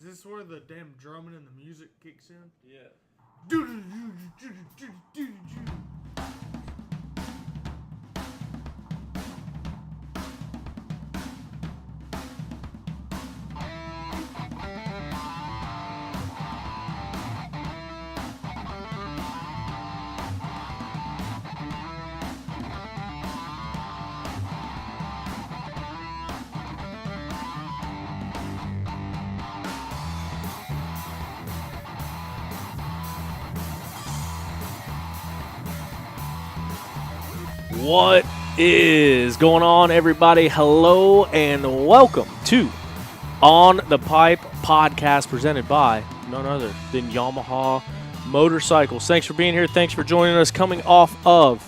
Is this where the damn drumming and the music kicks in? Yeah. What is going on, everybody? Hello and welcome to On the Pipe podcast presented by none other than Yamaha Motorcycles. Thanks for being here. Thanks for joining us coming off of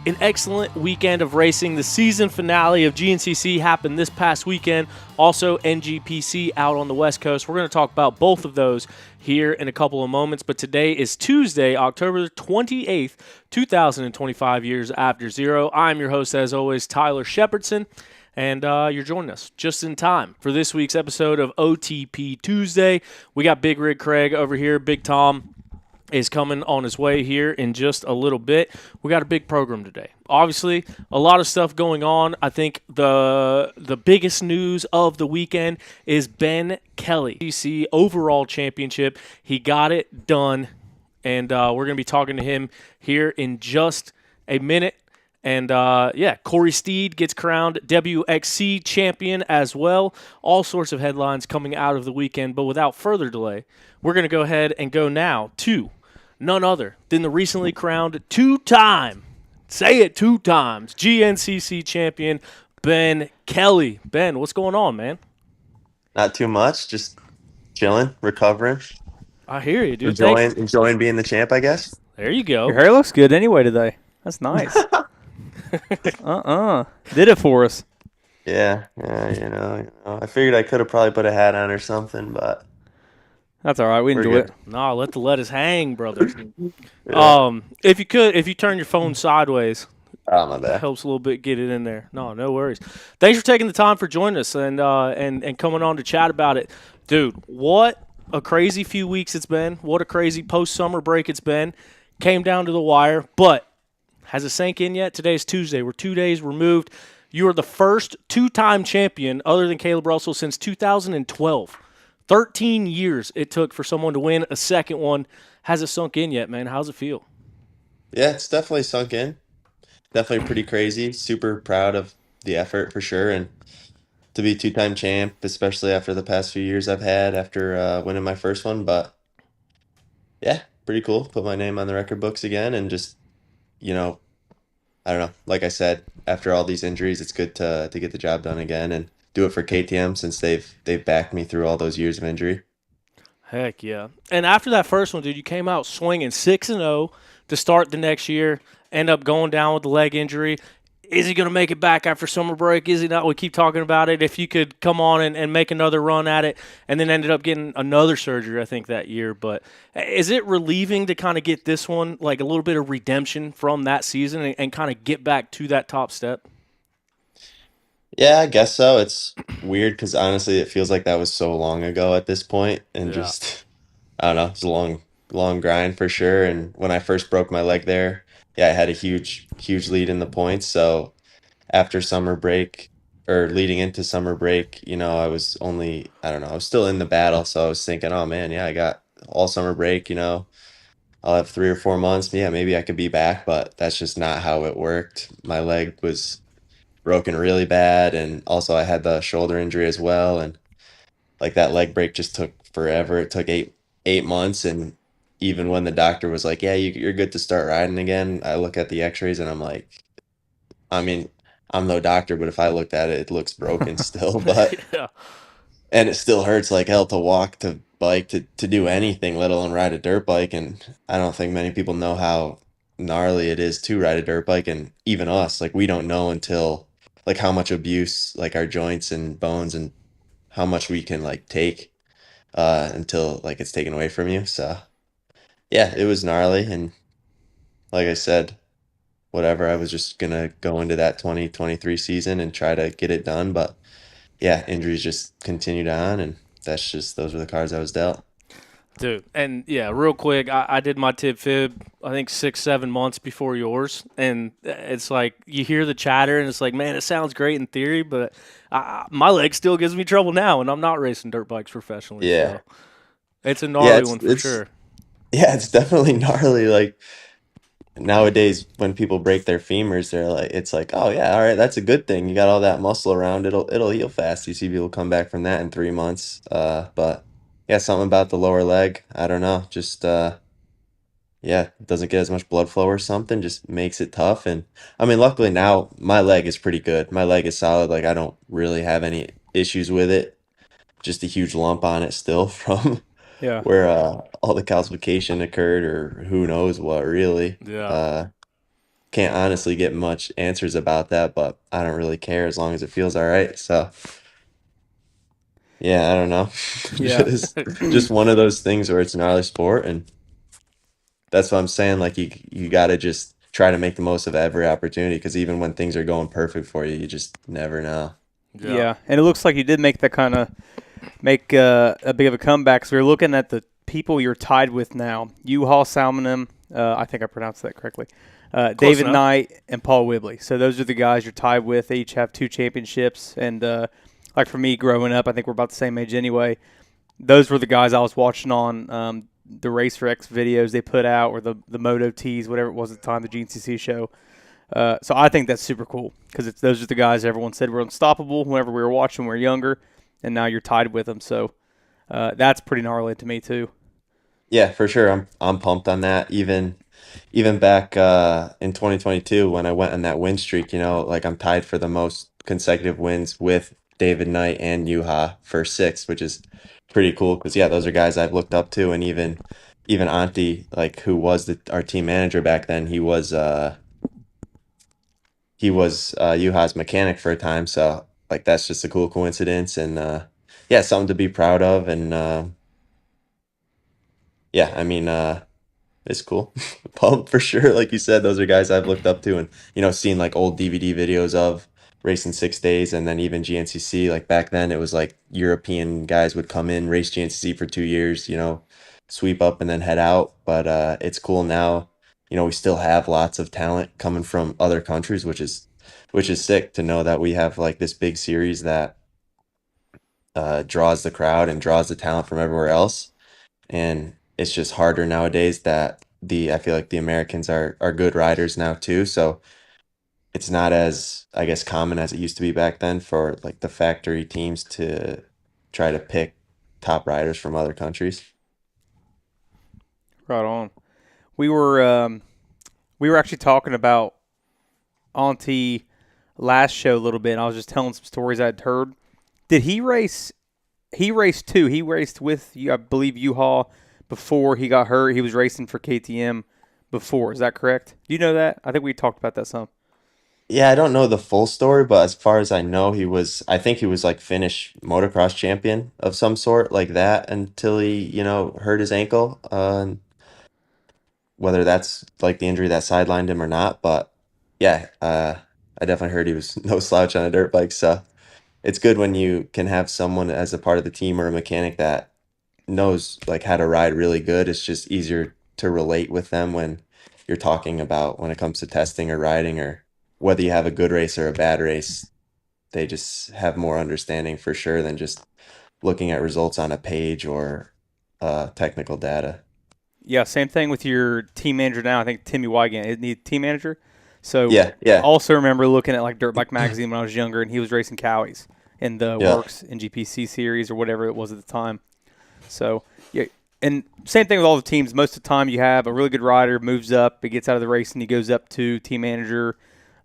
an excellent weekend of racing. The season finale of GNCC happened this past weekend. Also, NGPC out on the West Coast. We're going to talk about both of those here in a couple of moments. But today is Tuesday, October 28th, 2025, years after zero. I'm your host, as always, Tyler Shepardson. And you're joining us just in time for this week's episode of OTP Tuesday. We got Big Rig Craig over here. Big Tom is coming on his way here in just a little bit. We got a big program today. Obviously, a lot of stuff going on. I think the biggest news of the weekend is Ben Kelley, GNCC overall championship. He got it done, and we're going to be talking to him here in just a minute. And, Corey Steed gets crowned WXC champion as well. All sorts of headlines coming out of the weekend. But without further delay, we're going to go ahead and go now to none other than the recently crowned two-time GNCC champion, Ben Kelley. Ben, what's going on, man? Not too much, just chilling, recovering. I hear you, dude. Enjoying being the champ, I guess. There you go. Your hair looks good anyway today. That's nice. Did it for us. Yeah, you know. I figured I could have probably put a hat on or something, but that's all right. We can do it. No, let the lettuce hang, brother. Yeah. If you turn your phone sideways, my bad. It helps a little bit get it in there. No worries. Thanks for taking the time for joining us and coming on to chat about it. Dude, what a crazy few weeks it's been. What a crazy post-summer break it's been. Came down to the wire, but has it sank in yet? Today's Tuesday. We're 2 days removed. You are the first two-time champion other than Caleb Russell since 2012. 13 years it took for someone to win a second one. Has it sunk in yet, man? How's it feel? Yeah, it's definitely sunk in. Definitely pretty crazy. Super proud of the effort for sure. And to be two-time champ, especially after the past few years I've had after winning my first one. But yeah, pretty cool. Put my name on the record books again and just, you know, I don't know. Like I said, after all these injuries, it's good to get the job done again and do it for KTM since they've backed me through all those years of injury. Heck yeah. And after that first one, dude, you came out swinging 6-0 to start the next year, end up going down with the leg injury. Is he going to make it back after summer break? Is he not? We keep talking about it. If you could come on and make another run at it, and then ended up getting another surgery, I think, that year. But is it relieving to kind of get this one, like a little bit of redemption from that season and kind of get back to that top step? Yeah, I guess so. It's weird because honestly, it feels like that was so long ago at this point, and Yeah. just I don't know. It's a long grind for sure. And when I first broke my leg there, yeah, I had a huge lead in the points. So after summer break or leading into summer break, I was only I don't know. I was still in the battle, so I was thinking, oh man, yeah, I got all summer break. I'll have 3 or 4 months. Yeah, maybe I could be back, but that's just not how it worked. My leg was broken really bad, and also I had the shoulder injury as well, and like that leg break just took forever. It took eight months, and even when the doctor was like, "Yeah, you're good to start riding again," I look at the X-rays and I'm like, I mean, I'm no doctor, but if I looked at it, it looks broken still. But Yeah. and it still hurts like hell to walk, to bike, to do anything, let alone ride a dirt bike. And I don't think many people know how gnarly it is to ride a dirt bike. And even us, like we don't know until like how much abuse like our joints and bones and how much we can like take until like it's taken away from you. So yeah, it was gnarly. And like I said, whatever, I was just gonna go into that 2023 season and try to get it done. But yeah, injuries just continued on, and those were the cards I was dealt. Dude, and yeah, real quick, I did my tib fib, I think 6-7 months before yours, and it's like you hear the chatter, and it's like, man, it sounds great in theory, but my leg still gives me trouble now, and I'm not racing dirt bikes professionally. Yeah. So it's a Yeah, gnarly one for sure. yeah, it's definitely gnarly. Like nowadays, when people break their femurs, it's like, oh yeah, all right, that's a good thing. You got all that muscle around. It'll heal fast. You see people come back from that in 3 months. But yeah, something about the lower leg. I don't know. Just yeah, it doesn't get as much blood flow or something. Just makes it tough. And I mean, luckily now my leg is pretty good. My leg is solid. Like I don't really have any issues with it. Just a huge lump on it still from Yeah. where all the calcification occurred, or who knows what really. Yeah. Can't honestly get much answers about that, but I don't really care as long as it feels all right. So yeah, I don't know. Yeah. Just one of those things where it's an gnarly sport, and that's what I'm saying. Like you got to just try to make the most of every opportunity, because even when things are going perfect for you, you just never know. Yeah. And it looks like you did make a big of a comeback. So we're looking at the people you're tied with now. Juha Salminen, I think I pronounced that correctly. David enough. Knight and Paul Whibley. So those are the guys you're tied with. They each have 2 championships. And like for me growing up, I think we're about the same age anyway. Those were the guys I was watching on the Race for X videos they put out, or the Moto Tees, whatever it was at the time, the GNCC show. So I think that's super cool, because those are the guys everyone said were unstoppable whenever we were watching when we were younger, and now you're tied with them. So that's pretty gnarly to me too. Yeah, for sure. I'm pumped on that. Even back in 2022 when I went on that win streak, like I'm tied for the most consecutive wins with David Knight and Juha for 6, which is pretty cool because yeah, those are guys I've looked up to, and even Antti, like who was our team manager back then, he was Juha's mechanic for a time. So like that's just a cool coincidence, and yeah, something to be proud of, and yeah, I mean it's cool. Pumped for sure. Like you said, those are guys I've looked up to, and seen like old DVD videos of racing 6 days, and then even GNCC. Like back then, it was like European guys would come in, race GNCC for 2 years, sweep up and then head out. But it's cool now. We still have lots of talent coming from other countries, which is which is sick to know that we have like this big series that draws the crowd and draws the talent from everywhere else. And it's just harder nowadays that I feel like the Americans are good riders now too. So it's not as, I guess, common as it used to be back then for like the factory teams to try to pick top riders from other countries. Right on. We were actually talking about Auntie last show a little bit, and I was just telling some stories I'd heard. Did he race? He raced too. He raced with, I believe, U-Haul before he got hurt. He was racing for KTM before. Is that correct? Do you know that? I think we talked about that some. Yeah, I don't know the full story, but as far as I know, I think he was like Finnish motocross champion of some sort like that until he, hurt his ankle. And whether that's like the injury that sidelined him or not, but yeah, I definitely heard he was no slouch on a dirt bike. So it's good when you can have someone as a part of the team or a mechanic that knows like how to ride really good. It's just easier to relate with them when you're talking about when it comes to testing or riding, or whether you have a good race or a bad race. They just have more understanding for sure than just looking at results on a page or technical data. Yeah, same thing with your team manager now. I think Timmy Wygant is the team manager. So Yeah, I yeah, also remember looking at like Dirt Bike Magazine when I was younger, and he was racing Cowies in the yeah. Works NGPC series or whatever it was at the time. So yeah, and same thing with all the teams. Most of the time, you have a really good rider moves up, he gets out of the race, and he goes up to team manager,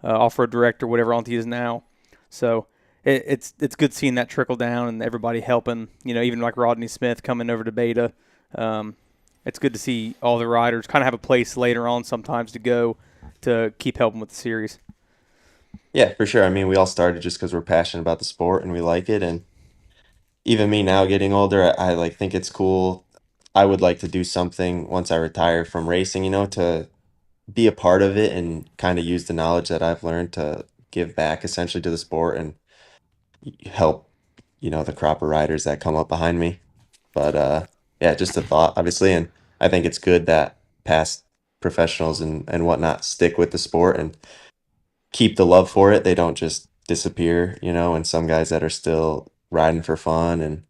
off-road director, whatever Auntie is now. So it's good seeing that trickle down and everybody helping. Even like Rodney Smith coming over to Beta. It's good to see all the riders kind of have a place later on sometimes to go to keep helping with the series. Yeah, for sure. I mean, we all started just because we're passionate about the sport and we like it. And even me now getting older, I like think it's cool. I would like to do something once I retire from racing, to be a part of it and kind of use the knowledge that I've learned to give back essentially to the sport and help, the crop of riders that come up behind me. But yeah, just a thought, obviously. And I think it's good that past professionals and whatnot stick with the sport and keep the love for it. They don't just disappear, and some guys that are still riding for fun. And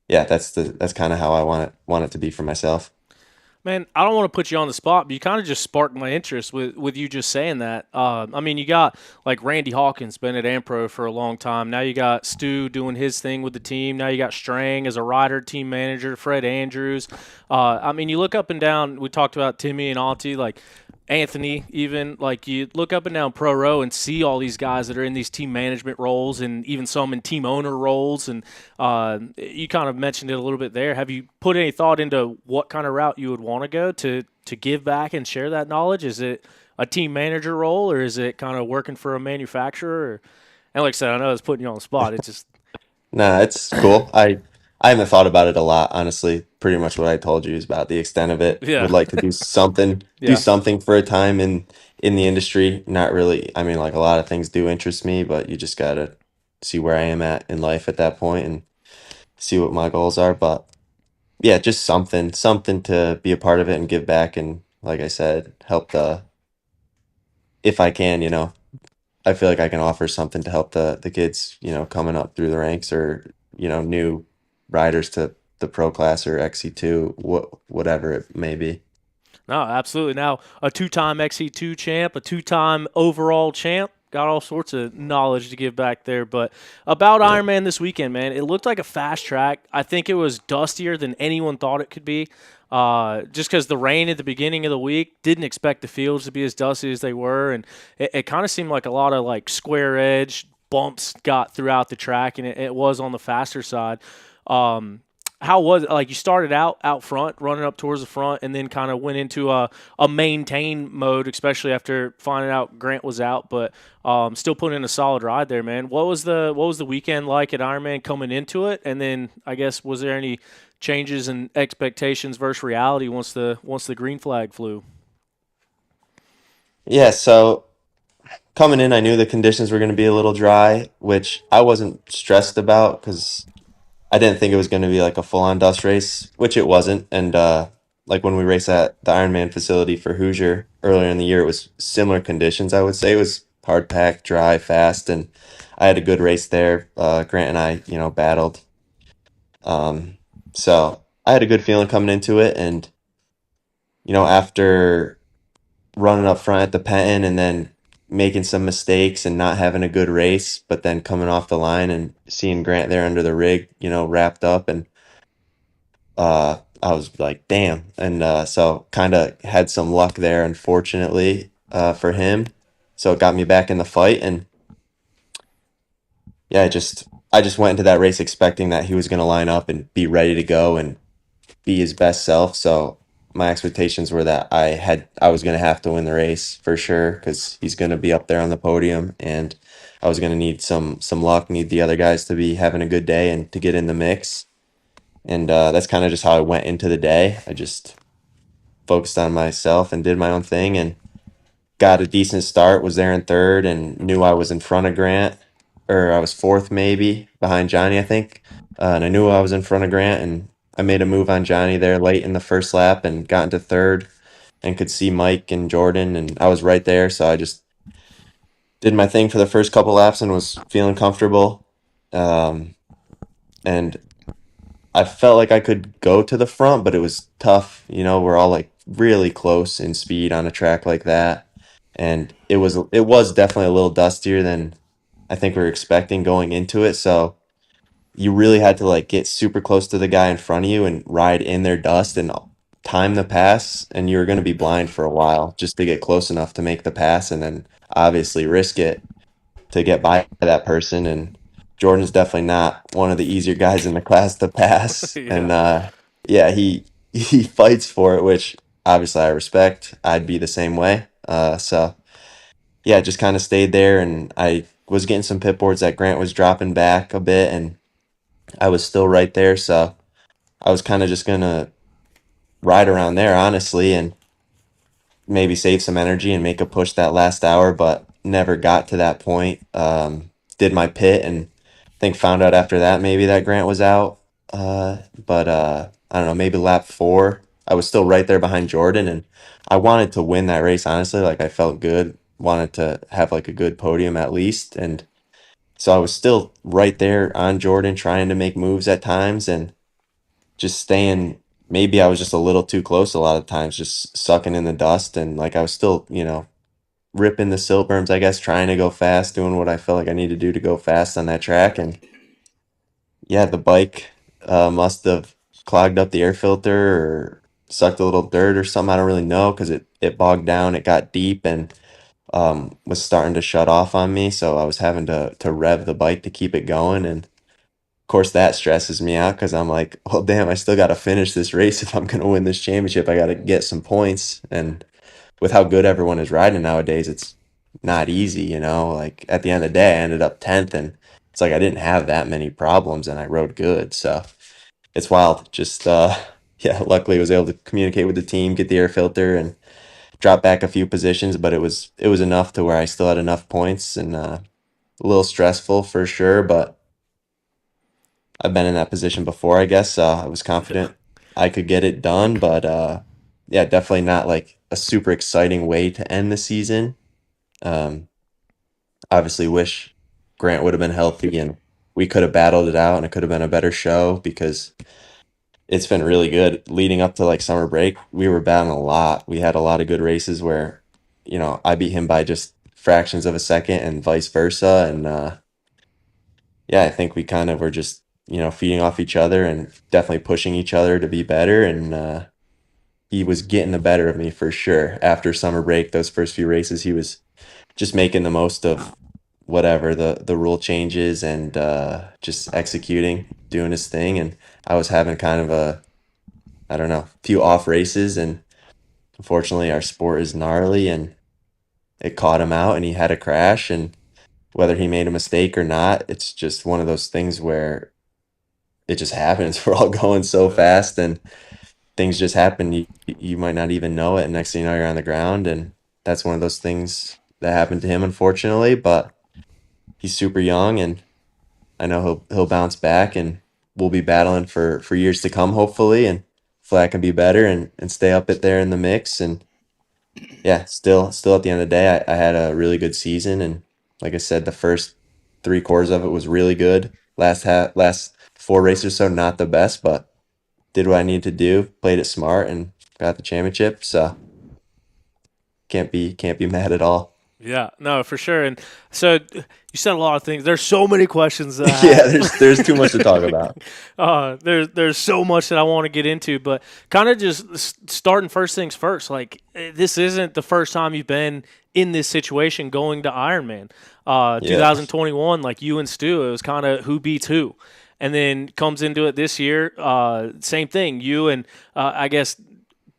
yeah, that's kind of how I want it to be for myself. Man, I don't want to put you on the spot, but you kind of just sparked my interest with you just saying that. I mean, you got like Randy Hawkins, been at Ampro for a long time. Now you got Stu doing his thing with the team. Now you got Strang as a rider, team manager, Fred Andrews. I mean, you look up and down. We talked about Timmy and Auntie, like Anthony, even like you look up and down pro row and see all these guys that are in these team management roles and even some in team owner roles. And you kind of mentioned it a little bit there. Have you put any thought into what kind of route you would want to go to give back and share that knowledge? Is it a team manager role, or is it kind of working for a manufacturer? And like I said, I know it's putting you on the spot. It's just Nah, it's cool. I haven't thought about it a lot, honestly. Pretty much what I told you is about the extent of it. yeah. Would like to do something, do Yeah. something for a time in the industry. Not really. I mean, like a lot of things do interest me, but you just gotta see where I am at in life at that point and see what my goals are. But yeah, just something to be a part of it and give back and like I said, help if I can, I feel like I can offer something to help the kids, coming up through the ranks or, new riders to the pro class or XC2, whatever it may be. No, absolutely. Now, a two-time XC2 champ, a two-time overall champ, got all sorts of knowledge to give back there. But about Yeah. Ironman this weekend, man, it looked like a fast track. I think it was dustier than anyone thought it could be. Just because the rain at the beginning of the week, didn't expect the fields to be as dusty as they were, and it kind of seemed like a lot of like square edge bumps got throughout the track, and it was on the faster side. How was it? Like you started out front, running up towards the front, and then kind of went into a maintain mode, especially after finding out Grant was out, but still putting in a solid ride there, man. What was the weekend like at Ironman coming into it? And then I guess was there any changes in expectations versus reality once the green flag flew? Yeah, so coming in, I knew the conditions were going to be a little dry, which I wasn't stressed about because I didn't think it was going to be like a full-on dust race, which it wasn't. And like when we raced at the Ironman facility for Hoosier earlier in the year, it was similar conditions, I would say. It was hard pack, dry, fast, and I had a good race there. Grant and I, battled. So I had a good feeling coming into it, and after running up front at the Penton and then making some mistakes and not having a good race, but then coming off the line and seeing Grant there under the rig, wrapped up, and I was like, damn. And so kind of had some luck there, unfortunately, for him. So it got me back in the fight. And yeah, I just went into that race expecting that he was going to line up and be ready to go and be his best self. So my expectations were that I was going to have to win the race for sure, because he's going to be up there on the podium, and I was going to need some luck, need the other guys to be having a good day and to get in the mix. And that's kind of just how I went into the day. I just focused on myself and did my own thing and got a decent start, was there in third, and knew I was in front of Grant, or I was fourth maybe, behind Johnny, I think. And I knew I was in front of Grant, and I made a move on Johnny there late in the first lap and got into third and could see Mike and Jordan, and I was right there. So I just did my thing for the first couple laps and was feeling comfortable. And I felt like I could go to the front, but it was tough. We're all like really close in speed on a track like that. And it was definitely a little dustier than I think we were expecting going into it. So you really had to like get super close to the guy in front of you and ride in their dust and time the pass. And you were going to be blind for a while just to get close enough to make the pass, and then obviously risk it to get by that person. And Jordan's definitely not one of the easier guys in the class to pass. Yeah. And yeah, he fights for it, which obviously I respect. I'd be the same way. So yeah, just kind of stayed there, and I was getting some pit boards that Grant was dropping back a bit, and I was still right there. So I was kind of just gonna ride around there, honestly, and maybe save some energy and make a push that last hour, but never got to that point. Did my pit, and I think found out after that maybe that Grant was out. But I don't know, maybe lap 4, I was still right there behind Jordan, and I wanted to win that race, honestly. Like, I felt good, wanted to have like a good podium at least. And so I was still right there on Jordan, trying to make moves at times and just staying. Maybe I was just a little too close a lot of times, just sucking in the dust. And like, I was still, ripping the silt berms, I guess, trying to go fast, doing what I felt like I needed to do to go fast on that track. And yeah, the bike must have clogged up the air filter or sucked a little dirt or something. I don't really know, because it bogged down, it got deep, and was starting to shut off on me. So I was having to rev the bike to keep it going. And of course that stresses me out, because I'm like, well, damn, I still got to finish this race. If I'm going to win this championship, I got to get some points. And with how good everyone is riding nowadays, it's not easy, like at the end of the day, I ended up 10th, and it's like I didn't have that many problems and I rode good. So it's wild. Just yeah, luckily I was able to communicate with the team, get the air filter, and drop back a few positions, but it was enough to where I still had enough points. And a little stressful for sure, but I've been in that position before, I guess. I was confident I could get it done, but yeah, definitely not like a super exciting way to end the season. Obviously wish Grant would have been healthy and we could have battled it out, and it could have been a better show, because it's been really good leading up to like summer break. We were battling a lot. We had a lot of good races where, I beat him by just fractions of a second and vice versa. And yeah, I think we kind of were just, feeding off each other and definitely pushing each other to be better. And he was getting the better of me for sure. After summer break, those first few races, he was just making the most of whatever the rule changes, and just executing, doing his thing. And I was having kind of I don't know, few off races, and unfortunately our sport is gnarly, and it caught him out and he had a crash. And whether he made a mistake or not, it's just one of those things where it just happens. We're all going so fast, and things just happen. You might not even know it, and next thing you know, you're on the ground. And that's one of those things that happened to him, unfortunately. But he's super young, and I know he'll bounce back, and we'll be battling for years to come, hopefully. And hopefully I can be better and stay up it there in the mix. And yeah, still at the end of the day, I had a really good season, and like I said, the first 3 quarters of it was really good. Last 4 races, so not the best, but did what I needed to do, played it smart, and got the championship. So can't be mad at all. Yeah, no, for sure. And so you said a lot of things. There's so many questions that I Yeah, have. there's too much to talk about. There's so much that I want to get into, but kind of just starting first things first. Like this isn't the first time you've been in this situation going to Ironman. Yeah. 2021, like you and Stu, it was kind of who beats who. And then comes into it this year, same thing. You and I guess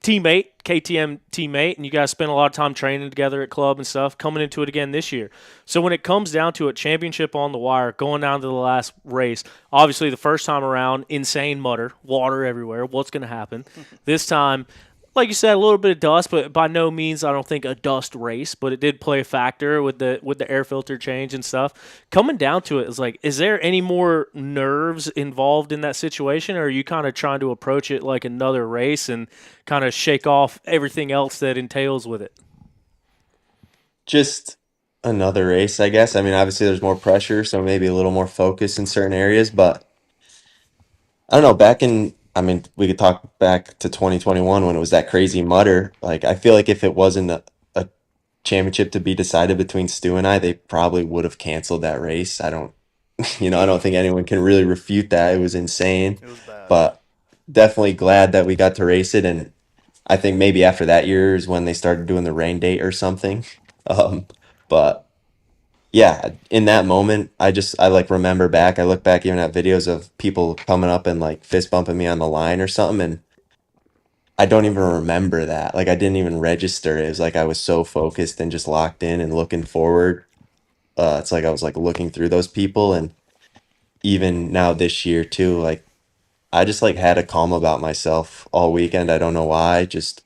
teammate, KTM teammate, and you guys spent a lot of time training together at club and stuff, coming into it again this year. So when it comes down to it, championship on the wire, going down to the last race, obviously the first time around, insane mutter, water everywhere. What's going to happen? This time, like you said, a little bit of dust, but by no means I don't think a dust race, but it did play a factor with the air filter change and stuff. Coming down to it, is like, is there any more nerves involved in that situation, or are you kind of trying to approach it like another race and kind of shake off everything else that entails with it? Just another race, I guess. I mean, obviously there's more pressure, so maybe a little more focus in certain areas, but I don't know, I mean, we could talk back to 2021 when it was that crazy mutter. Like, I feel like if it wasn't a championship to be decided between Stu and I, they probably would have canceled that race. I don't, I don't think anyone can really refute that. It was insane, It was bad. but definitely glad that we got to race it. And I think maybe after that year is when they started doing the rain date or something. But yeah, in that moment, I like remember back. I look back even at videos of people coming up and like fist bumping me on the line or something, and I don't even remember that. Like I didn't even register. It was like I was so focused and just locked in and looking forward. It's like I was like looking through those people, and even now this year too, like I just like had a calm about myself all weekend. I don't know why. Just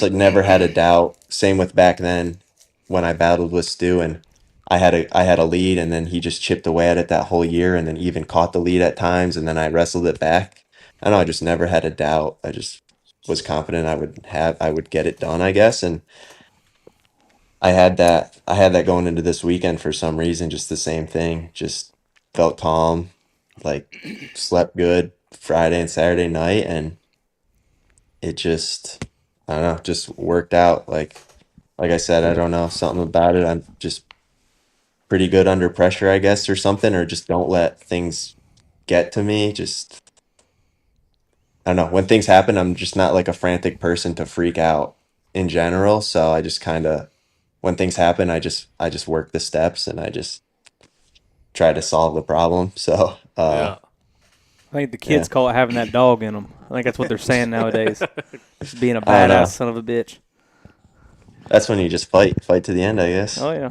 like never had a doubt. Same with back then when I battled with Stu and I had a lead and then he just chipped away at it that whole year and then even caught the lead at times and then I wrestled it back. I know I just never had a doubt. I just was confident I would get it done, I guess. And I had that going into this weekend for some reason, just the same thing. Just felt calm, like slept good Friday and Saturday night and it just I don't know, just worked out. Like I said, I don't know, something about it. I'm just pretty good under pressure, I guess, or something, or just don't let things get to me. Just I don't know. When things happen, I'm just not like a frantic person to freak out in general. So I just kind of when things happen, I just work the steps and I just try to solve the problem. So Yeah. I think the yeah. kids call it having that dog in them. I think that's what they're saying nowadays. Just being a I don't know. badass son of a bitch. That's when you just fight to the end, I guess. Oh yeah.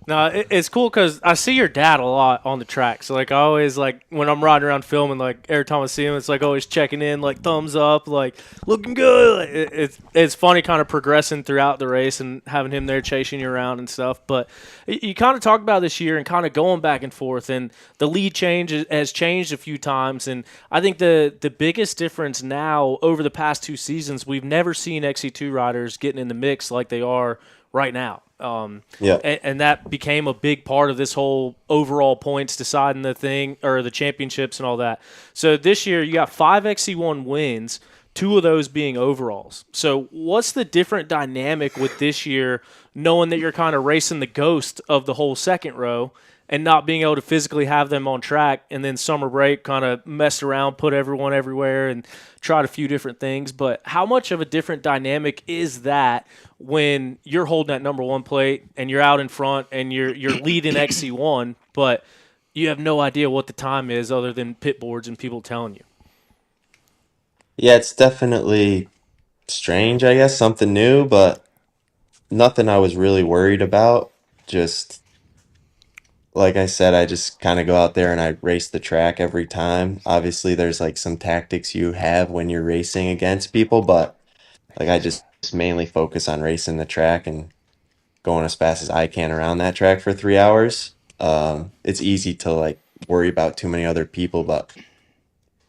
No, it's cool because I see your dad a lot on the track. So, like, I always, like, when I'm riding around filming, like, every time I see him, it's, like, always checking in, like, thumbs up, like, looking good. Like, it's funny kind of progressing throughout the race and having him there chasing you around and stuff. But you kind of talk about this year and kind of going back and forth, and the lead change has changed a few times. And I think the biggest difference now over the past 2 seasons, we've never seen XC2 riders getting in the mix like they are right now. Yeah. And that became a big part of this whole overall points deciding the thing or the championships and all that. So this year you got 5 XC1 wins, 2 of those being overalls. So what's the different dynamic with this year, knowing that you're kind of racing the ghost of the whole second row and not being able to physically have them on track, and then summer break kind of messed around, put everyone everywhere and tried a few different things. But how much of a different dynamic is that when you're holding that number 1 plate and you're out in front and you're leading XC1, but you have no idea what the time is other than pit boards and people telling you? Yeah, it's definitely strange, I guess, something new, but nothing I was really worried about. Just like I said, I just kind of go out there and I race the track every time. Obviously, there's like some tactics you have when you're racing against people, but like I just mainly focus on racing the track and going as fast as I can around that track for 3 hours. It's easy to like worry about too many other people, but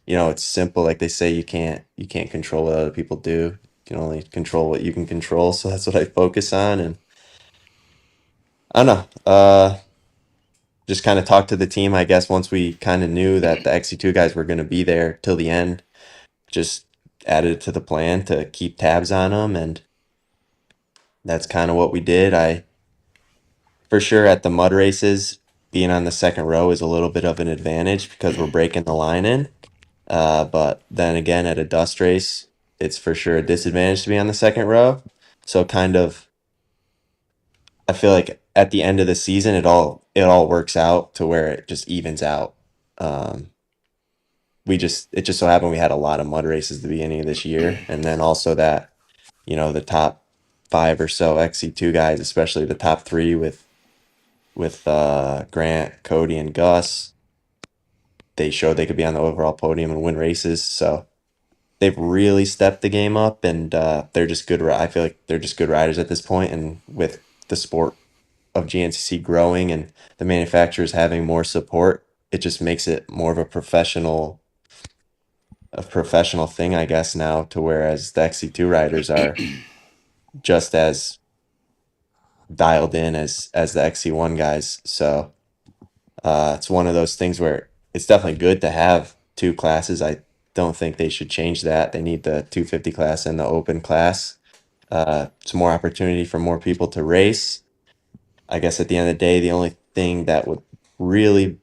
it's simple. Like they say, you can't control what other people do. You can only control what you can control. So that's what I focus on. And I don't know. Just kind of talked to the team, I guess, once we kind of knew that the XC2 guys were going to be there till the end. Just added it to the plan to keep tabs on them, and that's kind of what we did. For sure, at the mud races, being on the second row is a little bit of an advantage because we're breaking the line in. But then again, at a dust race, it's for sure a disadvantage to be on the second row. So kind of, I feel like at the end of the season, it all works out to where it just evens out. It just so happened we had a lot of mud races at the beginning of this year, and then also that, the top 5 or so XC2 guys, especially the top 3 with Grant, Cody, and Gus, they showed they could be on the overall podium and win races. So they've really stepped the game up, and they're just good. I feel like they're just good riders at this point, and with the sport of GNCC growing and the manufacturers having more support, it just makes it more of a professional thing, I guess, now, to whereas the XC2 riders are just as dialed in as the XC1 guys. So it's one of those things where it's definitely good to have 2 classes. I don't think they should change that. They need the 250 class and the open class. It's more opportunity for more people to race. I guess at the end of the day, the only thing that would really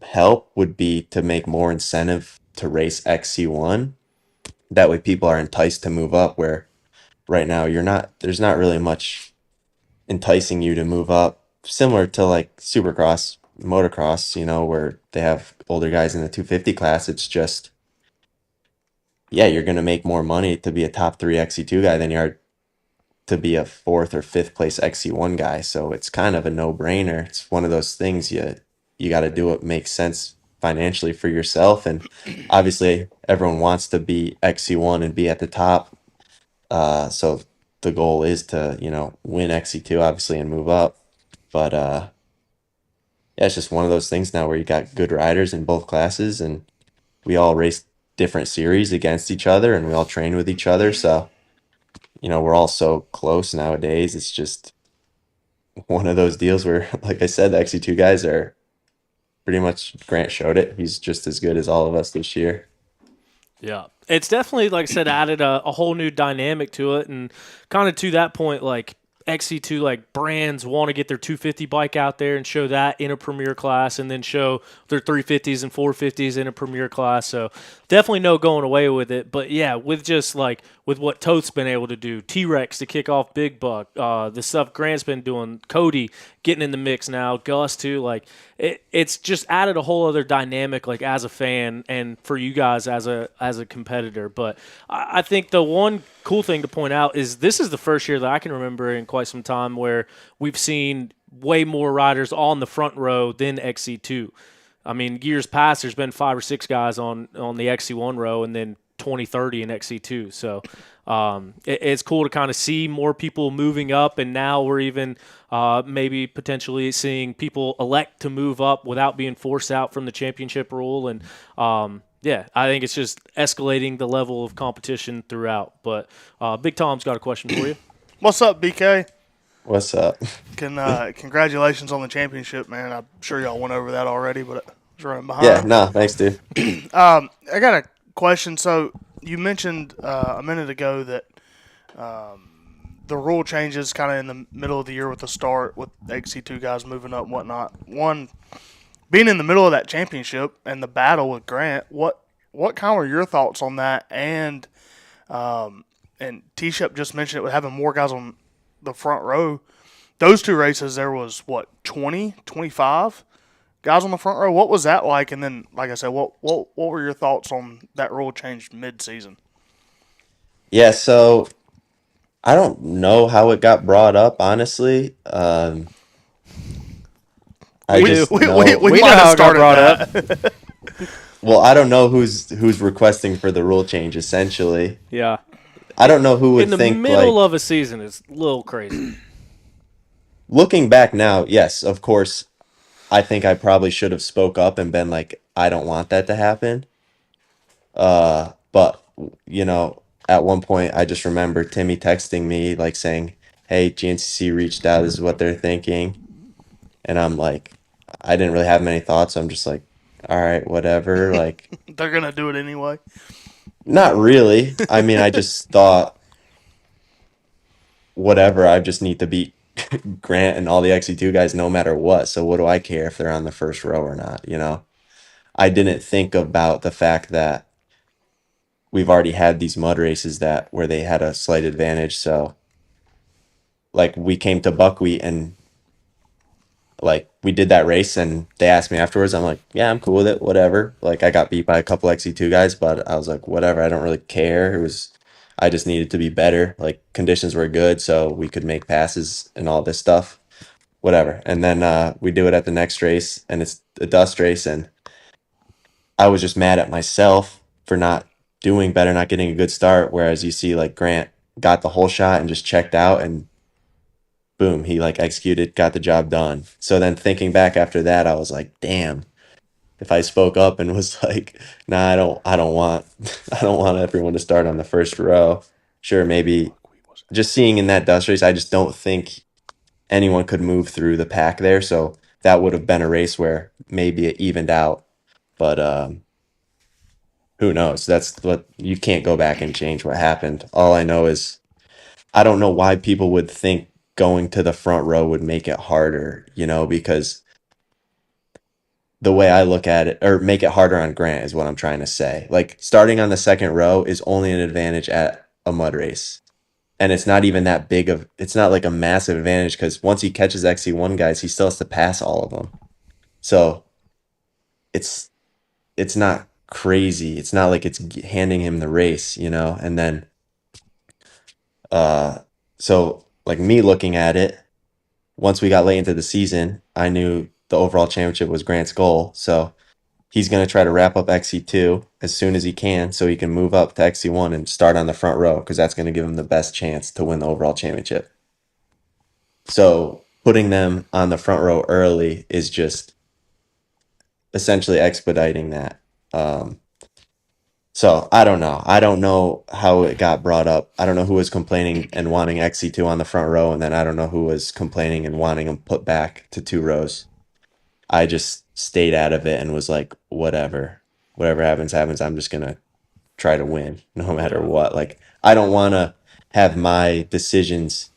help would be to make more incentive to race XC1. That way people are enticed to move up, where right now there's not really much enticing you to move up, similar to like Supercross, motocross, where they have older guys in the 250 class. It's just, yeah, you're going to make more money to be a top 3 XC2 guy than you are to be a 4th or 5th place XC1 guy. So it's kind of a no-brainer. It's one of those things you got to do what makes sense financially for yourself. And obviously everyone wants to be XC1 and be at the top. So the goal is to, win XC2 obviously and move up. But yeah, it's just one of those things now where you got good riders in both classes, and we all race different series against each other, and we all train with each other. So, we're all so close nowadays. It's just one of those deals where, like I said, the XC2 guys are pretty much, Grant showed it. He's just as good as all of us this year. Yeah. It's definitely, like I said, added a whole new dynamic to it. And kind of to that point, like XC2, like brands want to get their 250 bike out there and show that in a premier class, and then show their 350s and 450s in a premier class. So definitely no going away with it. But yeah, with what Toth's been able to do, T-Rex to kick off Big Buck, the stuff Grant's been doing, Cody getting in the mix now, Gus too, like it's just added a whole other dynamic, like as a fan and for you guys as a competitor. But I think the one cool thing to point out is this is the first year that I can remember in quite some time where we've seen way more riders on the front row than XC2. I mean, years past, there's been 5 or 6 guys on the XC1 row, and then 20, 30 in XC2. So it's cool to kind of see more people moving up, and now we're even maybe potentially seeing people elect to move up without being forced out from the championship rule. And yeah, I think it's just escalating the level of competition throughout. But Big Tom's got a question for you. What's up, BK? What's up? Congratulations on the championship, man. I'm sure y'all went over that already, but I was running behind. Yeah, no, thanks, dude. I got a question. So you mentioned a minute ago that the rule changes kind of in the middle of the year with the start, with XC2 guys moving up and whatnot. One, being in the middle of that championship and the battle with Grant, what kind of were your thoughts on that? And T-Shep just mentioned it with having more guys on the front row. Those 2 races, there was 20, 25 guys on the front row. What was that like? And then, like I said, what were your thoughts on that rule change mid-season? Yeah, so I don't know how it got brought up, honestly. We might have started that. Well, I don't know who's requesting for the rule change, essentially. Yeah. I don't know who would think, in the middle of a season, it's a little crazy. Looking back now, yes, of course, I think I probably should have spoke up and been like, I don't want that to happen. But, at one point, I just remember Timmy texting me, like, saying, hey, GNCC reached out. This is what they're thinking. And I'm like, I didn't really have many thoughts. So I'm just like, all right, whatever. Like, They're gonna do it anyway. not really. I mean, I just thought, whatever. I just need to beat Grant and all the XC2 guys no matter what. So what do I care if they're on the first row or not, you know? I didn't think about the fact that we've already had these mud races that where they had a slight advantage. So like we came to Buckwheat and like we did that race and they asked me afterwards. I'm like, yeah, I'm cool with it, whatever. Like I got beat by a couple XC2 guys, but I was like, whatever, I don't really care. I just needed to be better. Like conditions were good, so we could make passes and all this stuff, whatever. And then we do it at the next race and it's a dust race and I was just mad at myself for not doing better, not getting a good start. Whereas you see like Grant got the whole shot and just checked out and boom, he like executed, got the job done. So then thinking back after that, I was like, damn, if I spoke up and was like, nah, I don't want, I don't want everyone to start on the first row. Sure, maybe just seeing in that dust race, I just don't think anyone could move through the pack there. So that would have been a race where maybe it evened out. But who knows? That's what you can't go back and change what happened. All I know is I don't know why people would think going to the front row would make it harder, you know, because the way I look at it, or make it harder on Grant is what I'm trying to say. Like starting on the second row is only an advantage at a mud race. And it's not even that big of, it's not like a massive advantage because once he catches XC1 guys, he still has to pass all of them. So it's not crazy. It's not like it's handing him the race, you know? And then, so like me looking at it, once we got late into the season, I knew the overall championship was Grant's goal. So he's going to try to wrap up XC2 as soon as he can so he can move up to XC1 and start on the front row because that's going to give him the best chance to win the overall championship. So putting them on the front row early is just essentially expediting that. So I don't know. I don't know how it got brought up. I don't know who was complaining and wanting XC2 on the front row, and then I don't know who was complaining and wanting them put back to 2 rows. I just stayed out of it and was like, whatever happens, happens. I'm just gonna try to win no matter what. Like I don't want to have my decisions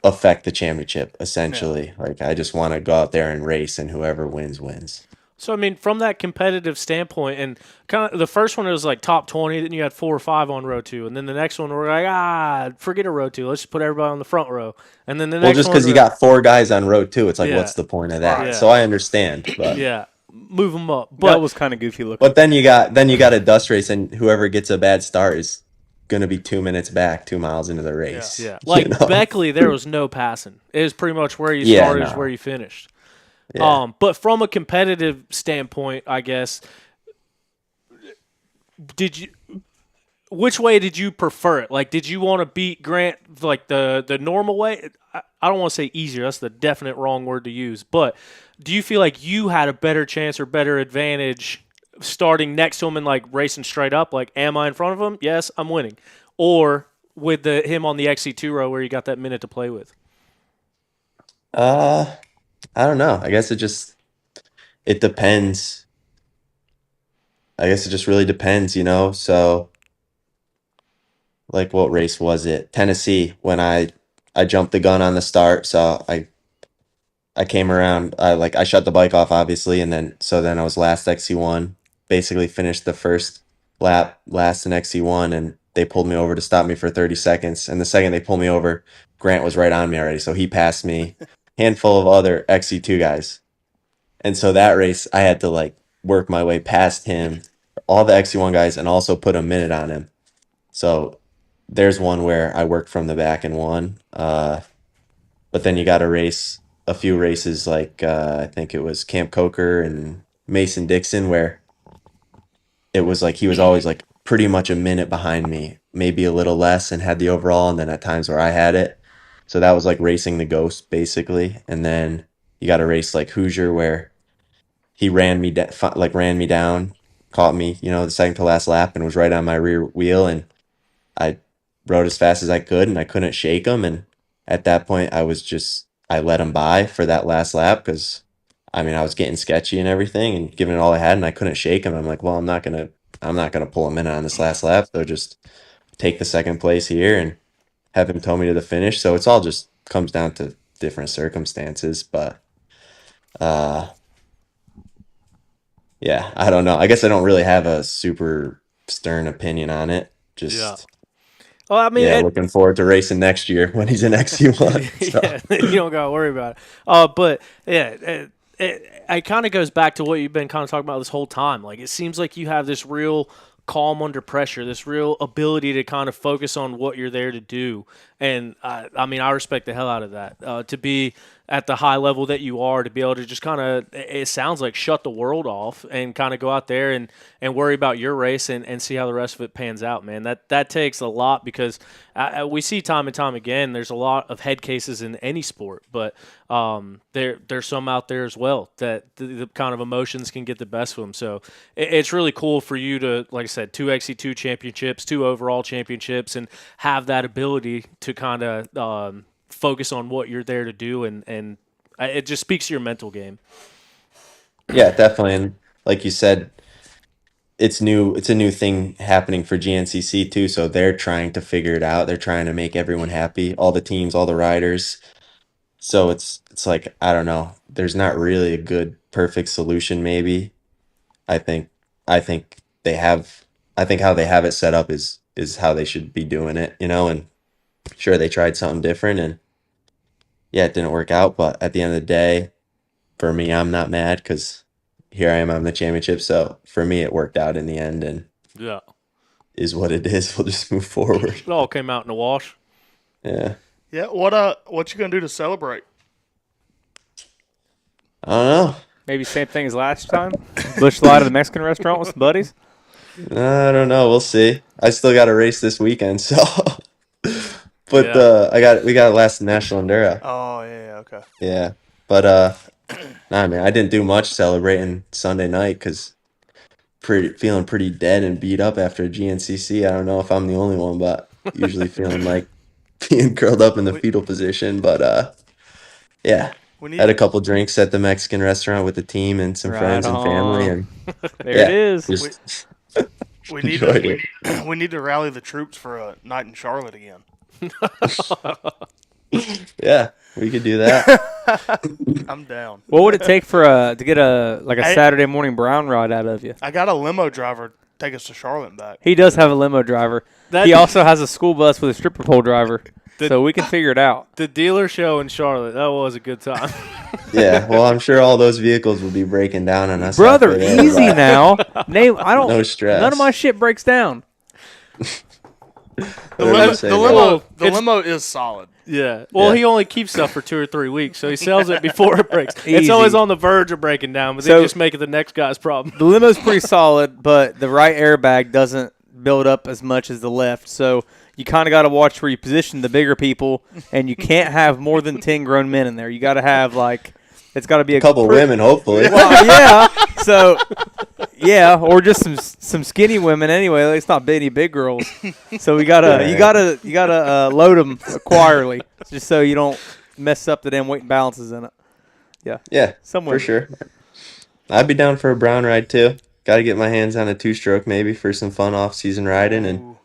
affect the championship. Essentially, like I just want to go out there and race, and whoever wins wins. So, I mean, from that competitive standpoint, and kind of the first one was like top 20, then you had 4 or 5 on row 2, and then the next one we're like, forget a row 2, let's just put everybody on the front row. And then the next one. Well, just because you got 4 guys on row 2, it's like, what's the point of that? Yeah. So I understand. But. Yeah, move them up. But that was kind of goofy looking. But then you got a dust race, and whoever gets a bad start is going to be 2 minutes back, 2 miles into the race. Yeah. Like Beckley, there was no passing. It was pretty much where you started is where you finished. Yeah. But from a competitive standpoint, I guess, which way did you prefer it? Like, did you want to beat Grant like the normal way? I don't want to say easier. That's the definite wrong word to use. But do you feel like you had a better chance or better advantage starting next to him and like racing straight up? Like, am I in front of him? Yes, I'm winning. Or with him on the XC2 row where you got that minute to play with? I don't know. I guess it depends. I guess it just really depends, you know? So, like, what race was it? Tennessee, when I jumped the gun on the start. So I came around, I shut the bike off, obviously. And then I was last XC1, basically finished the first lap last in XC1. And they pulled me over to stop me for 30 seconds. And the second they pulled me over, Grant was right on me already. So he passed me. Handful of other XC2 guys. And so that race, I had to like work my way past him, all the XC1 guys, and also put a minute on him. So there's one where I worked from the back and won. But then you got to race a few races like I think it was Camp Coker and Mason Dixon where it was like he was always like pretty much a minute behind me, maybe a little less, and had the overall, and then at times where I had it. So that was like racing the ghost, basically. And then you got to race like Hoosier, where he ran me down, caught me, the second to last lap, and was right on my rear wheel. And I rode as fast as I could, and I couldn't shake him. And at that point, I let him by for that last lap because, I mean, I was getting sketchy and everything and giving it all I had, and I couldn't shake him. I'm like, well, I'm not gonna pull him in on this last lap. So just take the second place here and have him tow me to the finish. So it's all just comes down to different circumstances. But yeah, I don't know. I guess I don't really have a super stern opinion on it. Just Yeah. Well, I mean, looking forward to racing next year when he's in XC1. So. yeah, you don't gotta worry about it. But yeah, it kind of goes back to what you've been kind of talking about this whole time. Like, it seems like you have this real calm under pressure, this real ability to kind of focus on what you're there to do. And I mean, I respect the hell out of that. To be at the high level that you are, to be able to just kind of, it sounds like, shut the world off and kind of go out there and worry about your race and see how the rest of it pans out, man. That takes a lot because we see time and time again, there's a lot of head cases in any sport, but there's some out there as well that the kind of emotions can get the best of them. So it's really cool for you to, like I said, 2 XC2 championships, 2 overall championships, and have that ability to kind of focus on what you're there to do, and it just speaks to your mental game. Yeah, definitely. And like you said, it's new. It's a new thing happening for GNCC too. So they're trying to figure it out. They're trying to make everyone happy, all the teams, all the riders. So it's like, I don't know. There's not really a good perfect solution. Maybe I think they have. I think how they have it set up is how they should be doing it. And sure, they tried something different, and yeah, it didn't work out. But at the end of the day, for me, I'm not mad because here I am on the championship. So for me, it worked out in the end, and Yeah, is what it is. We'll just move forward. it all came out in the wash. Yeah. Yeah. What you gonna do to celebrate? I don't know. Maybe same thing as last time. Bush Light at the Mexican restaurant with some buddies. I don't know. We'll see. I still got a race this weekend, so. But Yeah. we got last National Enduro. Oh yeah. Okay. Yeah, but nah, man, I didn't do much celebrating Sunday night because feeling pretty dead and beat up after GNCC. I don't know if I'm the only one, but usually feeling like being curled up in the fetal position. But yeah, had a couple drinks at the Mexican restaurant with the team and some Right friends and family, on. and There yeah, it is. just We need enjoyed to it. we need to rally the troops for a night in Charlotte again. Yeah, we could do that. I'm down. What would it take to get a Hey. Saturday morning brown ride out of you? I got a limo driver take us to Charlotte and back. He does have a limo driver. He also has a school bus with a stripper pole driver, so we can figure it out. The dealer show in Charlotte, that was a good time. Yeah, well, I'm sure all those vehicles will be breaking down on us. Brother, after that, easy but now. Name, I don't. No stress. None of my shit breaks down. whatever you say, The bro. limo, It's- limo is solid. Yeah. Well, Yeah. he only keeps stuff for 2 or 3 weeks, so he sells it before it breaks. It's Easy. always on the verge of breaking down, but So- they just make it the next guy's problem. The limo's pretty solid, but the right airbag doesn't build up as much as the left. So you kind of got to watch where you position the bigger people, and you can't have more than 10 grown men in there. You got to have it's got to be a Couple women, hopefully. Well, yeah. So, yeah, or just some skinny women anyway. It's not any big girls. So you gotta load them quietly, just so you don't mess up the damn weight and balances in it. Yeah, Somewhere. for sure. I'd be down for a brown ride too. Got to get my hands on a 2-stroke maybe for some fun off-season riding, and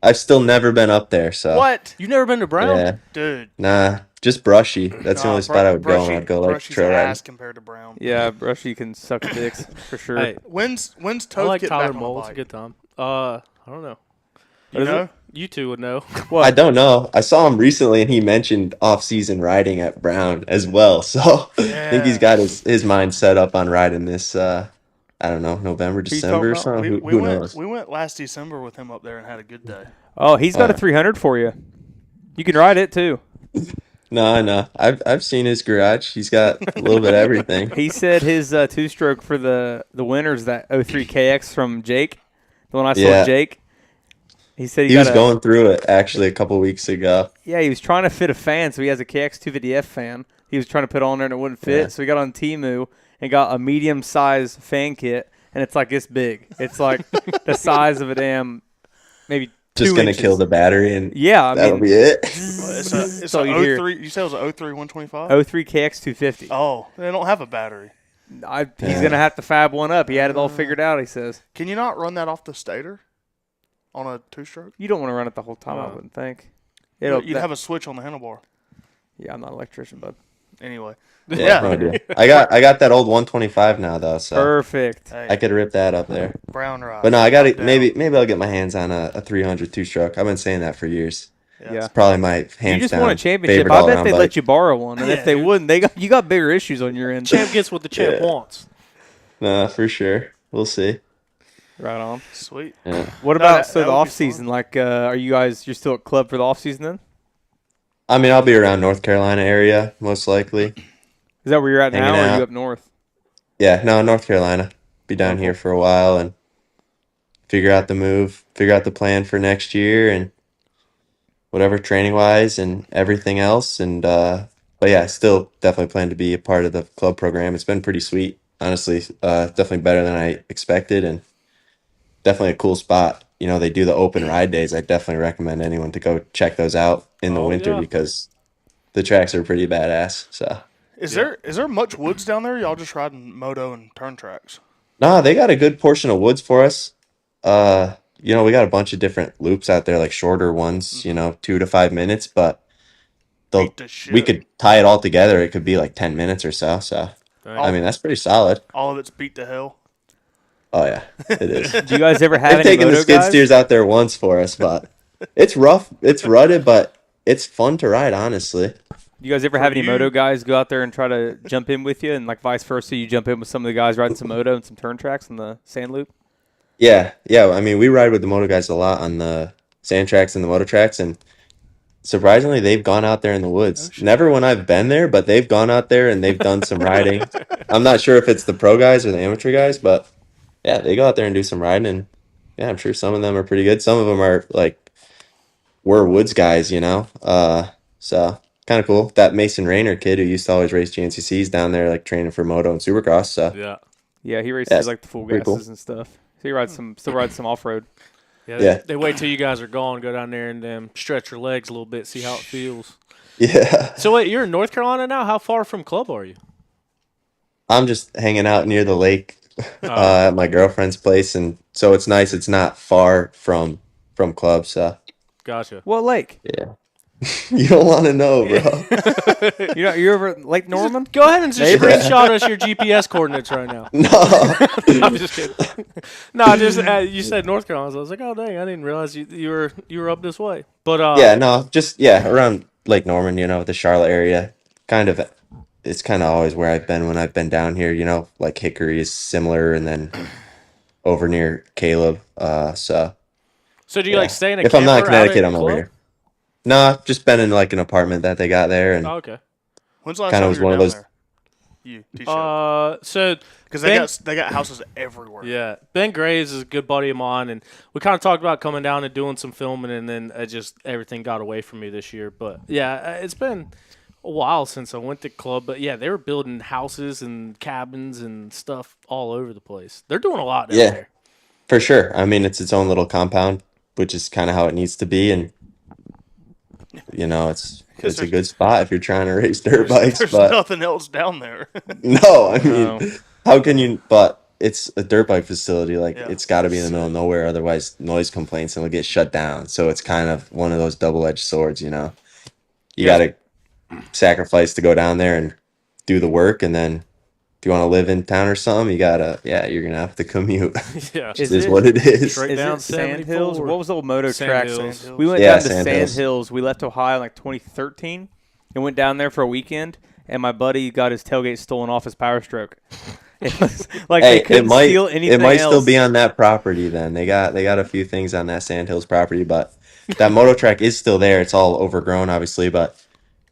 I've still never been up there. So What? You've never been to Brown? Yeah, Dude. nah, just brushy. That's the only spot I would go. And I'd go like Brushy's trail riding. ass compared to Brown. Yeah, Brushy can suck dicks for sure. Hey, When's I Toad like get Tyler back on the Mole. It's a bike? good time. I don't know. You know? You two would know. I don't know. I saw him recently, and he mentioned off-season riding at Brown as well. So I think he's got his mind set up on riding this. I don't know, November, you December or talking about? something. We Who went knows? we went last December with him up there and had a good day. Oh, he's got a 300 for you. You can ride it too. No. I've seen his garage. He's got a little bit of everything. He said his 2-stroke for the winners, that 03 KX from Jake, the one I saw Yeah. Jake. He said He was going through it actually a couple weeks ago. Yeah, he was trying to fit a fan, so he has a KX 250F fan. He was trying to put on there and it wouldn't fit, Yeah. so he got on Temu and got a medium-sized fan kit, and it's like this big. It's like the size of a damn maybe Just 2 gonna inches. kill the battery and Yeah, I that'll mean, be it. It's that's a all you hear. 03. You said it was a 03 125. 03 KX 250. Oh, they don't have a battery. He's gonna have to fab one up. He had it all figured out. He says. Can you not run that off the stator on a 2-stroke? You don't want to run it the whole time. I wouldn't think. You'd have a switch on the handlebar. Yeah, I'm not an electrician, bud. Anyway. Yeah, no idea. I got that old 125 now though, so Perfect. Hey, I could rip that up there. brown ride. But no, I got it. Down. Maybe I'll get my hands on a 300 2-stroke. I've been saying that for years. Yeah. It's probably my hands You just down won a championship. favorite I bet all-around they'd bike. let you borrow one, and if they wouldn't, you got bigger issues on your end. Champ gets what the champ wants. Nah, for sure. We'll see. Right on. Sweet. Yeah. What No, about that the would be off season? Like, are you're still at club for the off season then? I mean, I'll be around North Carolina area most likely. Is that where you're at now, Hanging or are out. you up north? Yeah, no, North Carolina. Be down here for a while and figure out the plan for next year and whatever training wise and everything else. And but yeah, still definitely plan to be a part of the club program. It's been pretty sweet, honestly. Definitely better than I expected and definitely a cool spot. You know, they do the open ride days. I definitely recommend anyone to go check those out in the winter yeah. because the tracks are pretty badass. So Is there much woods down there? Y'all just riding moto and turn tracks? nah, they got a good portion of woods for us. You know, we got a bunch of different loops out there, like shorter ones, you know, 2 to 5 minutes, but Beat the shit. we could tie it all together. It could be like 10 minutes or so. So, I mean, that's pretty solid. All of it's beat to hell. Oh, yeah, it is. Do you guys ever have They've any taken the moto skid guys? steers out there once for us, but it's rough. It's rutted, but it's fun to ride, honestly. Do you guys ever have any you- moto guys go out there and try to jump in with you, and like vice versa, you jump in with some of the guys riding some moto and some turn tracks on the sand loop? Yeah. I mean, we ride with the moto guys a lot on the sand tracks and the moto tracks, and surprisingly, they've gone out there in the woods. Never when I've been there, but they've gone out there and they've done some riding. I'm not sure if it's the pro guys or the amateur guys, but yeah, they go out there and do some riding, and yeah, I'm sure some of them are pretty good. Some of them are like we're woods guys, you know. So kind of cool. That Mason Rayner kid who used to always race GNCCs down there, like training for moto and Supercross. So Yeah, he races Yes, like the full pretty gases cool. and stuff. So he still rides some off road. Yeah. They wait till you guys are gone, go down there and stretch your legs a little bit, see how it feels. yeah, So wait, you're in North Carolina now? How far from club are you? I'm just hanging out near the lake at my girlfriend's place, and so it's nice. It's not far from club, so Gotcha. What lake? yeah. You don't want to know, bro. You're over at Lake Norman? Go ahead and just screenshot us your GPS coordinates right now. No. I'm just kidding. No, just you said North Carolina, so I was like, oh dang, I didn't realize you were up this way. But Yeah, no, just around Lake Norman, you know, the Charlotte area. It's kind of always where I've been when I've been down here, you know, like Hickory is similar, and then over near Caleb. So do you like stay in a if I'm not in camper out at Connecticut, I'm your over club? here. No, just been in like an apartment that they got there, and Oh, okay. When's the last Kinda time was you were one of down those- there? You, T-shirt. So Because Ben- they got houses everywhere. yeah, Ben Graves is a good buddy of mine, and we kind of talked about coming down and doing some filming, and then everything got away from me this year. But yeah, it's been a while since I went to club. But yeah, they were building houses and cabins and stuff all over the place. They're doing a lot down Yeah. there. for sure. I mean, it's its own little compound, which is kind of how it needs to be, and you know, it's a there's- good spot if you're trying to race dirt bikes. There's But nothing else down there. no, I mean, No. how can you? But it's a dirt bike facility. Like Yeah. it's got to be in the middle of nowhere. Otherwise, noise complaints and it'll get shut down. So it's kind of one of those double-edged swords. You know, you got to sacrifice to go down there and do the work, and then if you want to live in town or something, you're gonna have to commute. Yeah. It is what it is. Straight Is down it Sand 74? Hills? What was the old moto Sand track? Hills. We went Yeah, down to Sand Sand Hills. Hills. We left Ohio in like 2013 and went down there for a weekend. And my buddy got his tailgate stolen off his Power Stroke. It was like they Hey, couldn't steal anything it might else. still be on that property. Then they got a few things on that Sand Hills property, but that moto track is still there. It's all overgrown, obviously, but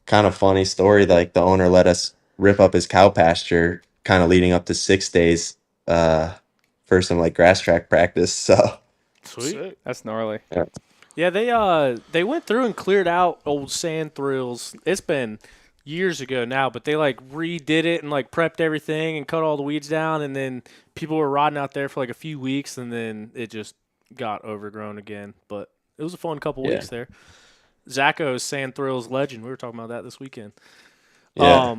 kind of funny story. Like the owner let us rip up his cow pasture, kind of leading up to 6 days for some like grass track practice. So Sweet. Sick. That's gnarly. Yeah, they went through and cleared out old sand thrills. It's been years ago now, but they like redid it and like prepped everything and cut all the weeds down, and then people were riding out there for like a few weeks, and then it just got overgrown again. But it was a fun couple Yeah. weeks there. Zacho's Sand Thrills legend. We were talking about that this weekend. Yeah.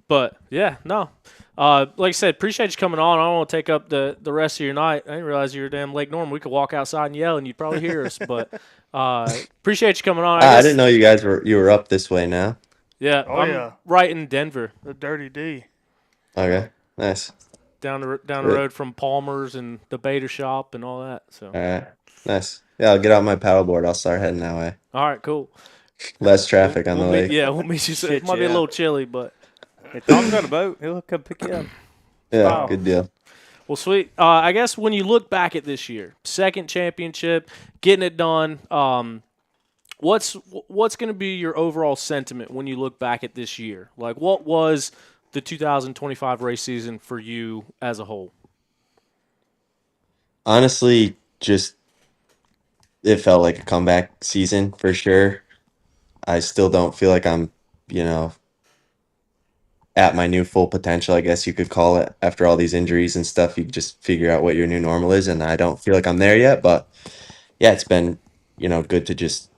But yeah, no. Like I said, appreciate you coming on. I don't want to take up the rest of your night. I didn't realize you were damn Lake Norman. We could walk outside and yell, and you'd probably hear us. But appreciate you coming on. I didn't know you guys were up this way now. Yeah, Oh, I'm yeah. right in Denver, The Dirty D. Okay, nice. down the road from Palmer's and the Beta Shop and all that. So All right, nice. Yeah, I'll get out my paddleboard. I'll start heading that way. all right, cool. Less traffic on the lake. We'll meet you soon. It Shit, might be a yeah. little chilly, but Hey, Tom's got a boat. He'll come pick you up. Yeah, Wow. good deal. well, sweet. I guess when you look back at this year, second championship, getting it done. What's going to be your overall sentiment when you look back at this year? Like, what was the 2025 race season for you as a whole? Honestly, just it felt like a comeback season for sure. I still don't feel like I'm, at my new full potential, I guess you could call it. After all these injuries and stuff, you just figure out what your new normal is, and I don't feel like I'm there yet. But yeah, it's been, good to just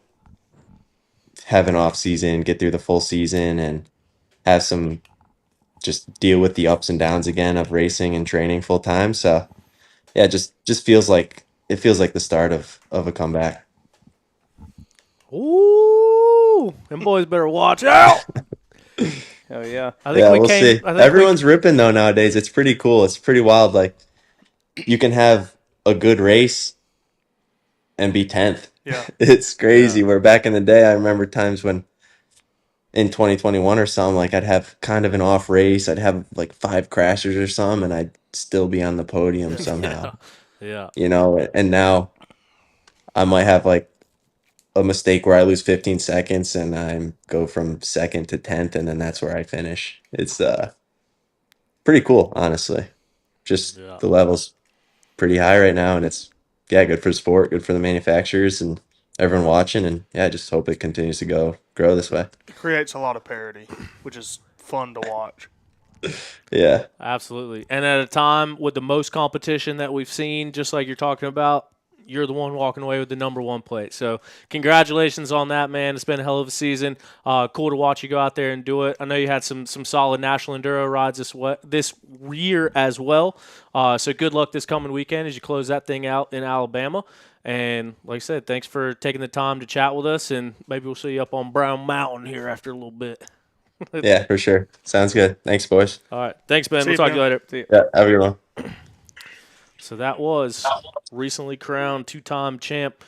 have an off season, get through the full season, and have some just deal with the ups and downs again of racing and training full time. So yeah, just feels like the start of a comeback. Ooh, them boys better watch out. Oh yeah. I think Yeah, we we'll came. see. I think Everyone's ripping though nowadays. It's pretty cool. It's pretty wild. Like you can have a good race and be 10th. Yeah. It's crazy. Where back in the day, I remember times when in 2021 or something, like I'd have kind of an off race. I'd have like 5 crashes or something, and I'd still be on the podium somehow. yeah. And now I might have like a mistake where I lose 15 seconds and I go from 2nd to 10th, and then that's where I finish. It's pretty cool, honestly. Just Yeah. the level's pretty high right now, and it's good for the sport, good for the manufacturers and everyone watching, and I just hope it continues to grow this way. It creates a lot of parity, which is fun to watch. Yeah. Absolutely. And at a time with the most competition that we've seen, just like you're talking about, you're the one walking away with the number 1 plate. So congratulations on that, man. It's been a hell of a season. Cool to watch you go out there and do it. I know you had some solid National Enduro rides this year as well. So good luck this coming weekend as you close that thing out in Alabama. And like I said, thanks for taking the time to chat with us, and maybe we'll see you up on Brown Mountain here after a little bit. Yeah, for sure. Sounds good. Thanks, boys. All right. Thanks, Ben. See We'll you, talk to you Ben. later. Yeah, have a good one. So that was recently crowned 2-time champ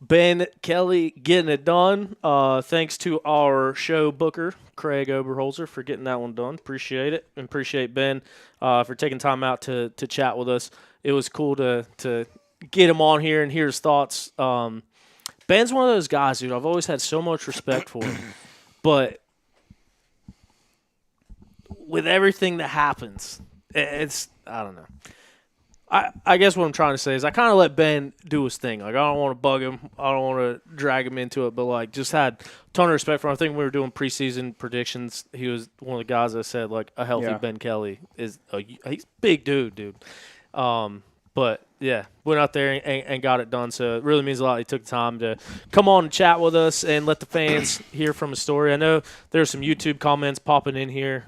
Ben Kelley getting it done. Thanks to our show booker, Craig Oberholzer, for getting that one done. Appreciate it. And appreciate Ben for taking time out to chat with us. It was cool to get him on here and hear his thoughts. Ben's one of those guys, dude, I've always had so much respect for him. But with everything that happens, it's, I don't know. I guess what I'm trying to say is I kind of let Ben do his thing. Like, I don't want to bug him. I don't want to drag him into it. But, like, just had a ton of respect for him. I think when we were doing preseason predictions, he was one of the guys that said, like, a healthy Ben Kelley is he's a big dude. But, yeah, went out there and got it done. So it really means a lot. He took the time to come on and chat with us and let the fans hear from his story. I know there's some YouTube comments popping in here.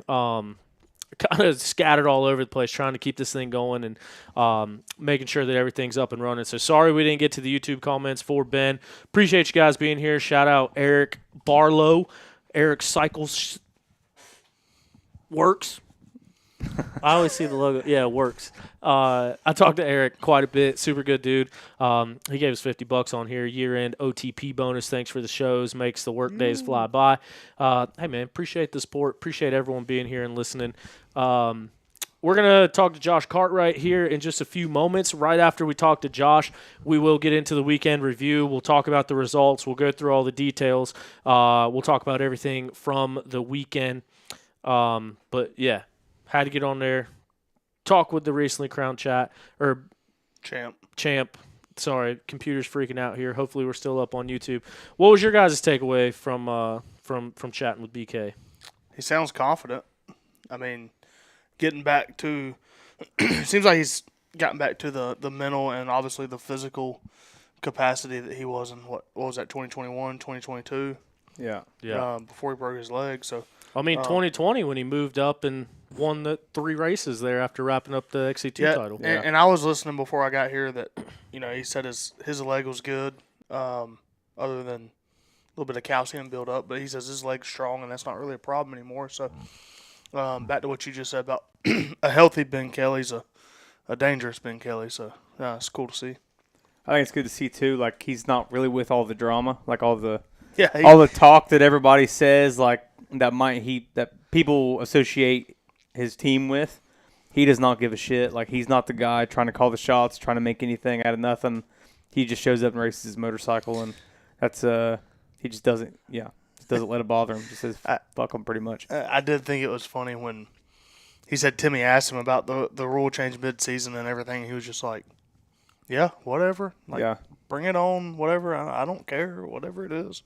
Kind of scattered all over the place, trying to keep this thing going and making sure that everything's up and running. So sorry we didn't get to the YouTube comments for Ben. Appreciate you guys being here. Shout out Eric Barlow. Eric Cycles Works. I always see the logo. Yeah, it works. I talked to Eric quite a bit. Super good dude. He gave us $50 on here. Year-end OTP bonus. Thanks for the shows. Makes the work days fly by. Hey, man, appreciate the support. Appreciate everyone being here and listening. We're going to talk to Josh Cartwright here in just a few moments. Right after we talk to Josh, we will get into the weekend review. We'll talk about the results. We'll go through all the details. We'll talk about everything from the weekend. But, yeah. Had to get on there, talk with the recently crowned champ. Sorry, computer's freaking out here. Hopefully we're still up on YouTube. What was your guys' takeaway from chatting with BK? He sounds confident. I mean, getting back to seems like he's gotten back to the mental and obviously the physical capacity that he was in what was that 2021, 2022? Yeah. Before he broke his leg. So 2020 when he moved up and won the 3 races there after wrapping up the XC2 title. And I was listening before I got here that he said his leg was good, other than a little bit of calcium buildup, but he says his leg's strong and that's not really a problem anymore. So back to what you just said about a healthy Ben Kelley's a dangerous Ben Kelley. So it's cool to see. I think it's good to see too. Like he's not really with all the drama, like all the talk that everybody says, like that people associate his team with. He does not give a shit. Like he's not the guy trying to call the shots, trying to make anything out of nothing. He just shows up and races his motorcycle, and that's he just doesn't let it bother him. Just says fuck him pretty much. I did think it was funny when he said Timmy asked him about the rule change mid-season and everything. He was just like, yeah, whatever. Like, bring it on, whatever. I don't care, whatever it is.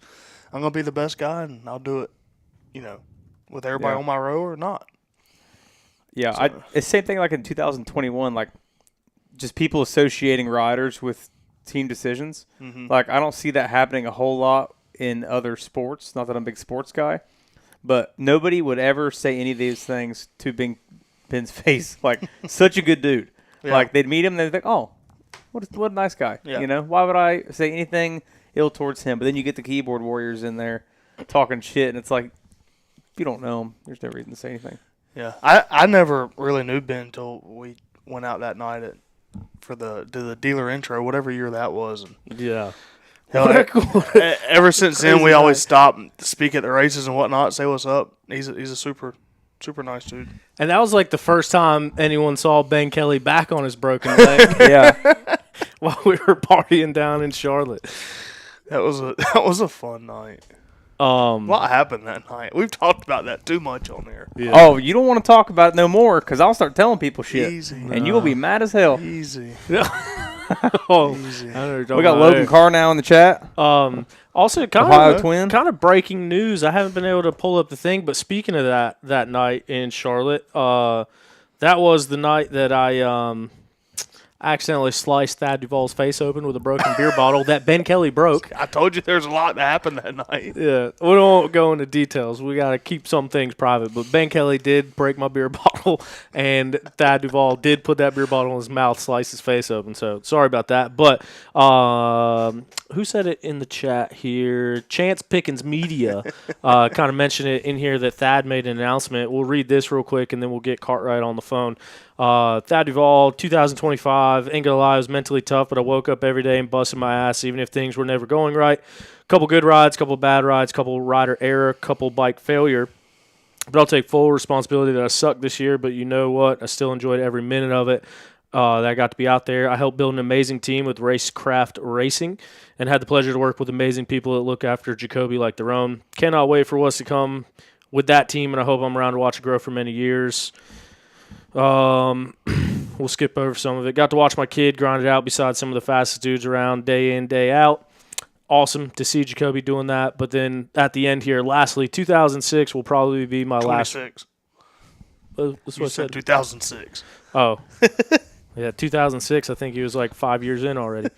I'm going to be the best guy, and I'll do it, with everybody on my row or not. Yeah, so. It's the same thing like in 2021, like just people associating riders with team decisions. Mm-hmm. Like I don't see that happening a whole lot in other sports. Not that I'm a big sports guy, but nobody would ever say any of these things to Ben's face. Like such a good dude. Yeah. Like they'd meet him and they'd think, oh, what a nice guy. Yeah. Why would I say anything ill towards him? But then you get the keyboard warriors in there talking shit, and it's like, if you don't know him, there's no reason to say anything. Yeah, I never really knew Ben until we went out that night for the dealer intro, whatever year that was. And ever since then, we always stop and speak at the races and whatnot, say what's up. He's a super nice dude. And that was like the first time anyone saw Ben Kelley back on his broken leg. While we were partying down in Charlotte. That was a fun night. What happened that night? We've talked about that too much on there. Yeah. Oh, you don't want to talk about it no more because I'll start telling people shit. Easy. And you will be mad as hell. Easy. We got Logan Carr now in the chat. Also, kind of breaking news. I haven't been able to pull up the thing, but speaking of that night in Charlotte, that was the night that I accidentally sliced Thad Duvall's face open with a broken beer bottle that Ben Kelley broke. I told you there's a lot that happened that night. Yeah, we don't go into details. We got to keep some things private. But Ben Kelley did break my beer bottle, and Thad Duvall did put that beer bottle in his mouth, slice his face open. So sorry about that. But who said it in the chat here? Chance Pickens Media kind of mentioned it in here that Thad made an announcement. We'll read this real quick, and then we'll get Cartwright on the phone. Thad Duvall, 2025. Ain't gonna lie, I was mentally tough, but I woke up every day and busted my ass, even if things were never going right. Couple good rides, couple bad rides, couple rider error, couple bike failure. But I'll take full responsibility that I sucked this year, but you know what? I still enjoyed every minute of it that I got to be out there. I helped build an amazing team with Racecraft Racing and had the pleasure to work with amazing people that look after Jacoby like their own. Cannot wait for what's to come with that team, and I hope I'm around to watch it grow for many years. We'll skip over some of it. Got to watch my kid grind it out beside some of the fastest dudes around day in, day out. Awesome to see Jacoby doing that. But then at the end here, lastly, 2006 will probably be my 26. last. That's what I said. 2006. Oh. Yeah, 2006, I think he was like 5 years in already.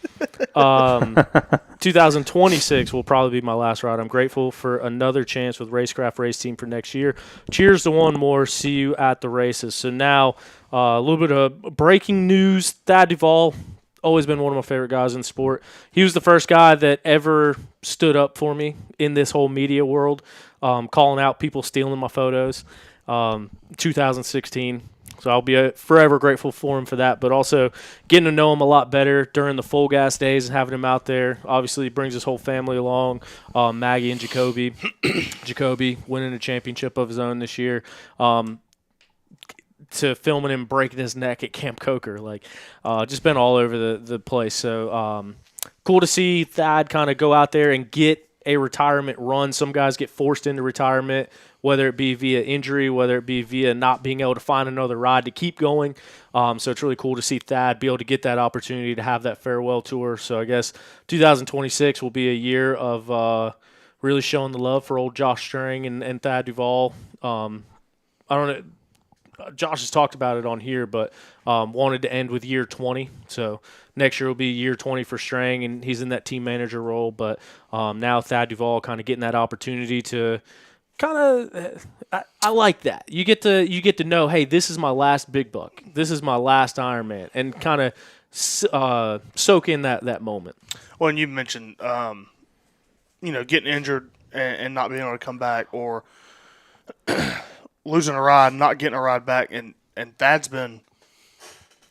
2026 will probably be my last ride. I'm grateful for another chance with Racecraft Race Team for next year. Cheers to one more. See you at the races. So now a little bit of breaking news. Thad Duvall, always been one of my favorite guys in sport. He was the first guy that ever stood up for me in this whole media world, calling out people stealing my photos. 2016. So I'll be forever grateful for him for that, but also getting to know him a lot better during the full gas days and having him out there. Obviously, he brings his whole family along, Maggie and Jacoby. Jacoby winning a championship of his own this year. To filming him breaking his neck at Camp Coker. Just been all over the place. So cool to see Thad kind of go out there and get a retirement run. Some guys get forced into retirement, whether it be via injury, whether it be via not being able to find another ride to keep going. So it's really cool to see Thad be able to get that opportunity to have that farewell tour. So I guess 2026 will be a year of really showing the love for old Josh String and Thad Duvall. I don't know. Josh has talked about it on here, but wanted to end with year 20. So next year will be year 20 for Strang, and he's in that team manager role. But now Thad Duvall kind of getting that opportunity to kind of I like that. You get to know, hey, this is my last big buck. This is my last Ironman, and kind of soak in that moment. Well, and you mentioned, getting injured and not being able to come back, or losing a ride, not getting a ride back, and Thad's been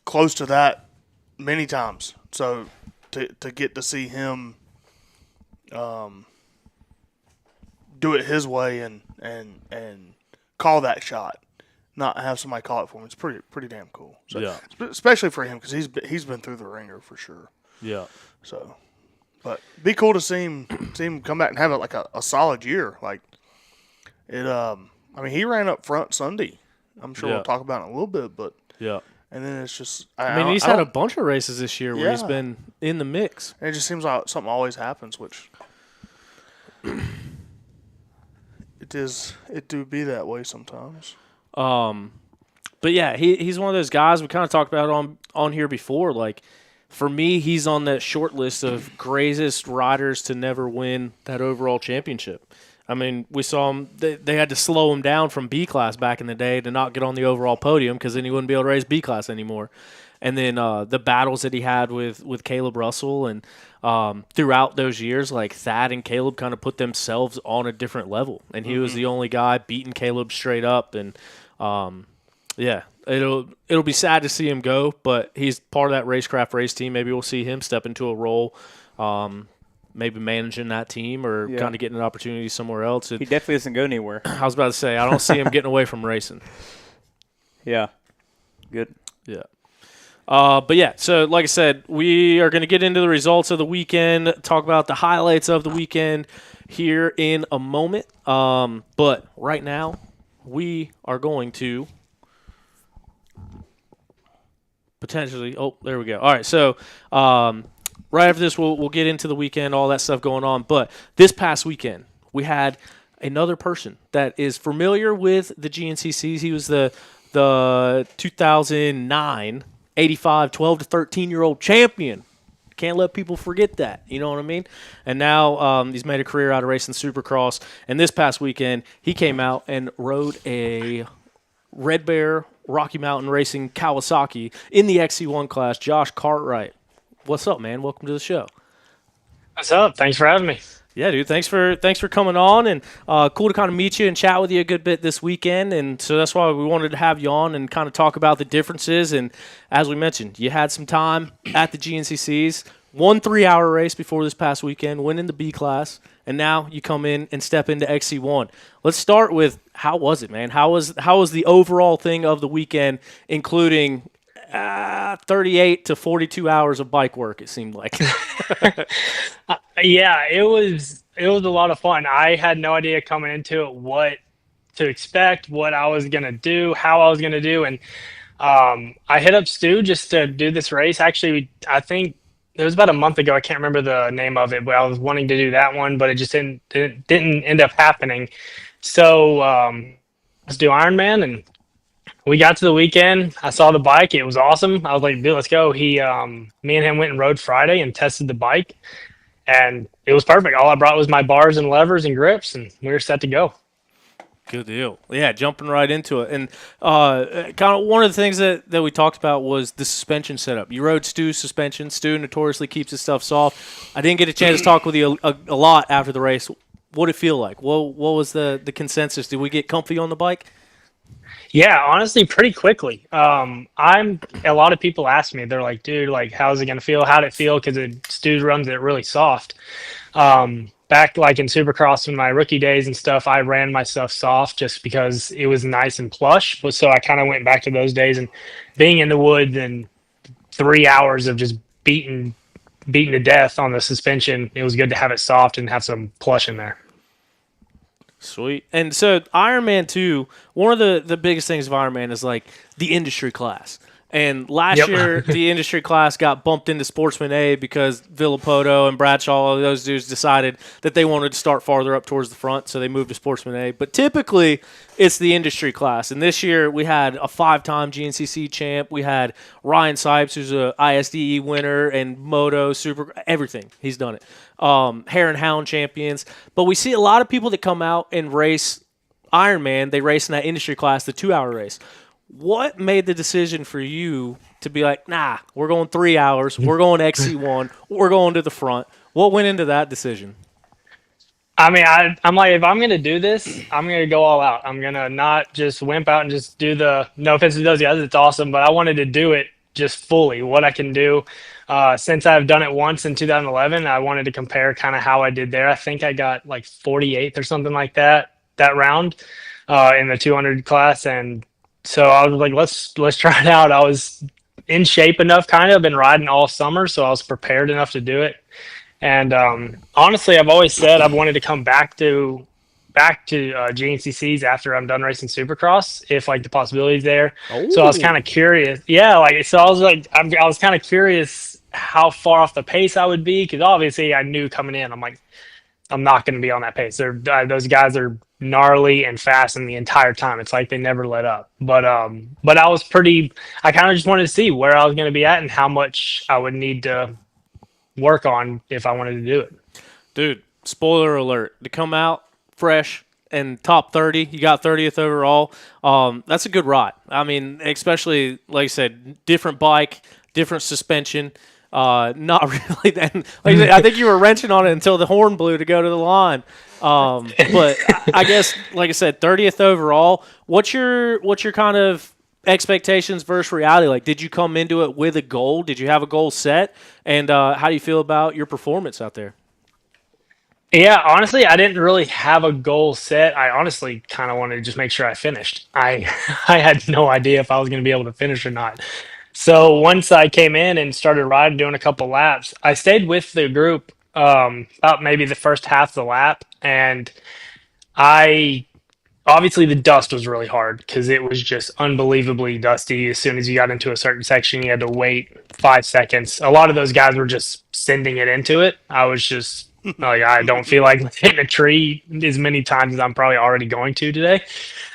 close to that many times. So to get to see him do it his way and call that shot, not have somebody call it for him, it's pretty damn cool. So, yeah. Especially for him, because he's been through the ringer for sure. Yeah. So, but be cool to see him come back and have a solid year. Like it. I mean, he ran up front Sunday. I'm sure we'll talk about it in a little bit, but yeah. And then it's just. He's had a bunch of races this year where he's been in the mix. And it just seems like something always happens, which it do be that way sometimes. But yeah, he's one of those guys we kind of talked about on here before. Like, for me, he's on that short list of greatest riders to never win that overall championship. I mean, we saw him. They had to slow him down from B class back in the day to not get on the overall podium, because then he wouldn't be able to race B class anymore. And then the battles that he had with Caleb Russell, and throughout those years, like, Thad and Caleb kind of put themselves on a different level, and he was the only guy beating Caleb straight up. And yeah, it'll be sad to see him go, but he's part of that Racecraft race team. Maybe we'll see him step into a role. Maybe managing that team, or kind of getting an opportunity somewhere else. He definitely doesn't go anywhere. I was about to say, I don't see him getting away from racing. Yeah. Good. Yeah. But yeah, so like I said, we are going to get into the results of the weekend, talk about the highlights of the weekend here in a moment. But right now, we are going to potentially – oh, there we go. All right, so right after this, we'll get into the weekend, all that stuff going on. But this past weekend, we had another person that is familiar with the GNCCs. He was the 2009 85 12 to 13-year-old champion. Can't let people forget that. You know what I mean? And now he's made a career out of racing Supercross. And this past weekend, he came out and rode a Red Bear Rocky Mountain Racing Kawasaki in the XC1 class. Josh Cartwright. What's up, man? Welcome to the show. What's up? Thanks for having me. Yeah, dude. Thanks for coming on, and cool to kind of meet you and chat with you a good bit this weekend. And so that's why we wanted to have you on and kind of talk about the differences. And as we mentioned, you had some time at the GNCCs, 1 3-hour race before this past weekend, went in the B class, and now you come in and step into XC1. Let's start with, how was it, man? How was the overall thing of the weekend, including 38 to 42 hours of bike work, it seemed like? Yeah, it was a lot of fun. I had no idea coming into it what to expect, what I was going to do, how I was going to do. And I hit up Stu just to do this race. Actually, I think it was about a month ago. I can't remember the name of it, but I was wanting to do that one, but it just didn't end up happening. So let's do Ironman. And we got to the weekend. I saw the bike. It was awesome. I was like, dude, let's go. Me and him went and rode Friday and tested the bike, and it was perfect. All I brought was my bars and levers and grips, and we were set to go. Good deal. Yeah, jumping right into it. And kind of one of the things that we talked about was the suspension setup. You rode Stu's suspension. Stu notoriously keeps his stuff soft. I didn't get a chance to talk with you a lot after the race. What did it feel like? What was the consensus? Did we get comfy on the bike? Yeah, honestly, pretty quickly. A lot of people ask me, they're like, dude, like, how's it going to feel? How'd it feel? Because Stu runs it really soft. Back like in Supercross in my rookie days and stuff, I ran my stuff soft just because it was nice and plush. So I kind of went back to those days, and being in the woods and 3 hours of just beating to death on the suspension, it was good to have it soft and have some plush in there. Sweet. And so Ironman 2, one of the biggest things of Ironman is like the industry class. And last Yep. year, the industry class got bumped into Sportsman A because Villapoto and Bradshaw, all those dudes decided that they wanted to start farther up towards the front, so they moved to Sportsman A. But typically, it's the industry class. And this year, we had a 5-time GNCC champ. We had Ryan Sipes, who's a ISDE winner, and Moto, Super, everything. He's done it. Hare and Hound champions. But we see a lot of people that come out and race Ironman. They race in that industry class, the 2-hour race. What made the decision for you to be like, nah, we're going 3 hours, we're going XC1, we're going to the front? What went into that decision? I mean, I'm like, if I'm going to do this, I'm going to go all out. I'm going to not just wimp out and just do no offense to those guys, it's awesome, but I wanted to do it just fully, what I can do. Since I've done it once in 2011, I wanted to compare kind of how I did there. I think I got like 48th or something like that round in the 200 class. And so I was like, let's try it out. I was in shape enough, kind of been riding all summer, so I was prepared enough to do it. And honestly, I've always said I've wanted to come back to GNCCs after I'm done racing Supercross, if like the possibility's there. So I was kind of curious. Yeah, like so I was like I was kind of curious how far off the pace I would be, because obviously I knew coming in, I'm like, I'm not going to be on that pace. Those guys are gnarly and fast in the entire time. It's like they never let up. But I kind of just wanted to see where I was going to be at and how much I would need to work on if I wanted to do it. Dude, spoiler alert, to come out fresh and top 30, you got 30th overall. That's a good ride. I mean, especially, like I said, different bike, different suspension. Not really. Then, like I said, I think you were wrenching on it until the horn blew to go to the line. But I guess, like I said, 30th overall. What's your kind of expectations versus reality? Like, did you come into it with a goal? Did you have a goal set? And how do you feel about your performance out there? Yeah, honestly, I didn't really have a goal set. I honestly kind of wanted to just make sure I finished. I I had no idea if I was going to be able to finish or not. So once I came in and started riding, doing a couple laps, I stayed with the group about maybe the first half of the lap, and I obviously the dust was really hard because it was just unbelievably dusty. As soon as you got into a certain section, you had to wait 5 seconds. A lot of those guys were just sending it into it. I was just like, I don't feel like hitting a tree as many times as I'm probably already going to today.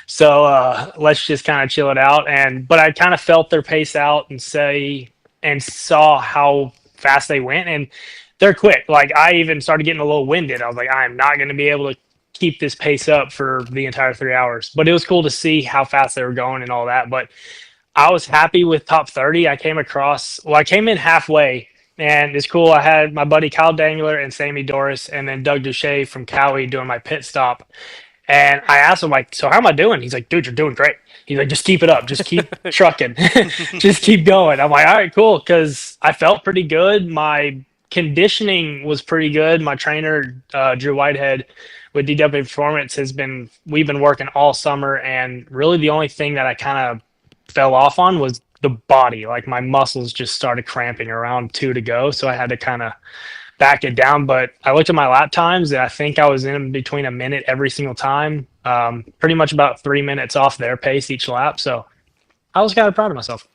So let's just kind of chill it out. But I kind of felt their pace out and saw how fast they went, and they're quick. Like I even started getting a little winded. I was like, I'm not going to be able to keep this pace up for the entire 3 hours. But it was cool to see how fast they were going and all that. But I was happy with top 30. I came in halfway, and it's cool. I had my buddy Kyle Dangler and Sammy Doris, and then Doug Duche from Cowie doing my pit stop. And I asked him, like, so how am I doing? He's like, dude, you're doing great. He's like, just keep it up. Just keep trucking. Just keep going. I'm like, all right, cool. Because I felt pretty good. My conditioning was pretty good. My trainer, Drew Whitehead, with DW Performance, we've been working all summer. And really the only thing that I kind of fell off on was the body. Like my muscles just started cramping around 2 to go. So I had to kind of back it down. But I looked at my lap times, and I think I was in between a minute every single time, pretty much about 3 minutes off their pace each lap. So I was kind of proud of myself.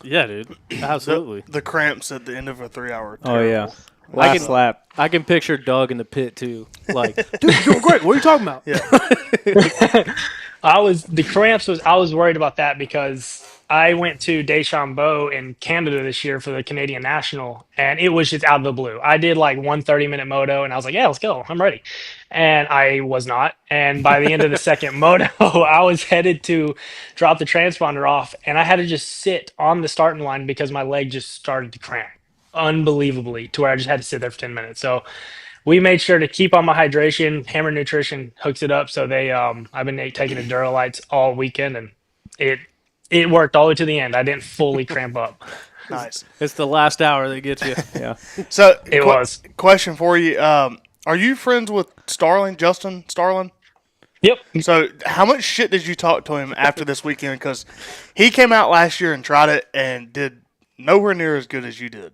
Yeah, dude. Absolutely. The cramps at the end of a 3 hour. Oh, yeah. I Last lap. can picture Doug in the pit too. Like, dude, you're doing great. What are you talking about? Yeah. I was worried about that because I went to Deschambault in Canada this year for the Canadian National, and it was just out of the blue. I did like 1 30-minute moto, and I was like, yeah, let's go. I'm ready. And I was not. And by the end of the second moto, I was headed to drop the transponder off, and I had to just sit on the starting line because my leg just started to cramp unbelievably, to where I just had to sit there for 10 minutes. So we made sure to keep on my hydration. Hammer Nutrition hooks it up. So I've been taking Endurolites all weekend, and it worked all the way to the end. I didn't fully cramp up. Nice. It's the last hour that gets you. Yeah. So It was. Question for you: are you friends with Justin Starling? Yep. So how much shit did you talk to him after this weekend? Because he came out last year and tried it and did nowhere near as good as you did.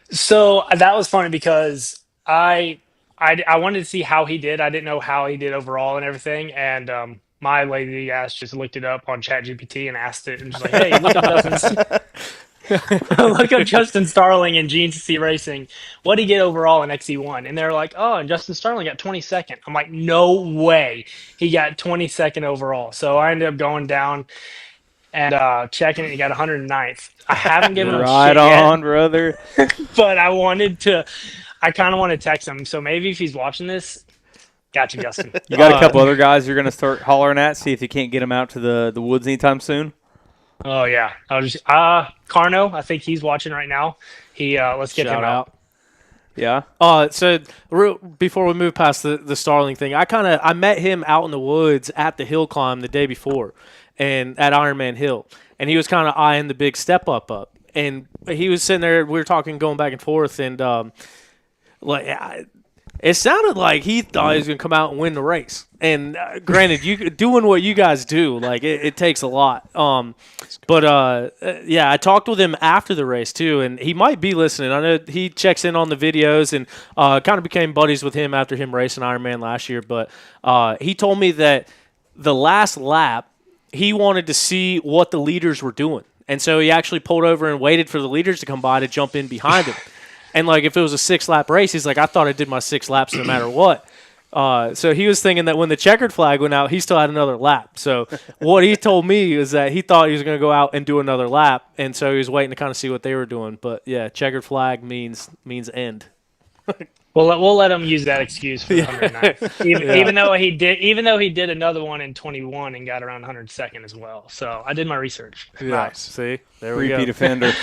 So that was funny because I wanted to see how he did. I didn't know how he did overall and everything. And my lazy ass just looked it up on ChatGPT and asked it, and just like, hey, look up Justin, look up Justin Starling in GNCC racing. What did he get overall in XC1? And they're like, oh, and Justin Starling got 22nd. I'm like, no way, he got 22nd overall. So I ended up going down and checking it. He got 109th. I haven't given him Right shit on, brother. yet, but I kind of want to text him. So maybe if he's watching this, got you, Justin. You got a couple other guys you're going to start hollering at, see if you can't get them out to the woods anytime soon? Oh, yeah. I'll just Carno, I think he's watching right now. Let's get him out. Yeah. So before we move past the Starling thing, I met him out in the woods at the hill climb the day before, and at Ironman Hill, and he was kind of eyeing the big step up, and he was sitting there. We were talking, going back and forth, and it sounded like he thought he was going to come out and win the race. And granted, you doing what you guys do, like it takes a lot. Yeah, I talked with him after the race too, and he might be listening. I know he checks in on the videos, and kind of became buddies with him after him racing Ironman last year. But he told me that the last lap, he wanted to see what the leaders were doing, and so he actually pulled over and waited for the leaders to come by to jump in behind him. And like, if it was a 6-lap race, he's like, I thought I did my 6 laps no matter what. So he was thinking that when the checkered flag went out, he still had another lap. So what he told me is that he thought he was going to go out and do another lap, and so he was waiting to kind of see what they were doing. But yeah, checkered flag means end. We'll let him use that excuse for the 109th. Even though he did another one in 21 and got around 102nd as well. So I did my research. Yeah. Nice. See, there we Repeat go. offender.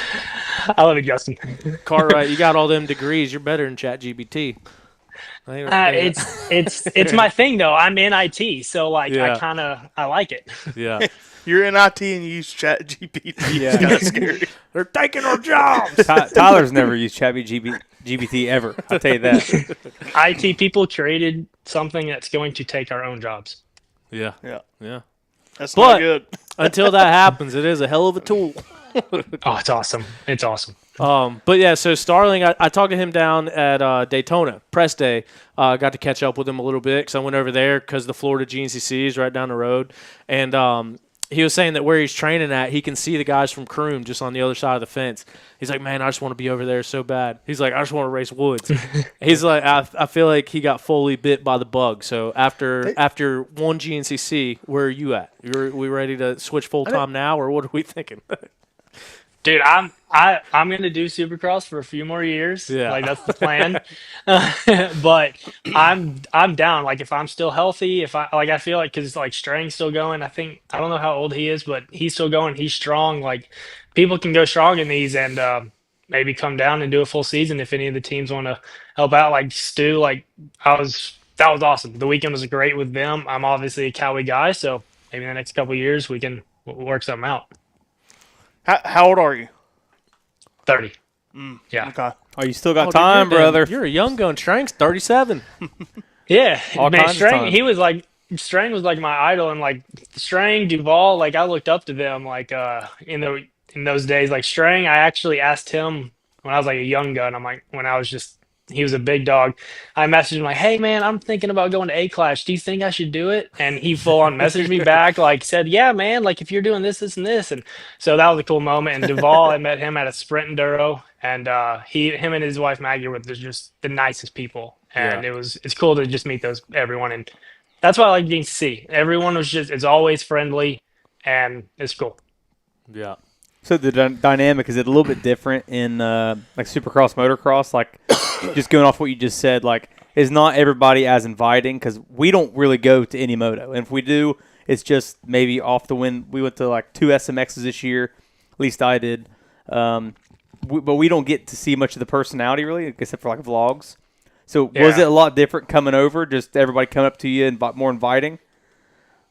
I love it, Justin. Cartwright, you got all them degrees. You're better than ChatGPT. It's my thing though. I'm in IT, so like Yeah. I like it. Yeah. You're in IT and you use ChatGPT. Yeah. It's kind of scary. They're taking our jobs. Tyler's never used ChatGPT ever. I'll tell you that. IT people created something that's going to take our own jobs. Yeah. Yeah. Yeah. That's But- not good. Until that happens, it is a hell of a tool. Oh, it's awesome. It's awesome. But yeah, so Starling, I talked to him down at Daytona press day. Got to catch up with him a little bit because I went over there because the Florida GNCC is right down the road, and he was saying that where he's training at, he can see the guys from Croom just on the other side of the fence. He's like, man, I just want to be over there so bad. He's like, I just want to race woods. He's like, I feel like he got fully bit by the bug. So after one GNCC, where are you at? We ready to switch full time now, or what are we thinking? Dude, I'm gonna do Supercross for a few more years. Yeah. Like that's the plan. But I'm down. Like if I'm still healthy, I feel like because like Strang's still going. I don't know how old he is, but he's still going. He's strong. Like people can go strong in these and maybe come down and do a full season if any of the teams want to help out. Like Stu, that was awesome. The weekend was great with them. I'm obviously a Cowie guy, so maybe in the next couple of years we can work something out. How old are you? 30. Yeah. Okay. Oh, you still got Oh, dude, time, brother. You're a young gun. Strang's 37. Yeah. All Man, kinds of Strang, time. Strang was like my idol, and like Strang, Duval, like I looked up to them in those days. Like Strang, I actually asked him when I was like a young gun. He was a big dog. I messaged him like, hey man, I'm thinking about going to A-Clash. Do you think I should do it? And he full on messaged me back, like said, yeah, man, like if you're doing this, this, and this. And so that was a cool moment. And Duval, I met him at a sprint enduro, and him and his wife Maggie were just the nicest people. And it's cool to just meet everyone. And that's why I like GNCC. Everyone it's always friendly, and it's cool. Yeah. So the dynamic, is it a little bit different in like Supercross, motocross? Like, just going off what you just said, like, is not everybody as inviting? Because we don't really go to any moto. And if we do, it's just maybe off the wind. We went to like 2 SMXs this year. At least I did. But we don't get to see much of the personality, really, except for like vlogs. So was it a lot different coming over? Just everybody coming up to you and more inviting?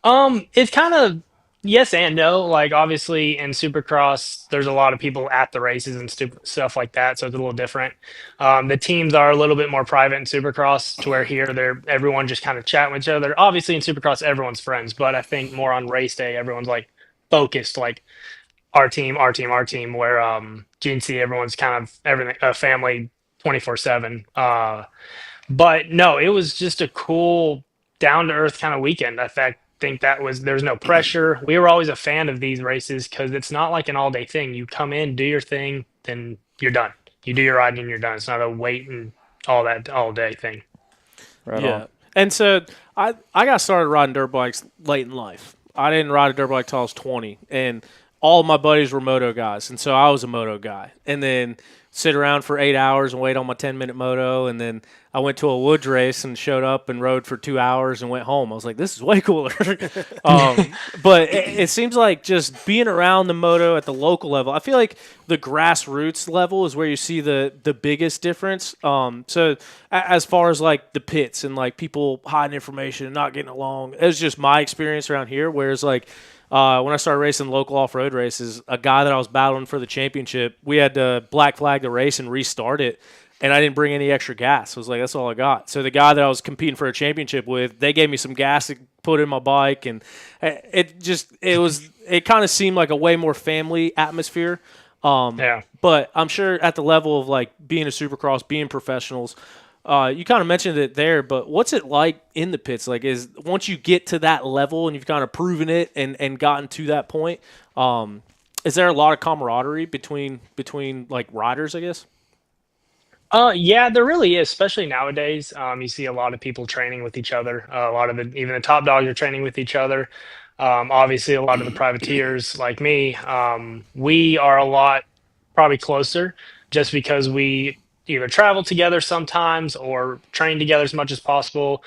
It's kind of yes and no. Like obviously in Supercross, there's a lot of people at the races and stuff like that, so it's a little different. The teams are a little bit more private in Supercross, to where here everyone just kind of chatting with each other. Obviously in Supercross, everyone's friends, but I think more on race day, everyone's like focused, like our team, our team, our team. Where GNC, everyone's kind of everything a family 24/7. But no, it was just a cool down to earth kind of weekend. I think there's no pressure. We were always a fan of these races because it's not like an all-day thing. You come in, do your thing, then you're done. You do your ride and you're done. It's not a wait and all that all-day thing. Right Yeah. on. And so I got started riding dirt bikes late in life. I didn't ride a dirt bike till I was 20, and all of my buddies were moto guys, and so I was a moto guy. And then sit around for 8 hours and wait on my 10-minute moto, and then I went to a woods race and showed up and rode for 2 hours and went home. I was like, this is way cooler. But it seems like just being around the moto at the local level, I feel like the grassroots level is where you see the biggest difference. So as far as like the pits and like people hiding information and not getting along, it was just my experience around here. Whereas like when I started racing local off-road races, a guy that I was battling for the championship, we had to black flag the race and restart it, and I didn't bring any extra gas. I was like, that's all I got. So the guy that I was competing for a championship with, they gave me some gas to put in my bike, and it kind of seemed like a way more family atmosphere. Yeah. But I'm sure at the level of like being a Supercross, being professionals, you kind of mentioned it there, but what's it like in the pits? Like, is once you get to that level and you've kind of proven it and gotten to that point, is there a lot of camaraderie between like riders, I guess? Yeah, there really is, especially nowadays. You see a lot of people training with each other. A lot of even the top dogs are training with each other. Obviously, a lot of the privateers like me, we are a lot probably closer just because we either travel together sometimes or train together as much as possible.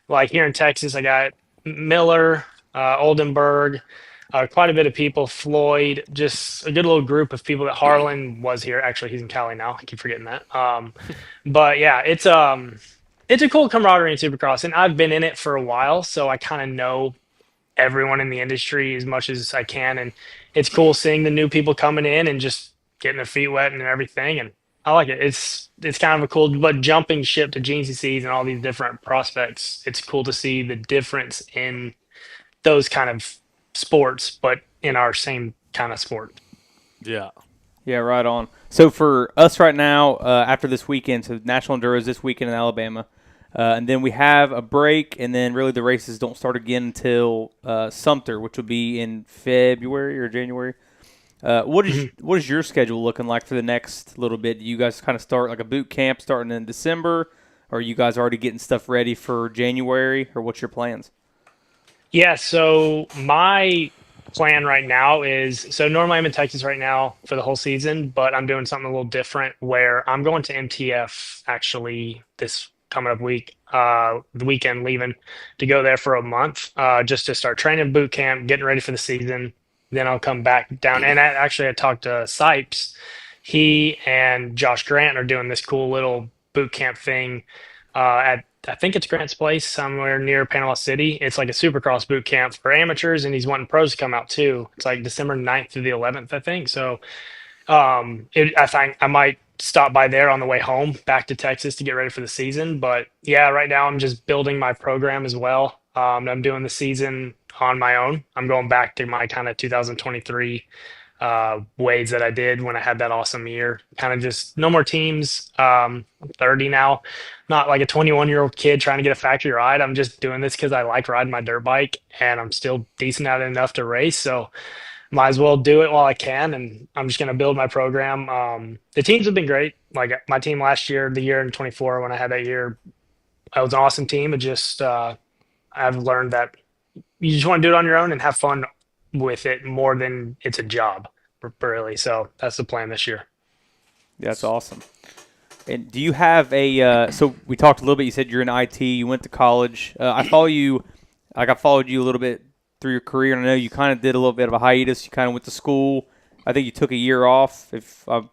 Like here in Texas, I got Miller, Oldenburg, quite a bit of people, Floyd, just a good little group of people that Harlan was here. Actually, he's in Cali now. I keep forgetting that. But yeah, it's a cool camaraderie in Supercross, and I've been in it for a while, so I kind of know everyone in the industry as much as I can, and it's cool seeing the new people coming in and just getting their feet wet and everything, and I like it. It's kind of a cool, but jumping ship to GNCCs and all these different prospects, it's cool to see the difference in those kind of sports, but in our same kind of sport. Yeah. Yeah, right on. So for us right now, after this weekend, so National Enduro is this weekend in Alabama, and then we have a break, and then really the races don't start again until Sumter, which will be in February or January. What is your schedule looking like for the next little bit? Do you guys kind of start like a boot camp starting in December, or are you guys already getting stuff ready for January, or what's your plans? Yeah, so my plan right now is, so normally I'm in Texas right now for the whole season, but I'm doing something a little different where I'm going to MTF actually this coming up week, the weekend leaving to go there for a month, just to start training boot camp, getting ready for the season. Then I'll come back down. And I talked to Sipes. He and Josh Grant are doing this cool little boot camp thing at, I think it's Grant's Place somewhere near Panama City. It's like a Supercross boot camp for amateurs, and he's wanting pros to come out too. It's like December 9th through the 11th, I think. So I think I might stop by there on the way home back to Texas to get ready for the season. But yeah, right now I'm just building my program as well. I'm doing the season on my own. I'm going back to my kind of 2023 ways that I did when I had that awesome year. Kind of just no more teams. I'm 30 now, not like a 21-year-old kid trying to get a factory ride. I'm just doing this because I like riding my dirt bike, and I'm still decent at it enough to race. So might as well do it while I can, and I'm just going to build my program. The teams have been great. Like my team last year, the year in 24, when I had that year, it was an awesome team. It just I've learned that you just want to do it on your own and have fun with it more than it's a job, really. So that's the plan this year. That's awesome. And do you have a so we talked a little bit, you said you're in IT, you went to college. I followed you a little bit through your career, and I know you kind of did a little bit of a hiatus. You kind of went to school. I think you took a year off, if I'm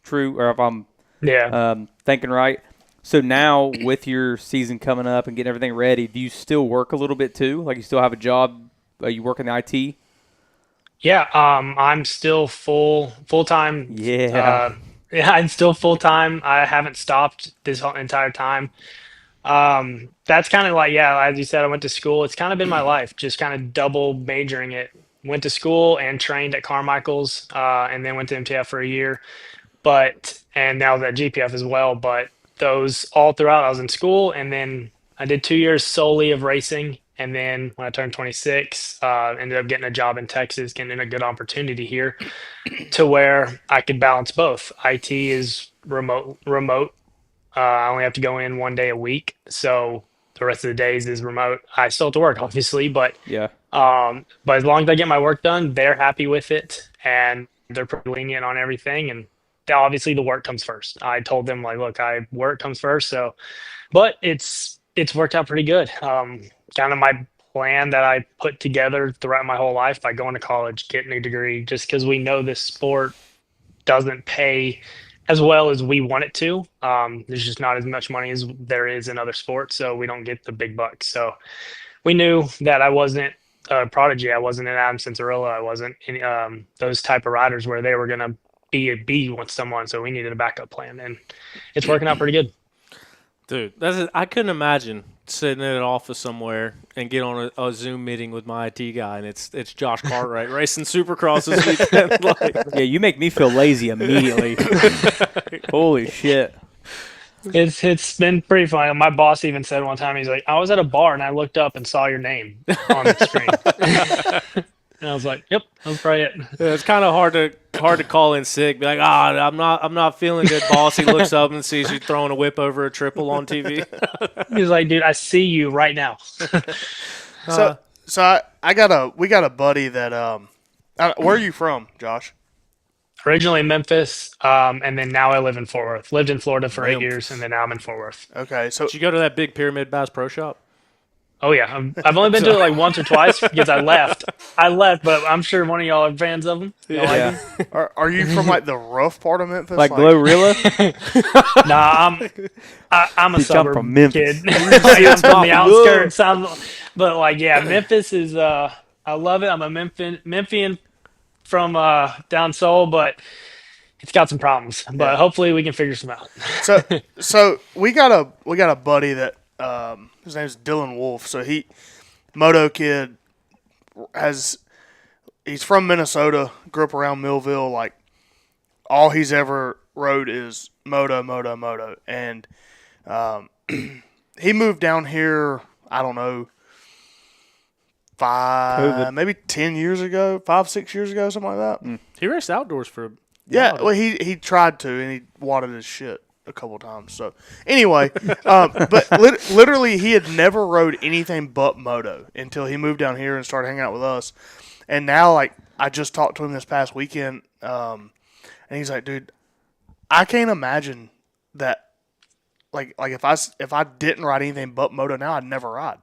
true, or if I'm thinking right. So now with your season coming up and getting everything ready, do you still work a little bit too? Like you still have a job? You work in the IT? Yeah, I'm still full time. Yeah. Yeah, I'm still full time. I haven't stopped this whole entire time. That's kind of like, yeah, as you said, I went to school. It's kind of been my life, just kind of double majoring it. Went to school and trained at Carmichael's, and then went to MTF for a year, and now I was at GPF as well. But those all throughout, I was in school, and then I did 2 years solely of racing, And then when I turned 26, ended up getting a job in Texas, getting a good opportunity here to where I could balance both. IT is remote. I only have to go in 1 day a week. So the rest of the days is remote. I still have to work, obviously, but Yeah. but as long as I get my work done, they're happy with it and they're pretty lenient on everything. And obviously the work comes first. I told them like, look, work comes first. So, but it's worked out pretty good. Kind of my plan that I put together throughout my whole life by going to college, getting a degree, just because we know this sport doesn't pay as well as we want it to. There's just not as much money as there is in other sports, so we don't get the big bucks. So we knew that I wasn't a prodigy. I wasn't an Adam Cinderella. I wasn't any, those type of riders where they were going to be with someone. So we needed a backup plan, and it's working out pretty good. Dude, I couldn't imagine sitting in an office somewhere and get on a Zoom meeting with my IT guy, and it's Josh Cartwright racing Supercross this weekend. Like, Yeah, you make me feel lazy immediately. Holy shit. It's been pretty fun. My boss even said one time, he's like, I was at a bar and I looked up and saw your name on the screen. And I was like, yep, that was probably it. yeah, it's kind of hard to call in sick. Be like, I'm not feeling good, boss. He looks up and sees you throwing a whip over a triple on TV. He's like, dude, I see you right now. So we got a buddy that where are you from, Josh? Originally Memphis, and then now I live in Fort Worth. Lived in Florida for 8 Damn. years, and then now I'm in Fort Worth. Okay, so Did you go to that big Pyramid Bass Pro Shop? Oh yeah, I've only been to it like once or twice because I left. But I'm sure one of y'all are fans of them. Yeah. are you from like the rough part of Memphis? Like Glorilla? Nah, I'm a Bitch, I'm suburb from Memphis. kid. I'm from the outskirts. But like, yeah, Memphis is. I love it. I'm a Memphian from down Seoul, but it's got some problems. But hopefully we can figure some out. So we got a buddy that his name's Dylan Wolf. So moto kid he's from Minnesota, grew up around Millville. Like all he's ever rode is moto, and he moved down here. I don't know, maybe 10 years ago, 5-6 years ago, something like that. He raced outdoors for Yeah, well, he tried to, and he wadded his shit a couple times. So anyway, but literally he had never rode anything but moto until he moved down here and started hanging out with us. And now, like, I just talked to him this past weekend, and he's like, dude, I can't imagine that. Like if I didn't ride anything but moto now, I'd never ride.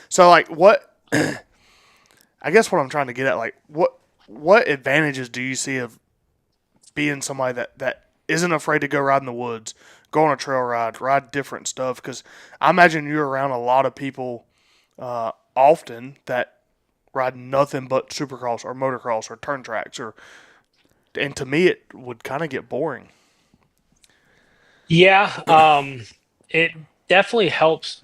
So like what? I guess what I'm trying to get at, like, what advantages do you see of being somebody that isn't afraid to go ride in the woods, go on a trail ride different stuff? Because I imagine you're around a lot of people often that ride nothing but supercross or motocross or turn tracks, and to me it would kind of get boring. Yeah, it definitely helps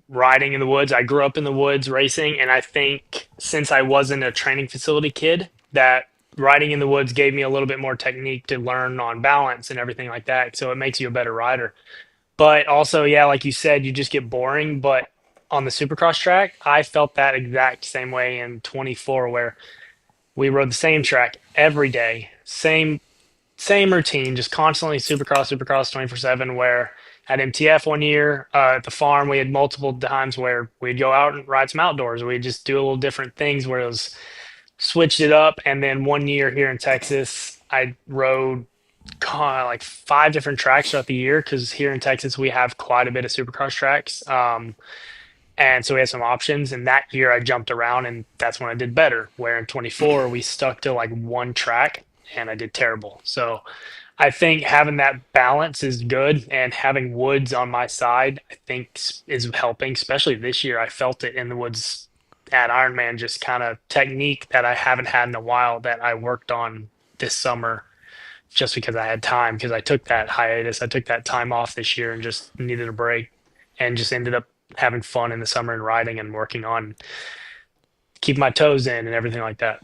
riding in the woods. I grew up in the woods racing, and I think since I wasn't a training facility kid, that riding in the woods gave me a little bit more technique to learn on balance and everything like that. So it makes you a better rider. But also, yeah, like you said, you just get boring. But on the supercross track, I felt that exact same way in 24, where we rode the same track every day, same routine, just constantly supercross 24/7. Where at MTF one year at the farm, we had multiple times where we'd go out and ride some outdoors. We'd just do a little different things where it was switched it up. And then one year here in Texas, I rode like 5 different tracks throughout the year because here in Texas we have quite a bit of supercross tracks. And so we had some options. And that year I jumped around, and that's when I did better. Where in 24 we stuck to like one track, and I did terrible. So I think having that balance is good, and having woods on my side, I think is helping, especially this year. I felt it in the woods at Ironman, just kind of technique that I haven't had in a while that I worked on this summer just because I had time, because I took that hiatus. I took that time off this year and just needed a break, and just ended up having fun in the summer and riding and working on keep my toes in and everything like that.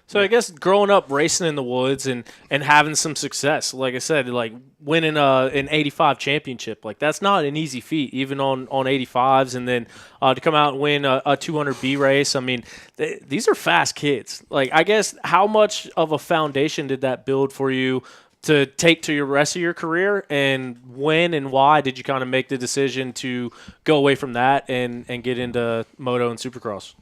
So I guess growing up racing in the woods and having some success, like I said, like winning an 85 championship, like that's not an easy feat, even on 85s, and then to come out and win a 200B race. I mean, these are fast kids. Like, I guess how much of a foundation did that build for you to take to your rest of your career, and when and why did you kind of make the decision to go away from that and get into moto and supercross?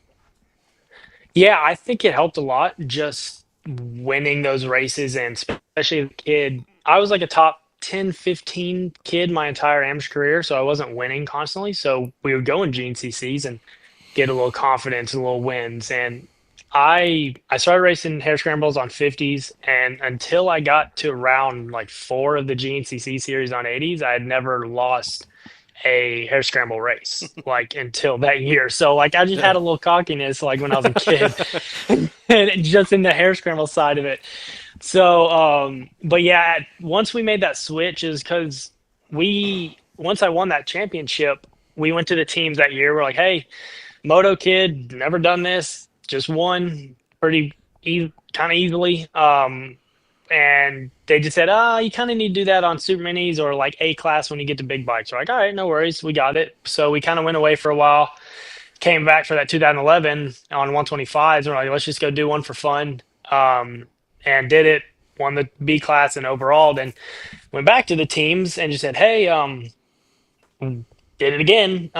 Yeah, I think it helped a lot just winning those races, and especially as a kid. I was like a top 10, 15 kid my entire amateur career, so I wasn't winning constantly. So we would go in GNCCs and get a little confidence, a little wins. And I started racing hair scrambles on 50s, and until I got to round like 4 of the GNCC series on 80s, I had never lost a hair scramble race like until that year. So like I just had a little cockiness like when I was a kid and just in the hair scramble side of it. So but yeah, once we made that switch is because once I won that championship, we went to the teams that year. We're like, hey, moto kid, never done this, just won pretty kind of easily. And they just said, you kind of need to do that on super minis or like A class when you get to big bikes. We're like, all right, no worries. We got it. So we kind of went away for a while, came back for that 2011 on 125s. We're like, let's just go do one for fun. And did it, won the B class and overall, then went back to the teams and just said, hey, did it again.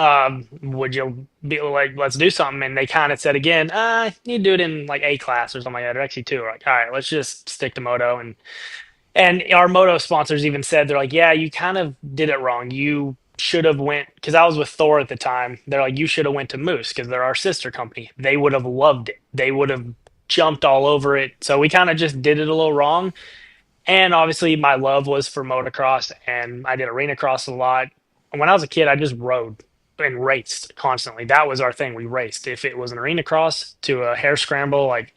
Would you be like, let's do something? And they kind of said again, you do it in like A class or something like that, or XC2. We're like, all right, let's just stick to moto. And our moto sponsors even said, they're like, yeah, you kind of did it wrong. You should have went, because I was with Thor at the time. They're like, you should have went to Moose because they're our sister company. They would have loved it. They would have jumped all over it. So we kind of just did it a little wrong. And obviously my love was for motocross, and I did arena cross a lot. When I was a kid, I just rode and raced constantly. That was our thing. We raced. If it was an arena cross to a hair scramble, like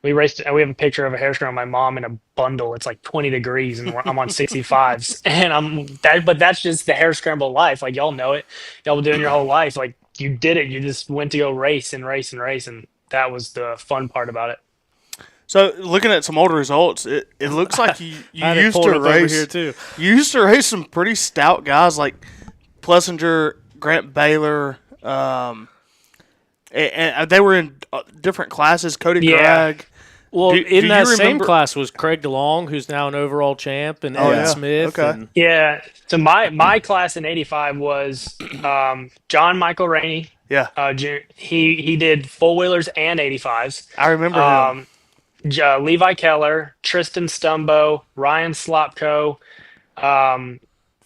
we raced. And we have a picture of a hair scramble. My mom in a bundle. It's like 20 degrees, and I'm on 65s, and But that's just the hair scramble life. Like y'all know it. Y'all been doing your whole life. Like you did it. You just went to go race and race and race, and that was the fun part about it. So looking at some older results, it looks like you used to race here too. You used to race some pretty stout guys like Plessinger, Grant Baylor, and they were in different classes. Cody Gregg. Well, do that you same remember class was Craig DeLong, who's now an overall champ, and Evan Smith. Okay. And Yeah. So my class in 85 was John Michael Rainey. Yeah, He did full wheelers and 85s. I remember him. Levi Keller, Tristan Stumbo, Ryan Slopko.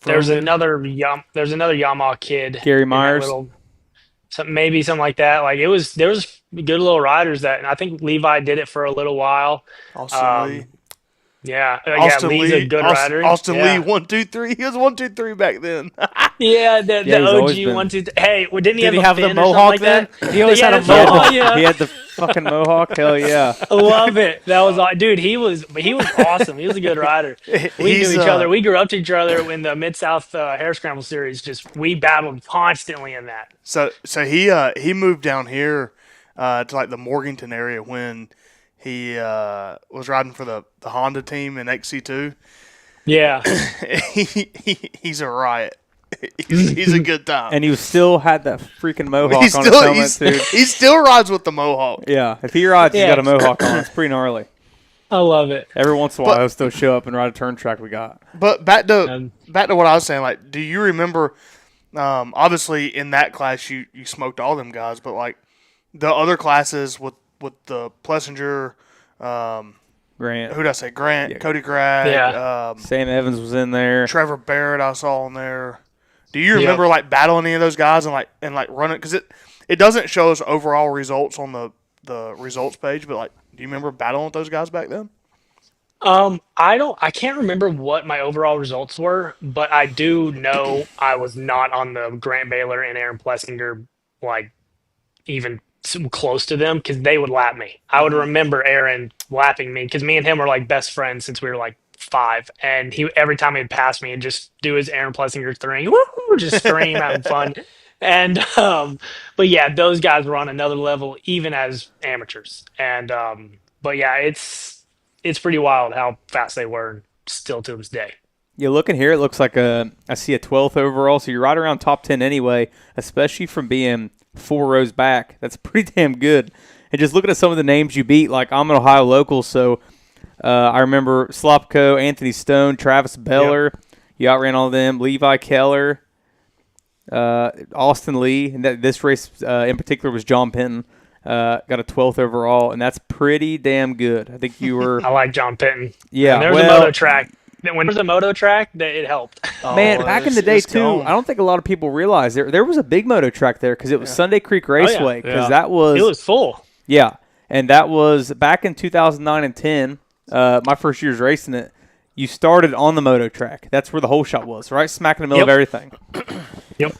There's another Yamaha kid, Gary Myers. Maybe something like that. Like there was good little riders that, and I think Levi did it for a little while. Austin Lee. Yeah, Austin Lee's Lee, a good rider. Austin yeah. Lee, 1, 2, 3. He was 1, 2, 3 back then. Yeah, the he's always OG been- 1, 2, 3. Hey, didn't he Did he have have a the fin or something mohawk like then? that? He always had a Yeah, mohawk. yeah. He had the fucking mohawk. Hell yeah. I love it. That was dude. He was awesome. He was a good rider. We knew each other. We grew up to each other in the Mid South Hair Scramble series. Just we battled constantly in that. So he moved down here to like the Morganton area when he was riding for the Honda team in XC2. Yeah, He's a riot. He's a good time. And he still had that freaking mohawk He's on still, his helmet, dude. he still rides with the mohawk. Yeah, if he rides, he's Yeah. got a mohawk on. It's pretty gnarly. I love it. Every once in a while, he'll still show up and ride a turn track we got. But back to what I was saying. Like, do you remember? Obviously, in that class, you smoked all them guys. But like the other classes with the Plessinger, Grant. who did I say? Grant, Yeah. Cody Gregg, Yeah. Sam Evans was in there. Trevor Barrett. I saw in there. Do you remember like battling any of those guys and running? Because it doesn't show us overall results on the results page. But like, do you remember battling with those guys back then? I can't remember what my overall results were, but I do know I was not on the Grant Baylor and Aaron Plessinger, like even close to them, because they would lap me. I would remember Aaron lapping me because me and him were like best friends since we were like 5, and he every time he'd pass me and just do his Aaron Plessinger thing, woo, just scream, having fun. And but yeah, those guys were on another level even as amateurs, and But yeah, it's pretty wild how fast they were, still to this day. Yeah, looking here, it looks like I see a 12th overall, so you're right around top 10 anyway, especially from being 4 rows back. That's pretty damn good. And just looking at some of the names you beat, like I'm an Ohio local, so I remember Slopko, Anthony Stone, Travis Beller. Yep. You outran all of them. Levi Keller, Austin Lee, and this race in particular was John Penton. Got a 12th overall, and that's pretty damn good. I think you were. I like John Penton. Yeah, and there's a moto track. When there's a moto track, it helped. Man, back in the day too, I don't think a lot of people realize there was a big moto track there because it was Sunday Creek Raceway. Because that was it was full. Yeah, and that was back in 2009 and 10. My first year's racing it. You started on the moto track. That's where the whole shot was, right? Smack in the middle of everything. Yep.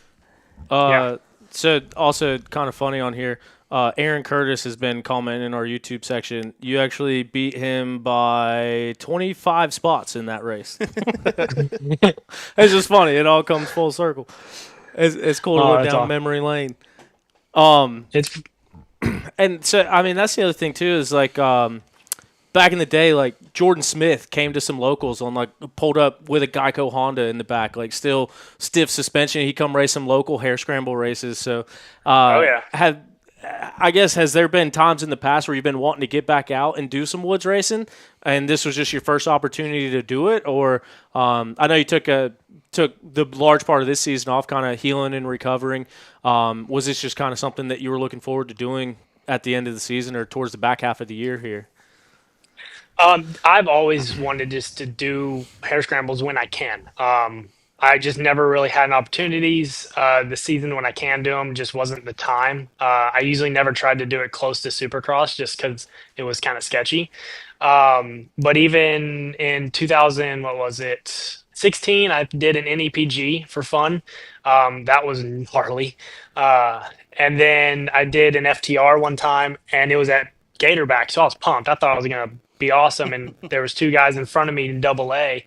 So also kind of funny on here. Aaron Curtis has been commenting in our YouTube section. You actually beat him by 25 spots in that race. It's just funny. It all comes full circle. It's cool to look down memory lane. It's and so I mean that's the other thing too is like back in the day, like Jordan Smith came to some locals on like pulled up with a Geico Honda in the back, like still stiff suspension. He come race some local hair scramble races. So, I guess has there been times in the past where you've been wanting to get back out and do some woods racing, and this was just your first opportunity to do it, or I know you took the large part of this season off, kind of healing and recovering. Was this just kind of something that you were looking forward to doing at the end of the season or towards the back half of the year here? I've always wanted just to do hair scrambles when I can. I just never really had opportunities. The season when I can do them just wasn't the time. I usually never tried to do it close to Supercross just because it was kind of sketchy. But even in 2016, I did an NEPG for fun. That was gnarly. And then I did an FTR one time, and it was at Gatorback, so I was pumped. I thought I was going to be awesome, and there was 2 guys in front of me in AA.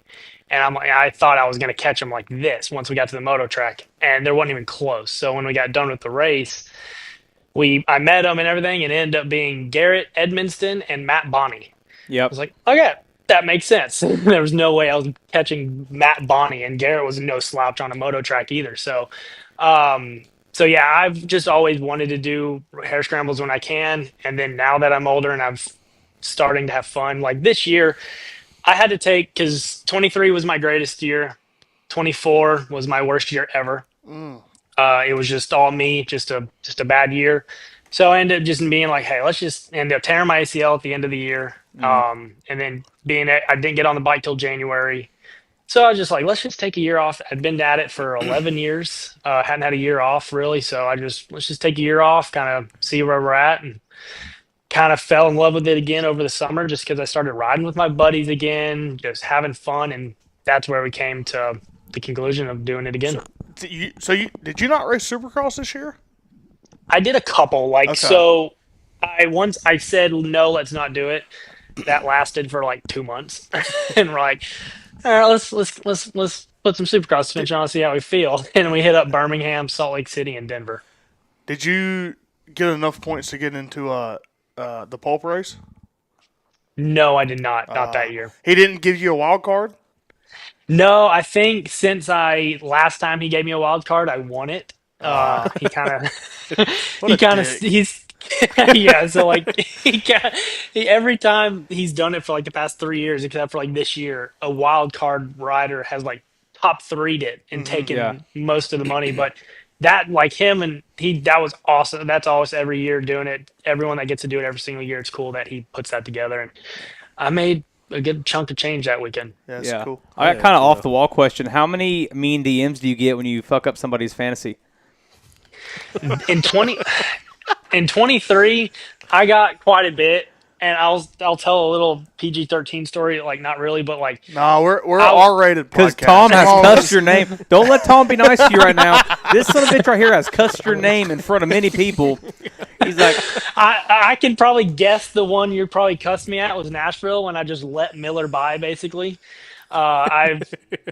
And I thought I was going to catch them like this once we got to the moto track, and there wasn't even close. So when we got done with the race, I met them and everything, and it ended up being Garrett Edmonston and Matt Bonney. Yep. I was like, okay, that makes sense. There was no way I was catching Matt Bonney, and Garrett was no slouch on a moto track either. So, yeah, I've just always wanted to do hair scrambles when I can, and then now that I'm older and I'm starting to have fun, like this year, I had to take, because 23 was my greatest year. 24 was my worst year ever. It was just all me, just a bad year. So I ended up just being like, hey, let's just end up tearing my ACL at the end of the year. And then I didn't get on the bike till January. So I was just like, let's just take a year off. I'd been at it for 11 years. Hadn't had a year off really. So let's just take a year off, kind of see where we're at, and kind of fell in love with it again over the summer just because I started riding with my buddies again, just having fun, and that's where we came to the conclusion of doing it again. So did you not race Supercross this year? I did a couple, so I said no, let's not do it. That lasted for like 2 months, and we're like, all right, let's put some Supercross suspension on and see how we feel. And we hit up Birmingham, Salt Lake City, and Denver. Did you get enough points to get into the pulp race? No, I did not. Not that year. He didn't give you a wild card? No, I think since last time he gave me a wild card, I won it. He kind of he's yeah. So like he every time he's done it for like the past 3 years, except for like this year, a wild card rider has like top 3'd it and taken most of the money. But that, like him, and that was awesome. That's always every year doing it. Everyone that gets to do it every single year, it's cool that he puts that together. And I made a good chunk of change that weekend. Yeah, that's cool. I got kind of off the wall question. How many mean DMs do you get when you fuck up somebody's fantasy? In 23, I got quite a bit. And I'll tell a little PG-13 story, like not really, but like no, we're R-rated because Tom has cussed your name. Don't let Tom be nice to you right now. This son of a bitch right here has cussed your name in front of many people. He's like, I can probably guess the one you probably cussed me at was Nashville when I just let Miller by. Basically, I've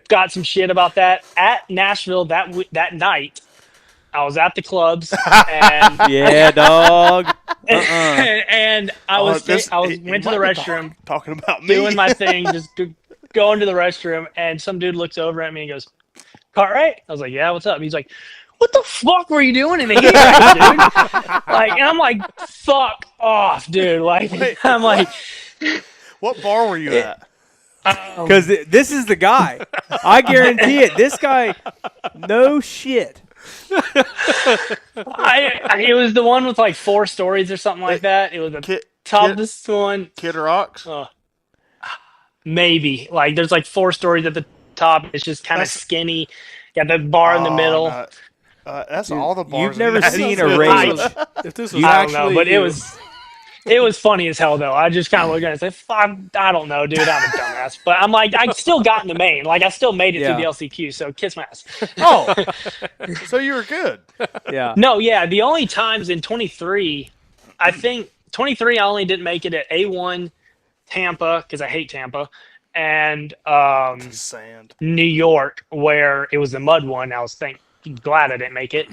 got some shit about that at Nashville that night. I was at the clubs, and yeah, dog. And I was went to the restroom, talking about me, doing my thing, just going to the restroom, and some dude looks over at me and goes, "Cartwright?" I was like, "Yeah, what's up?" He's like, "What the fuck were you doing in the heat race, dude?" Like, and I'm like, "Fuck off, dude!" Like, Wait, I'm like, what bar were you at? Because this is the guy. I guarantee it. This guy, no shit. it was the one with like 4 stories or something like that. It was the toughest one. Kid Rocks? Maybe. Like, there's like 4 stories at the top. It's just kind of skinny. Got the bar in the middle. No. That's all the bars. You've never seen a race. race. If this was I don't know, actually but you. it was funny as hell, though. I just kind of looked at it and said, I don't know, dude. I'm a dumbass. But I'm like, I still got in the main. Like, I still made it through the LCQ, so kiss my ass. Oh, so you were good. Yeah. No, yeah. The only times in 23, I think 23, I only didn't make it at A1, Tampa, because I hate Tampa, and Sand. New York, where it was the mud one. I was glad I didn't make it.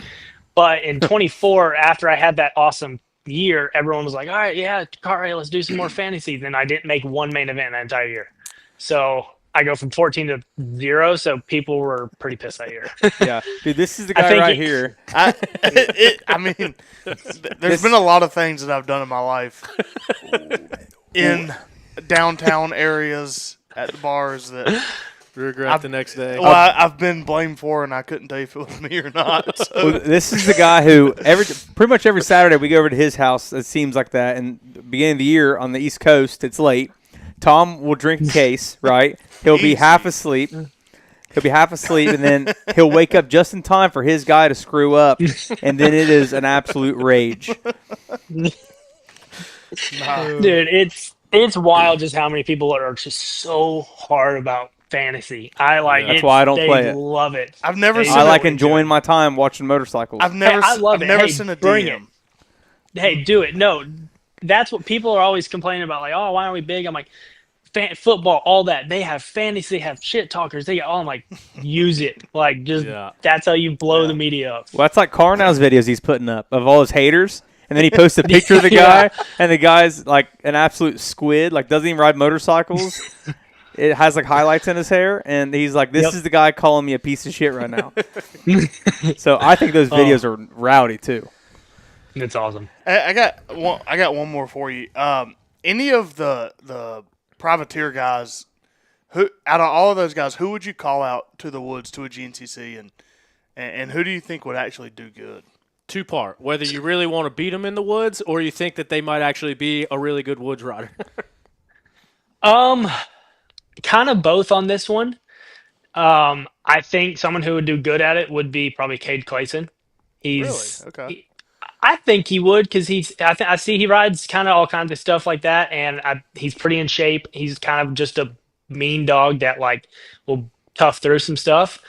But in 24, after I had that awesome year, everyone was like, "All right, yeah, Cartwright, let's do some more fantasy." Then I didn't make one main event that entire year. So I go from 14 to 0, so people were pretty pissed that year. Yeah. Dude, this is the guy right here. I mean, there's been a lot of things that I've done in my life in downtown areas at the bars that regret the next day. Well, I've been blamed for, and I couldn't tell you if it was me or not. So. Well, this is the guy who pretty much every Saturday we go over to his house. It seems like that. And beginning of the year on the East Coast, it's late. Tom will drink a case, right? He'll be half asleep. And then he'll wake up just in time for his guy to screw up, and then it is an absolute rage. Dude, it's wild just how many people are just so hard about fantasy. I like That's why I don't play it. Love it. I've never seen I like enjoying my time watching motorcycles. I love it. Never Hey, seen a bring DM. it. Hey, do it. No, that's what people are always complaining about. Like, oh, why aren't we big? I'm like, football, all that. They have fantasy, they have shit talkers. I'm like, use it. Like, just that's how you blow the media up. Well, that's like Carnow's videos he's putting up of all his haters. And then he posts a picture of the guy, and the guy's like an absolute squid, like doesn't even ride motorcycles. It has like highlights in his hair, and he's like, "This is the guy calling me a piece of shit right now." So I think those videos are rowdy too. It's awesome. I got one more for you. Any of the privateer guys, who out of all of those guys, who would you call out to the woods to a GNCC, and who do you think would actually do good? 2-part. Whether you really want to beat them in the woods, or you think that they might actually be a really good woods rider. Kind of both on this one. I think someone who would do good at it would be probably Cade Clayson. Really? Okay. I think he would, because I see he rides kind of all kinds of stuff like that, and he's pretty in shape. He's kind of just a mean dog that like will tough through some stuff.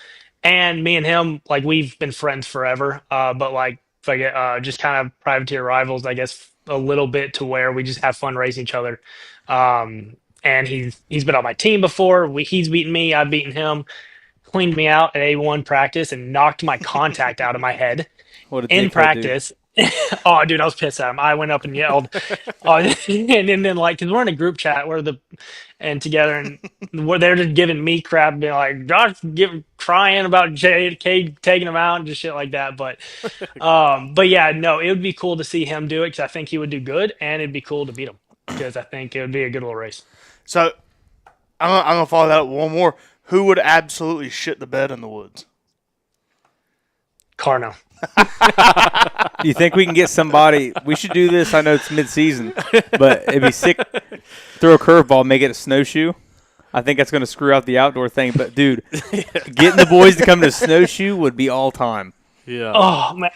And me and him, like, we've been friends forever. But like, if I get just kind of privateer rivals, I guess, a little bit, to where we just have fun racing each other. And he's been on my team before. He's beaten me. I've beaten him. Cleaned me out at A1 practice and knocked my contact out of my head in practice. Oh, dude, I was pissed at him. I went up and yelled. And then like, because we're in a group chat together, and they're just giving me crap, being like, Josh crying about Cade taking him out and just shit like that. But yeah, no, it would be cool to see him do it, because I think he would do good, and it'd be cool to beat him, because I think it would be a good little race. So I'm gonna follow that up with one more. Who would absolutely shit the bed in the woods? Carno. Do you think we can get somebody? We should do this. I know it's mid-season, but it'd be sick. Throw a curveball, make it a snowshoe. I think that's going to screw out the outdoor thing. But, dude, getting the boys to come to snowshoe would be all time. Yeah. Oh, man.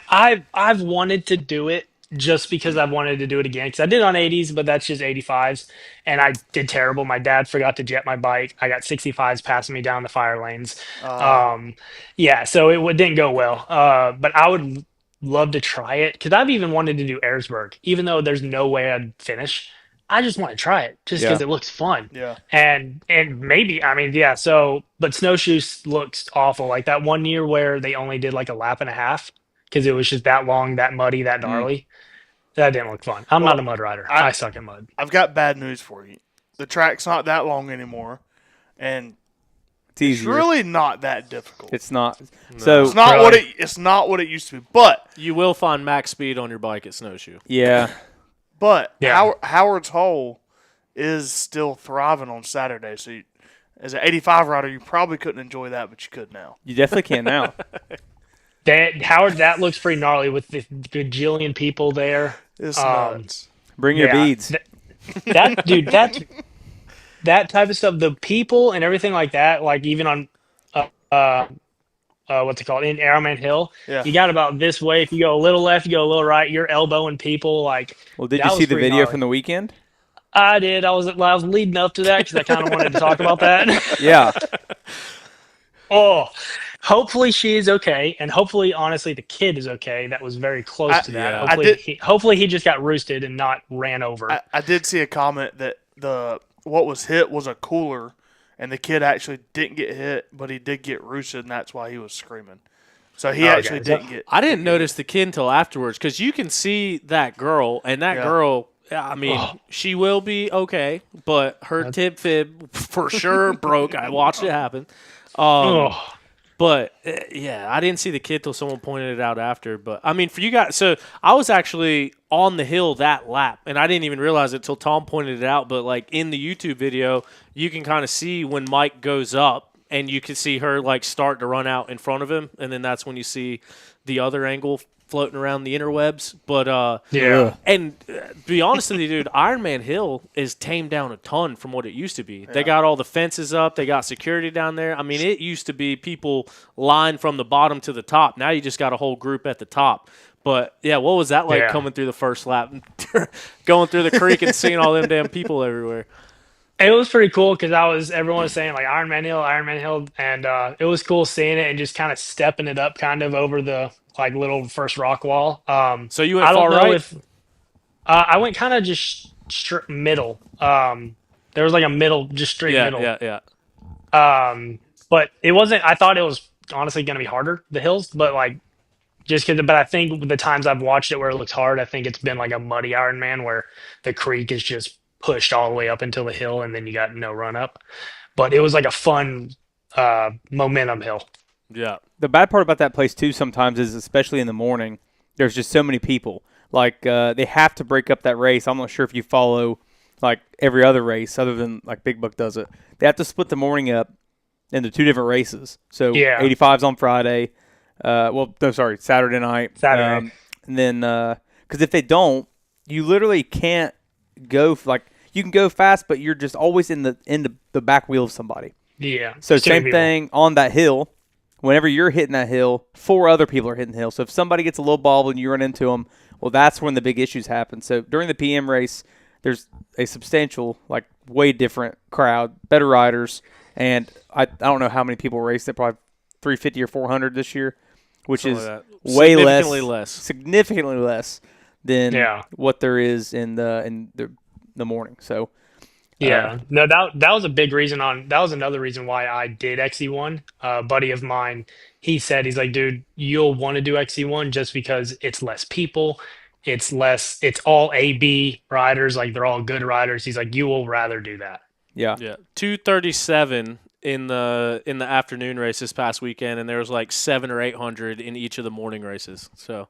I've wanted to do it just because I've wanted to do it again. Because I did it on 80s, but that's just 85s. And I did terrible. My dad forgot to jet my bike. I got 65s passing me down the fire lanes. Yeah, so it didn't go well. But I would love to try it, because I've even wanted to do Ayresburg, even though there's no way I'd finish. I just want to try it just because it looks fun. Yeah. And maybe, I mean, yeah, so, but snowshoes looks awful. Like that one year where they only did like a lap and a half, because it was just that long, that muddy, that gnarly. That didn't look fun. I'm not a mud rider. I suck at mud. I've got bad news for you. The track's not that long anymore, and it's really not that difficult. It's not. No. So it's not it's not what it used to be. But you will find max speed on your bike at Snowshoe. Yeah. But Howard's Hole is still thriving on Saturday. So as an 85 rider, you probably couldn't enjoy that, but you could now. You definitely can now. That looks pretty gnarly with the gajillion people there. It's nuts. Bring your beads. That type of stuff, the people and everything like that, like even on what's it called, in Ironman Hill, you got about this way. If you go a little left, you go a little right, you're elbowing people. Like, well, did you see the video from the weekend? I did. I was leading up to that because I kind of wanted to talk about that. Yeah. Oh, hopefully she's okay, and hopefully, honestly, the kid is okay. That was very close to that. Yeah. Hopefully, he just got roosted and not ran over. I did see a comment that what was hit was a cooler, and the kid actually didn't get hit, but he did get roosted, and that's why he was screaming. So he actually didn't get. I didn't notice the kid until afterwards because you can see that girl, and that girl. I mean, she will be okay, but her tip fib for sure broke. I watched it happen. But, I didn't see the kid till someone pointed it out after. But, I mean, for you guys, so I was actually on the hill that lap, and I didn't even realize it till Tom pointed it out. But, like, in the YouTube video, you can kind of see when Mike goes up, and you can see her, like, start to run out in front of him. And then that's when you see the other angle floating around the interwebs. But and to be honest with you, dude, Ironman Hill is tamed down a ton from what it used to be. They got all the fences up, they got security down there. I mean, it used to be people lined from the bottom to the top. Now you just got a whole group at the top. But what was that like coming through the first lap, going through the creek and seeing all them damn people everywhere? It was pretty cool because everyone was saying like Ironman Hill, and it was cool seeing it and just kind of stepping it up kind of over the like little first rock wall. So you went far right? I went kind of just middle. There was like a middle, just straight middle. Yeah. But it wasn't. I thought it was honestly going to be harder, the hills, but like but I think the times I've watched it where it looks hard, I think it's been like a muddy Ironman where the creek is just pushed all the way up until the hill, and then you got no run up. But it was like a fun momentum hill. Yeah. The bad part about that place too sometimes is, especially in the morning, there's just so many people. Like they have to break up that race. I'm not sure if you follow like every other race other than like Big Buck does it. They have to split the morning up into two different races. So 85's on Friday. Saturday night. Saturday. And then because if they don't, you literally can't go you can go fast, but you're just always in the back wheel of somebody. Yeah. So same thing on that hill. Whenever you're hitting that hill, 4 other people are hitting the hill. So if somebody gets a little ball and you run into them, well, that's when the big issues happen. So during the PM race, there's a substantial, like way different crowd, better riders, and I don't know how many people raced it, probably 350 or 400 this year, which is way significantly less than what there is in the morning. So. Yeah, no, that was a big reason that was another reason why I did XC1. A buddy of mine, he's like, dude, you'll want to do XC1 just because it's less people, it's all AB riders, like they're all good riders. He's like, you will rather do that. Yeah. 237 in the afternoon race this past weekend, and there was like 700 or 800 in each of the morning races. So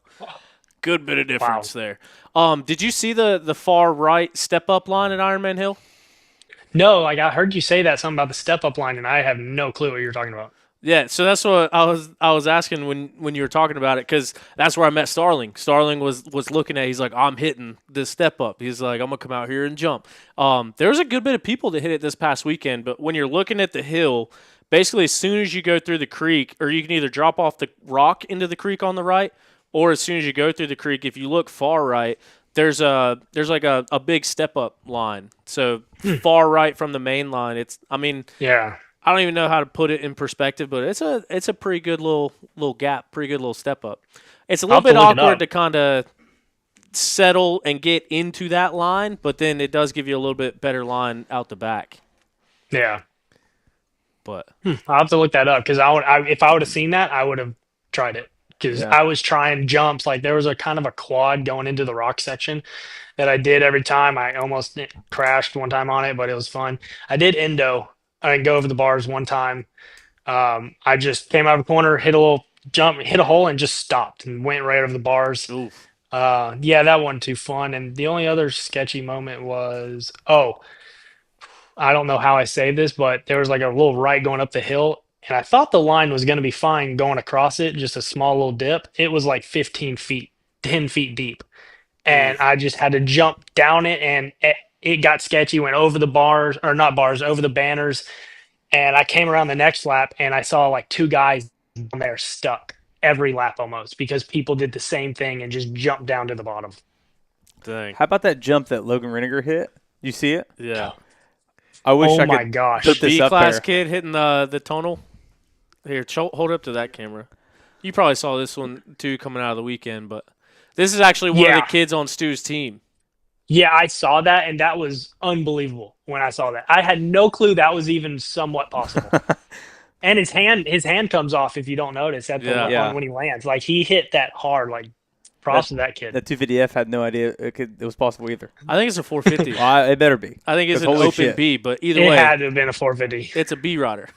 good bit of difference there. Did you see the far right step up line at Ironman Hill? No, like I heard you say something about the step up line, and I have no clue what you're talking about. Yeah, so that's what I was asking when you were talking about it, because that's where I met Starling. Starling was looking at. He's like, I'm hitting this step up. He's like, I'm gonna come out here and jump. There's a good bit of people that hit it this past weekend, but when you're looking at the hill, basically as soon as you go through the creek, or you can either drop off the rock into the creek on the right, or as soon as you go through the creek, if you look far right, there's like a big step up line. So far right from the main line, I don't even know how to put it in perspective, but it's a pretty good little gap, pretty good little step up. It's a little bit awkward to kind of settle and get into that line, but then it does give you a little bit better line out the back. Yeah. But I'll have to look that up because if I would have seen that, I would have tried it. because Yeah. I was trying jumps. Like there was a kind of a quad going into the rock section that I did every time. I almost crashed one time on it, but it was fun. I did endo. I didn't go over the bars one time. I just came out of the corner, hit a little jump, hit a hole, and just stopped and went right over the bars. Oof. Yeah, that wasn't too fun. And the only other sketchy moment was, I don't know how I say this, but there was like a little right going up the hill, and I thought the line was going to be fine going across it, just a small little dip. It was like 15 feet, 10 feet deep, and I just had to jump down it, and it got sketchy. Went over the bars, or not bars, over the banners, and I came around the next lap, and I saw like two guys down there stuck every lap almost because people did the same thing and just jumped down to the bottom. Dang. How about that jump that Logan Reniger hit? You see it? Yeah. I wish Oh I my could gosh. put this up B-class there. kid hitting the tunnel. Here, hold up to that camera. You probably saw this one, too, coming out of the weekend, but this is actually one of Yeah. the kids on Stu's team. Yeah, I saw that, and that was unbelievable when I saw that. I had no clue that was even somewhat possible. And his hand comes off if you don't notice at the Yeah. when he lands. Like he hit that hard. Like props to that kid. That 250F had no idea it was possible either. I think it's a 450. Well, it better be. I think it's an Holy open shit. B, but either It way, had to have been a 450. it's a B rider.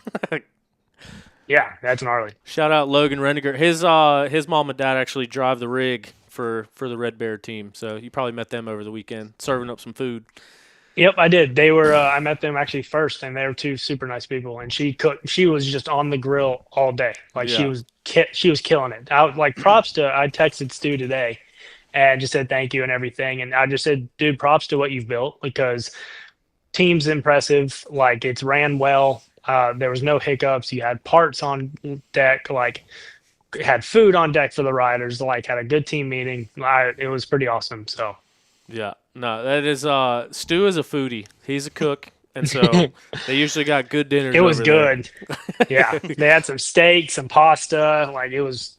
Yeah, that's gnarly. Shout out Logan Reniger. His mom and dad actually drive the rig for the Red Bear team, so you probably met them over the weekend, serving up some food. Yep, I did. They were. I met them actually first, and they were two super nice people. And she cooked. She was just on the grill all day. Like she Yeah. was. She was killing it. I was like, props to. I texted Stu today, and just said thank you and everything. And I just said, dude, props to what you've built because team's impressive. Like it's ran well. There was no hiccups. You had parts on deck. Like had food on deck for the riders. Like had a good team meeting. It was pretty awesome. So. Yeah, no, that is Stu is a foodie. He's a cook, and so they usually got good dinners. It was over there. good. Yeah, they had some steak, some pasta. Like it was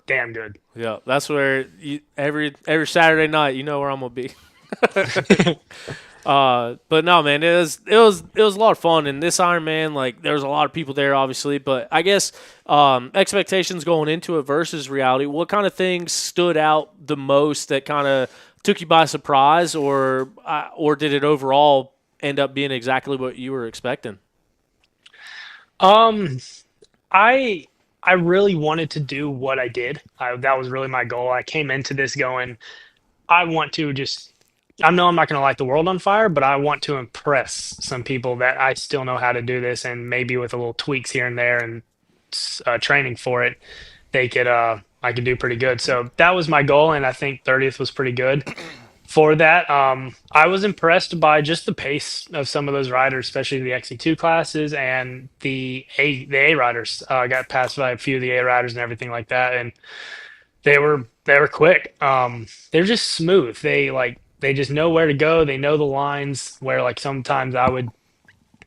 damn good. Yeah, that's where every Saturday night, you know where I'm gonna be. But no, man, it was a lot of fun. And this Ironman, like, there was a lot of people there, obviously. But I guess expectations going into it versus reality. What kind of things stood out the most that kind of took you by surprise, or did it overall end up being exactly what you were expecting? I really wanted to do what I did. That was really my goal. I came into this going, I want to just. I know I'm not going to light the world on fire, but I want to impress some people that I still know how to do this, and maybe with a little tweaks here and there and training for it, I could do pretty good. So that was my goal, and I think 30th was pretty good for that. I was impressed by just the pace of some of those riders, especially the XC2 classes and the A riders. Got passed by a few of the A riders and everything like that, and they were quick. They're just smooth. They just know where to go. They know the lines where like sometimes I would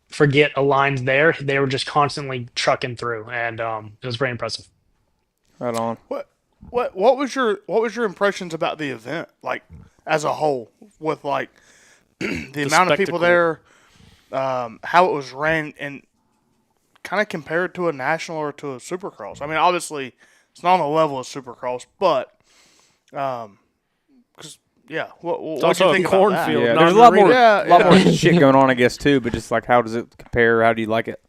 forget a line's there. They were just constantly trucking through, and it was very impressive. Right on. What was your impressions about the event, like as a whole, with like the amount of people spectacle. there, how it was ran, and kind of compared to a national or to a Supercross? I mean, obviously it's not on the level of Supercross, but yeah, what do also you a think about that? cornfield. Yeah, not there's a an lot more, arena. Yeah, more shit going on, I guess, too. But just like, how does it compare? How do you like it?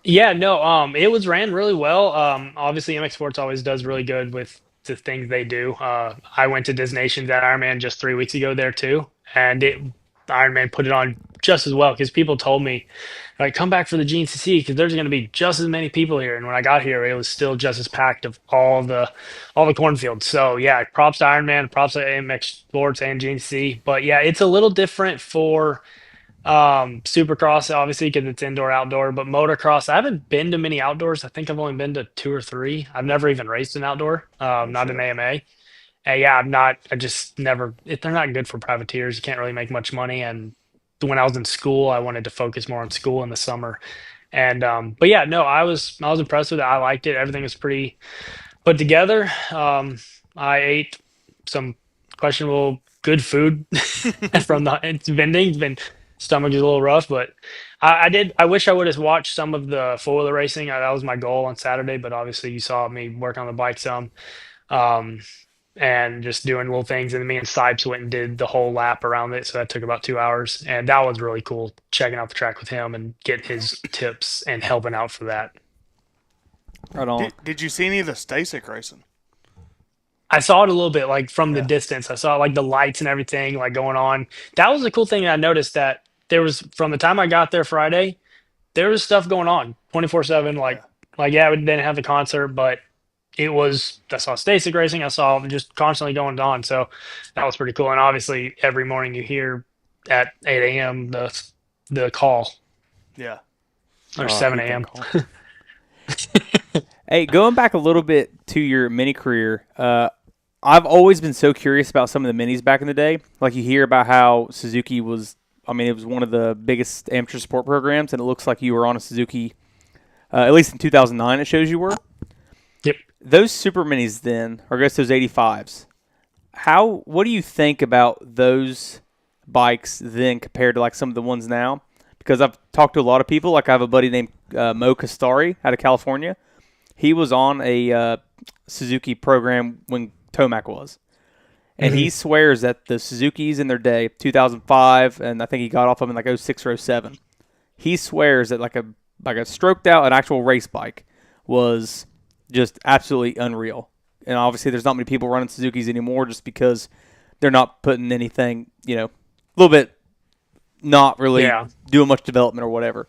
Yeah, no, it was ran really well. Obviously MX Sports always does really good with the things they do. I went to Nations at Ironman just 3 weeks ago there too, and Ironman put it on just as well because people told me, like, come back for the GNCC because there's going to be just as many people here. And when I got here, it was still just as packed of all the cornfields. So yeah, props to Ironman, props to MX Sports and GNCC. But yeah, it's a little different for Supercross, obviously, because it's indoor outdoor, but motocross, I haven't been to many outdoors. I think I've only been to 2 or 3. I've never even raced an outdoor, not an AMA. And yeah, I just never, they're not good for privateers. You can't really make much money. And when I was in school, I wanted to focus more on school in the summer. And, but yeah, no, I was impressed with it. I liked it. Everything was pretty put together. I ate some questionable good food from the vending. Stomach is a little rough, but I did. I wish I would have watched some of the four-wheeler racing. That was my goal on Saturday, but obviously you saw me work on the bike some, um, and just doing little things. And then me and Sipes went and did the whole lap around it, so that took about 2 hours, and that was really cool. Checking out the track with him and getting his tips and helping out for that. Right on. Did you see any of the Stasic racing? I saw it a little bit, like from the distance. I saw like the lights and everything like going on. That was a cool thing that I noticed, that there was, from the time I got there Friday, there was stuff going on 24/7. Like yeah, we didn't have the concert, but it was. I saw Stasic racing. I saw just constantly going on. So that was pretty cool. And obviously, every morning you hear at 8 a.m. the call, Yeah. or 7 a.m. Hey, going back a little bit to your mini career, I've always been so curious about some of the minis back in the day. Like you hear about how Suzuki was, I mean, it was one of the biggest amateur support programs, and it looks like you were on a Suzuki, at least in 2009 it shows you were. Yep. Those super minis then, or I guess those 85s, what do you think about those bikes then compared to like some of the ones now? Because I've talked to a lot of people. Like I have a buddy named Mo Castari out of California. He was on a Suzuki program when Tomac was. And he swears that the Suzukis in their day, 2005, and I think he got off of them in like 06 or 07. He swears that like a stroked out, an actual race bike was just absolutely unreal. And obviously there's not many people running Suzukis anymore just because they're not putting anything, a little bit not really doing much development or whatever.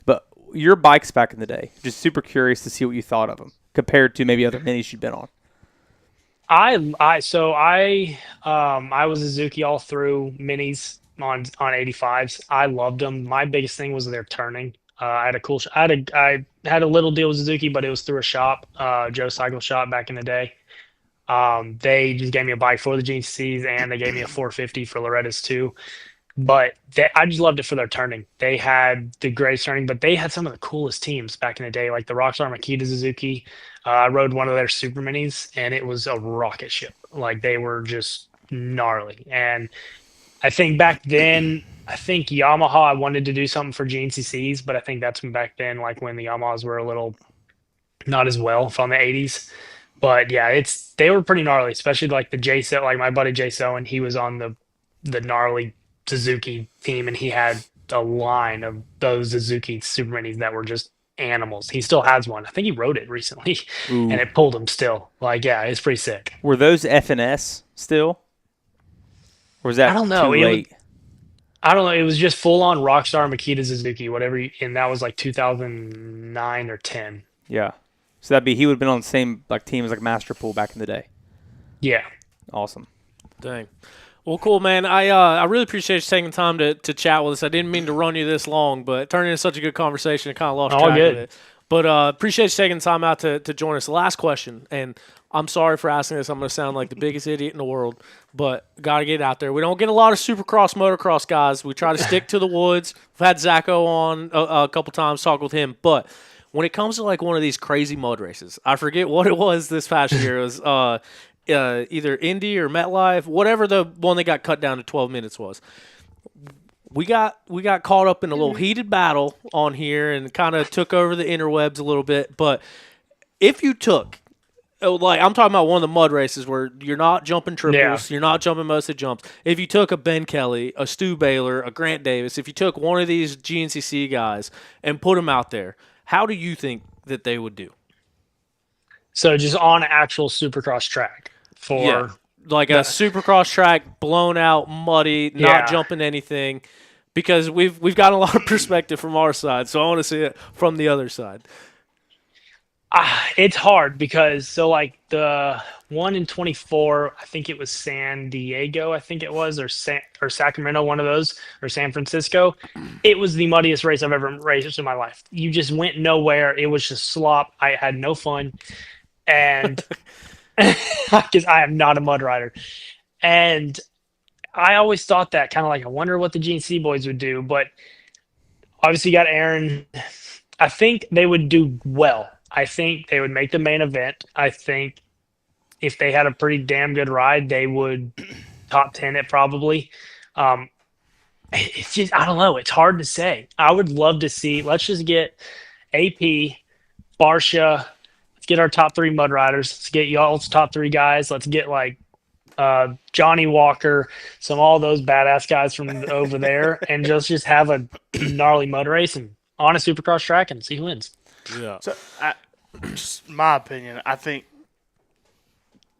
But your bikes back in the day, just super curious to see what you thought of them compared to maybe other minis you've been on. I was a Suzuki all through minis on 85s. I loved them. My biggest thing was their turning. I had a cool. I had a little deal with Suzuki, but it was through a shop, Joe Cycle Shop back in the day. They just gave me a bike for the GNCCs, and they gave me a 450 for Loretta's too. But I just loved it for their turning. They had the greatest turning, but they had some of the coolest teams back in the day, like the Rockstar Makita Suzuki. I rode one of their super minis, and it was a rocket ship. Like they were just gnarly. And I think back then, Yamaha, I wanted to do something for GNCCs, but I think that's when back then, like when the Yamahas were a little not as well from the 80s. But yeah, they were pretty gnarly, especially like the JSO, like my buddy JSO, and he was on the gnarly Suzuki team, and he had a line of those Suzuki super minis that were just animals. He still has one. I think he rode it recently. Ooh. And it pulled him still. Like, yeah, it's pretty sick. Were those FNS still? Or was that I don't know. too late? I don't know. It was just full on Rockstar Makita Suzuki, whatever. And that was like 2009 or 10. Yeah. So he would have been on the same like team as like Masterpool back in the day. Yeah. Awesome. Dang. Well, cool, man. I really appreciate you taking time to chat with us. I didn't mean to run you this long, but it turned into such a good conversation. I kind of lost track of it. But appreciate you taking time out to join us. Last question, and I'm sorry for asking this. I'm going to sound like the biggest idiot in the world, but got to get out there. We don't get a lot of Supercross, motocross guys. We try to stick to the woods. We've had Zacho on a couple times, talk with him. But when it comes to like one of these crazy mud races, I forget what it was this past year. It was either Indy or MetLife, whatever the one that got cut down to 12 minutes was. We got caught up in a little heated battle on here and kind of took over the interwebs a little bit. But if you took, like I'm talking about one of the mud races where you're not jumping triples, you're not jumping most of the jumps. If you took a Ben Kelley, a Stu Baylor, a Grant Davis, if you took one of these GNCC guys and put them out there, how do you think that they would do? So just on an actual Supercross track like a Supercross track, blown out, muddy, not jumping anything, because we've got a lot of perspective from our side, so I want to see it from the other side. It's hard because like the 1 in 24, I think it was San Diego, I think it was, or Sacramento, one of those, or San Francisco. It was the muddiest race I've ever raced in my life. You just went nowhere. It was just slop. I had no fun, and because I am not a mud rider. And I always thought that, kind of like, I wonder what the GNC boys would do. But obviously you got Aaron. I think they would do well. I think they would make the main event. I think if they had a pretty damn good ride, they would top 10 it probably. it's just, I don't know. It's hard to say. I would love to see, let's just get AP, Barsha, let's get our top 3 mud riders. Let's get y'all's top 3 guys. Let's get like Johnny Walker, all those badass guys from over there, and just have a gnarly mud race and on a Supercross track and see who wins. Yeah. So, just my opinion, I think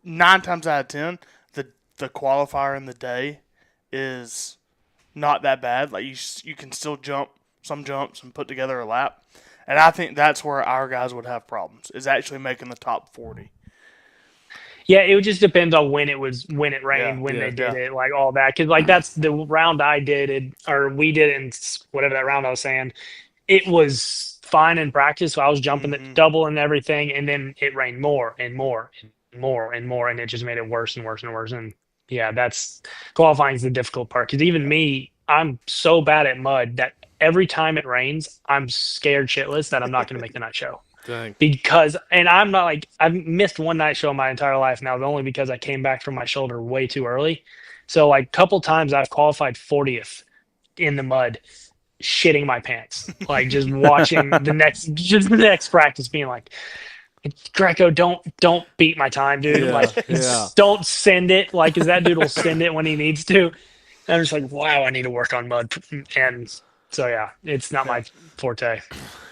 9 times out of 10, the qualifier in the day is not that bad. Like you can still jump some jumps and put together a lap, and I think that's where our guys would have problems. Is actually making the top 40. Yeah, it would just depend on when it rained, when they did it, like all that. Because like that's the round I did, or we did in whatever that round I was saying. It was fine in practice, so I was jumping the double and everything, and then it rained more and more and more and more, and it just made it worse and worse and worse. And yeah, that's qualifying is the difficult part. Because even me, I'm so bad at mud that every time it rains, I'm scared shitless that I'm not going to make the night show. Dang. Because, and I'm not like, I've missed one night show my entire life now, only because I came back from my shoulder way too early. So like a couple times I've qualified 40th in the mud, shitting my pants, like just watching the next practice being like, Greco, don't beat my time, dude. Don't send it. Like, cause that dude will send it when he needs to. And I'm just like, wow, I need to work on mud. And so, yeah, it's not my forte.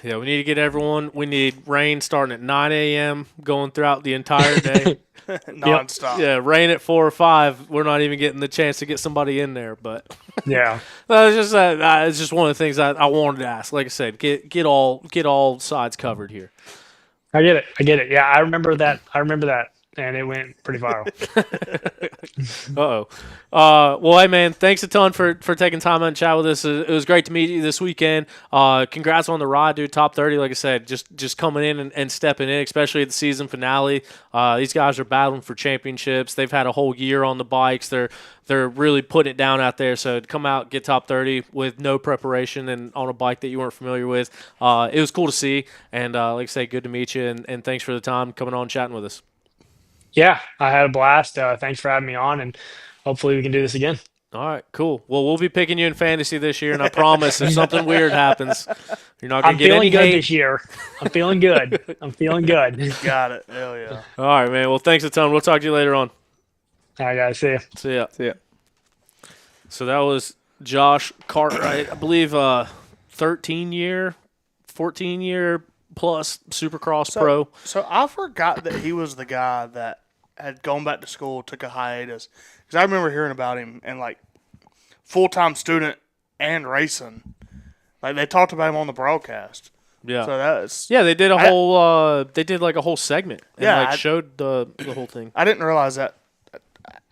Yeah, we need to get everyone. We need rain starting at 9 a.m., going throughout the entire day. Nonstop. Yeah, rain at 4 or 5. We're not even getting the chance to get somebody in there. But yeah, it's just one of the things I wanted to ask. Like I said, get all sides covered here. I get it. Yeah, I remember that, and it went pretty viral. Well, hey, man, thanks a ton for taking time out and chat with us. It was great to meet you this weekend. Congrats on the ride, dude. Top 30, like I said, just coming in and stepping in, especially at the season finale. These guys are battling for championships. They've had a whole year on the bikes. They're really putting it down out there. So to come out, get top 30 with no preparation and on a bike that you weren't familiar with, it was cool to see. And like I say, good to meet you. And thanks for the time coming on and chatting with us. Yeah, I had a blast. Thanks for having me on, and hopefully we can do this again. All right, cool. Well, we'll be picking you in fantasy this year, and I promise if something weird happens, you're not going to get any hate. I'm feeling good this year. I'm feeling good. I'm feeling good. Got it. Hell yeah. All right, man. Well, thanks a ton. We'll talk to you later on. All right, guys. See ya. See ya. See ya. So that was Josh Cartwright, I believe 13-year, 14-year plus Supercross pro. So I forgot that he was the guy that had gone back to school, took a hiatus. Because I remember hearing about him and, like, full-time student and racing. Like, they talked about him on the broadcast. Yeah. So that's... Yeah, they did a whole they did like a whole segment and showed the whole thing. I didn't realize that.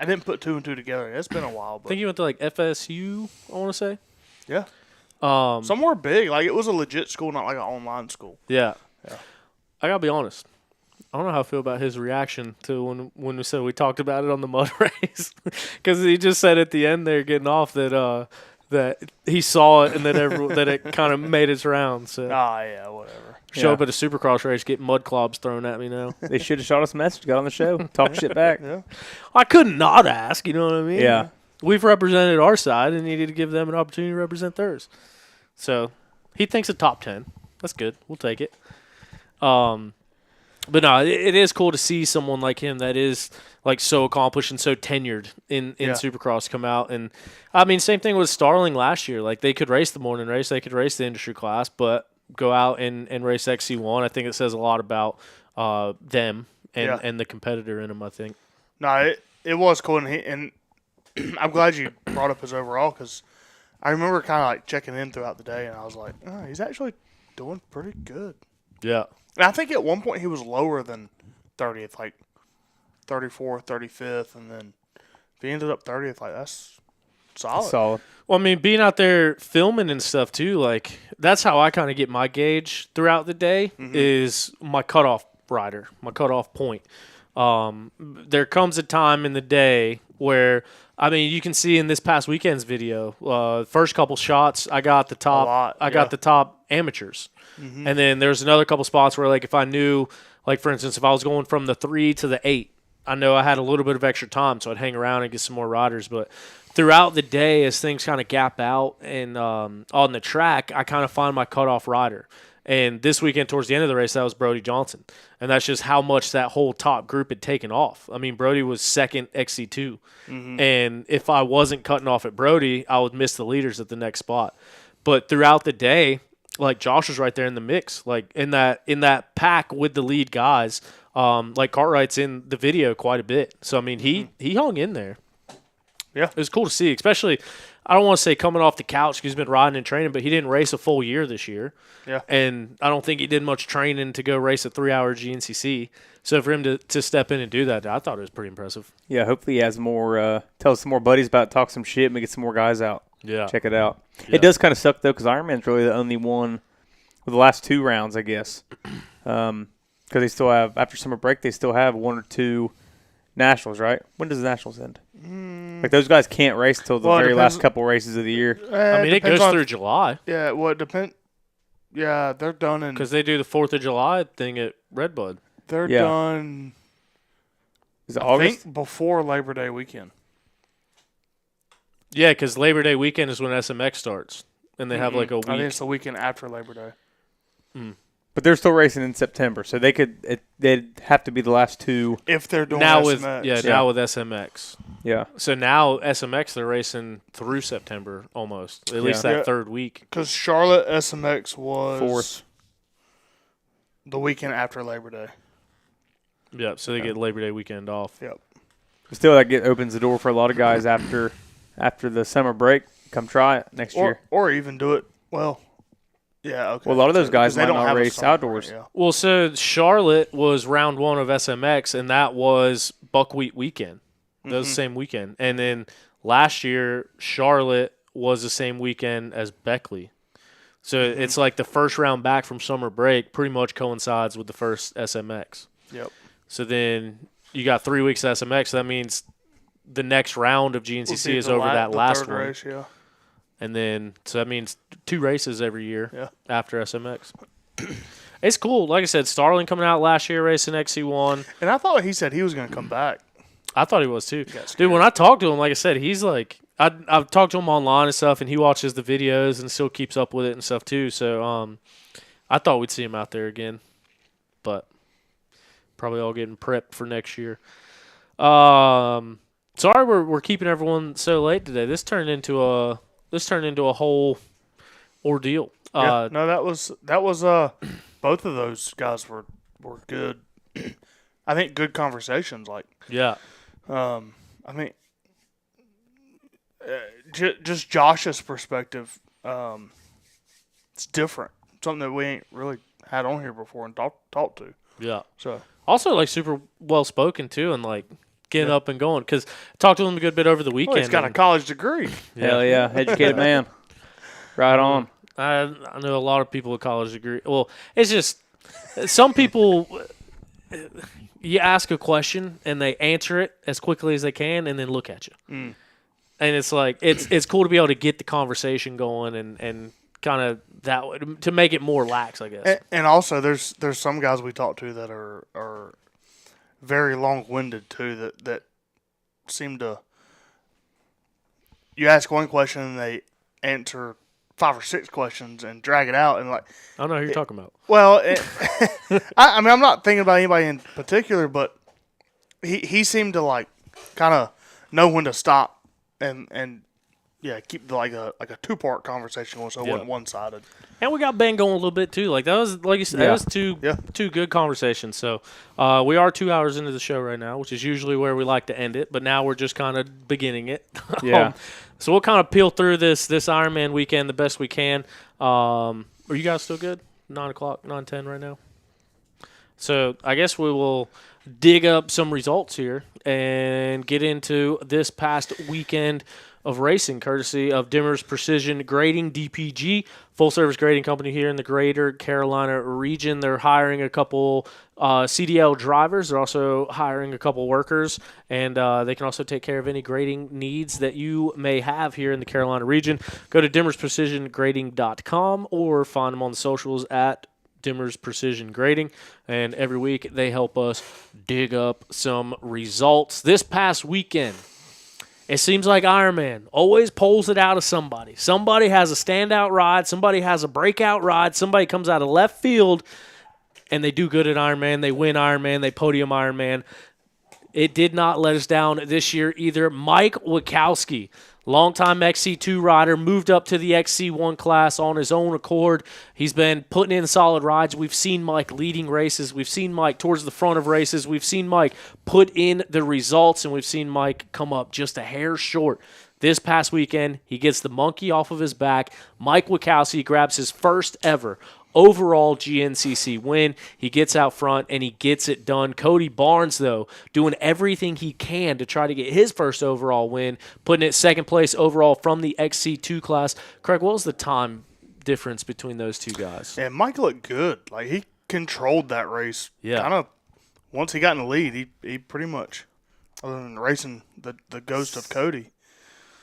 I didn't put 2 and 2 together. It's been a while. But I think he went to like FSU, I want to say. Yeah. Somewhere big. Like, it was a legit school, not like an online school. Yeah. I got to be honest. I don't know how I feel about his reaction to when we said we talked about it on the mud race. Because he just said at the end there getting off that that he saw it and that it kind of made its rounds. So. Yeah, whatever. Show up at a Supercross race, get mud clobs thrown at me now. They should have shot us a message, got on the show, talk shit back. Yeah. I could not ask, you know what I mean? Yeah. We've represented our side and needed to give them an opportunity to represent theirs. So he thinks a top 10. That's good. We'll take it. But no, it is cool to see someone like him that is like so accomplished and so tenured in Supercross come out. And I mean, same thing with Starling last year. Like they could race the morning race, they could race the industry class, but go out and race XC1. I think it says a lot about them and the competitor in them, I think. No, it was cool. And I'm glad you brought up his overall because I remember kind of like checking in throughout the day and I was like, oh, he's actually doing pretty good. Yeah. And I think at one point he was lower than 30th, like 34th, 35th, and then if he ended up 30th, like that's solid. Well, I mean, being out there filming and stuff too, like that's how I kind of get my gauge throughout the day is my cutoff rider, my cutoff point. There comes a time in the day where, I mean, you can see in this past weekend's video, first couple shots, I got the top. I got the top amateurs, and then there's another couple spots where, like, if I knew, like for instance, if I was going from the 3 to the 8, I know I had a little bit of extra time, so I'd hang around and get some more riders. But throughout the day, as things kind of gap out and on the track, I kind of find my cutoff rider. And this weekend, towards the end of the race, that was Brody Johnson. And that's just how much that whole top group had taken off. I mean, Brody was second XC2. And if I wasn't cutting off at Brody, I would miss the leaders at the next spot. But throughout the day, like Josh was right there in the mix, like in that pack with the lead guys. Like Cartwright's in the video quite a bit. So, I mean, he hung in there. Yeah. It was cool to see, especially, I don't want to say coming off the couch because he's been riding and training, but he didn't race a full year this year. Yeah. And I don't think he did much training to go race a 3-hour GNCC. So for him to step in and do that, I thought it was pretty impressive. Yeah, hopefully he has more, tell some more buddies about it, talk some shit, and get some more guys out. Yeah. Check it out. Yeah. It does kind of suck, though, because Ironman's really the only one with the last 2 rounds, I guess. Because they still have, after summer break, they still have 1 or 2 nationals, right? When does the nationals end? Like, those guys can't race till the very last couple races of the year. I mean, it goes through July. Yeah, well, it depends. Yeah, they're done in. Because they do the 4th of July thing at Redbud. They're done. Is it I August? think before Labor Day weekend. Yeah, because Labor Day weekend is when SMX starts. And they have like a week. I think it's the weekend after Labor Day. But they're still racing in September, so they'd have to be the last 2. If they're doing now SMX. now with SMX. Yeah. So now SMX they're racing through September almost, at least that third week. Because Charlotte SMX was 4th. the weekend after Labor Day. Yep. So they get Labor Day weekend off. Yep. Still, that opens the door for a lot of guys after the summer break. Come try it next year. Or even do it, well, yeah, okay. Well, a lot of those guys might not have a race summer outdoors. break, yeah. Well, so Charlotte was round 1 of SMX, and that was Buckwheat weekend. That was the same weekend. And then last year, Charlotte was the same weekend as Beckley. So it's like the first round back from summer break pretty much coincides with the first SMX. Yep. So then you got 3 weeks of SMX. So that means the next round of GNCC is over that last one. Race, yeah. And then, so that means 2 races every year after SMX. It's cool. Like I said, Starling coming out last year racing XC1. And I thought he said he was going to come back. I thought he was too. Dude, when I talked to him, like I said, he's like, I've talked to him online and stuff, and he watches the videos and still keeps up with it and stuff too. So I thought we'd see him out there again. But probably all getting prepped for next year. Sorry we're keeping everyone so late today. This turned into a whole ordeal. No, that was both of those guys were good. I think good conversations. Like, yeah. I mean, just Josh's perspective, it's different. Something that we ain't really had on here before and talked to. Yeah. So also like super well spoken too, and like getting up and going. Because I talked to him a good bit over the weekend. Well, he's got a college degree. Hell yeah, educated man. Right on. I know a lot of people with college degree. Well, it's just some people. You ask a question and they answer it as quickly as they can, and then look at you. And it's like it's cool to be able to get the conversation going and kind of that to make it more lax, I guess. And also, there's some guys we talk to that are very long-winded too. That seem to. You ask one question and they answer 5 or 6 questions and drag it out and like. I don't know who you're talking about. Well, I mean, I'm not thinking about anybody in particular, but he seemed to like kind of know when to stop and keep like a 2-part conversation going, so it wasn't one-sided. And we got Ben going a little bit too. Like that was like you said, that was two good conversations. So we are 2 hours into the show right now, which is usually where we like to end it, but now we're just kind of beginning it. Yeah. So we'll kind of peel through this Ironman weekend the best we can. Are you guys still good? 9 o'clock, 9:10 right now. So I guess we will dig up some results here and get into this past weekend of racing, courtesy of Dimmer's Precision Grading, DPG, full-service grading company here in the Greater Carolina region. They're hiring a couple CDL drivers. They're also hiring a couple workers, and they can also take care of any grading needs that you may have here in the Carolina region. Go to dimmersprecisiongrading.com or find them on the socials at Dimmer's Precision Grading, and every week they help us dig up some results. This past weekend, it seems like Ironman always pulls it out of somebody. Somebody has a standout ride. Somebody has a breakout ride. Somebody comes out of left field, and they do good at Ironman. They win Ironman. They podium Ironman. It did not let us down this year either. Mike Wachowski, longtime XC2 rider, moved up to the XC1 class on his own accord. He's been putting in solid rides. We've seen Mike leading races. We've seen Mike towards the front of races. We've seen Mike put in the results, and we've seen Mike come up just a hair short. This past weekend, he gets the monkey off of his back. Mike Wachowski grabs his first ever overall GNCC win. He gets out front, and he gets it done. Cody Barnes, though, doing everything he can to try to get his first overall win, putting it second place overall from the XC2 class. Craig, what was the time difference between those two guys? And Mike looked good. Like, he controlled that race. Yeah. Kind of, once he got in the lead, he pretty much, other than racing the ghost of Cody.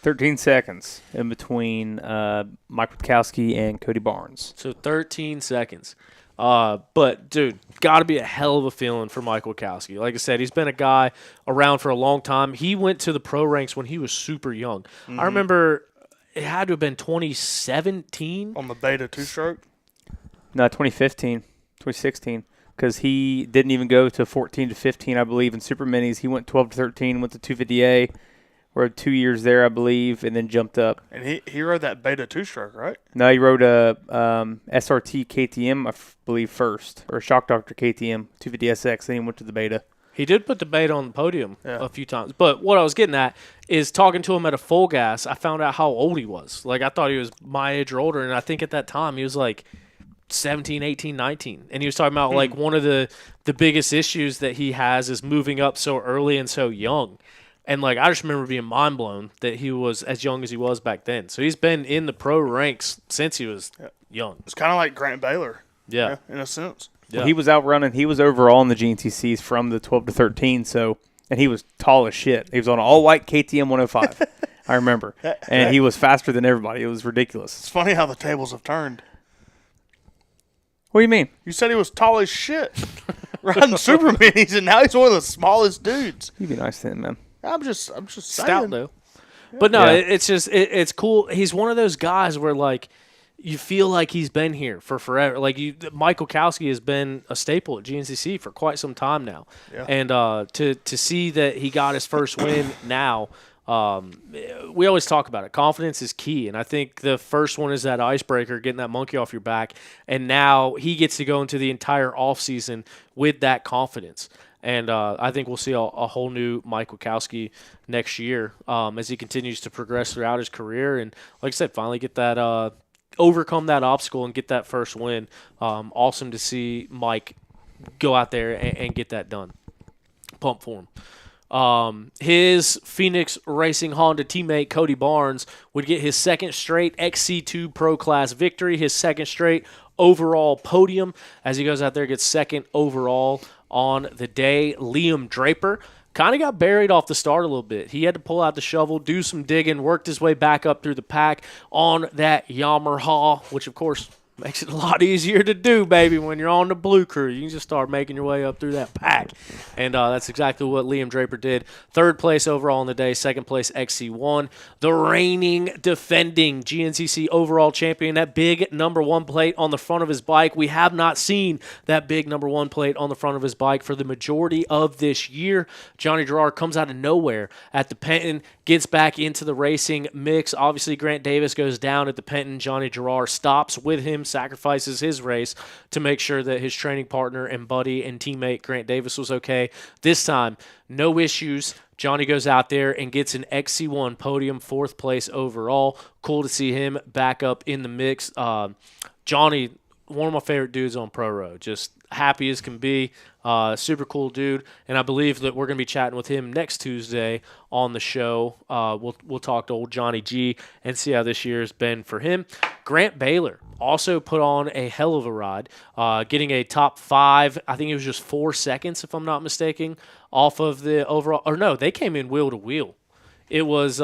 13 seconds in between Mike Witkowski and Cody Barnes. So 13 seconds. But, dude, got to be a hell of a feeling for Mike Wachowski. Like I said, he's been a guy around for a long time. He went to the pro ranks when he was super young. I remember it had to have been 2017. On the beta two-stroke? No, 2015, 2016. Because he didn't even go to 14 to 15, I believe, in Super Minis. He went 12 to 13, went to 250A. Rode 2 years there, I believe, and then jumped up. And he rode that beta two-stroke, right? No, he rode a SRT KTM, I believe, first, or a Shock Doctor KTM 250SX. Then he went to the beta. He did put the beta on the podium a few times. But what I was getting at is talking to him at a full gas, I found out how old he was. Like, I thought he was my age or older, and I think at that time he was like 17, 18, 19. And he was talking about, like, one of the biggest issues that he has is moving up so early and so young. And, like, I just remember being mind-blown that he was as young as he was back then. So he's been in the pro ranks since he was young. It's kind of like Grant Baylor. Yeah. In a sense. Yeah. Well, he was outrunning. He was overall in the GNCCs from the 12 to 13, and he was tall as shit. He was on an all-white KTM 105, I remember. And he was faster than everybody. It was ridiculous. It's funny how the tables have turned. What do you mean? You said he was tall as shit. Riding super minis, and now he's one of the smallest dudes. You be nice to him, man. I'm just saying. Stout, though. But no, it's just it's cool. He's one of those guys where, like, you feel like he's been here for forever. Like, Mike Wachowski has been a staple at GNCC for quite some time now. Yeah. And to see that he got his first win now, we always talk about it. Confidence is key, and I think the first one is that icebreaker, getting that monkey off your back, and now he gets to go into the entire offseason with that confidence. And I think we'll see a whole new Mike Wachowski next year as he continues to progress throughout his career. And like I said, finally get that overcome that obstacle and get that first win. Awesome to see Mike go out there and get that done. Pump for him. His Phoenix Racing Honda teammate Cody Barnes would get his second straight XC2 Pro Class victory, his second straight overall podium as he goes out there and gets second overall on the day. Liam Draper kind of got buried off the start a little bit. He had to pull out the shovel, do some digging, worked his way back up through the pack on that Yamaha, which, of course, makes it a lot easier to do, baby, when you're on the blue crew. You can just start making your way up through that pack. And that's exactly what Liam Draper did. Third place overall on the day, second place XC1. The reigning, defending GNCC overall champion, that big number 1 plate on the front of his bike. We have not seen that big number 1 plate on the front of his bike for the majority of this year. Johnny Gerard comes out of nowhere at the Penton, gets back into the racing mix. Obviously, Grant Davis goes down at the Penton. Johnny Gerard stops with him, sacrifices his race to make sure that his training partner and buddy and teammate Grant Davis was okay. This time, no issues. Johnny goes out there and gets an XC1 podium, 4th place overall. Cool to see him back up in the mix. Johnny, one of my favorite dudes on Pro Road. Just happy as can be. Super cool dude. And I believe that we're going to be chatting with him next Tuesday on the show. We'll talk to old Johnny G and see how this year has been for him. Grant Baylor also put on a hell of a ride, getting a top 5. I think it was just 4 seconds, if I'm not mistaken, off of the overall. Or no, they came in wheel to wheel. It was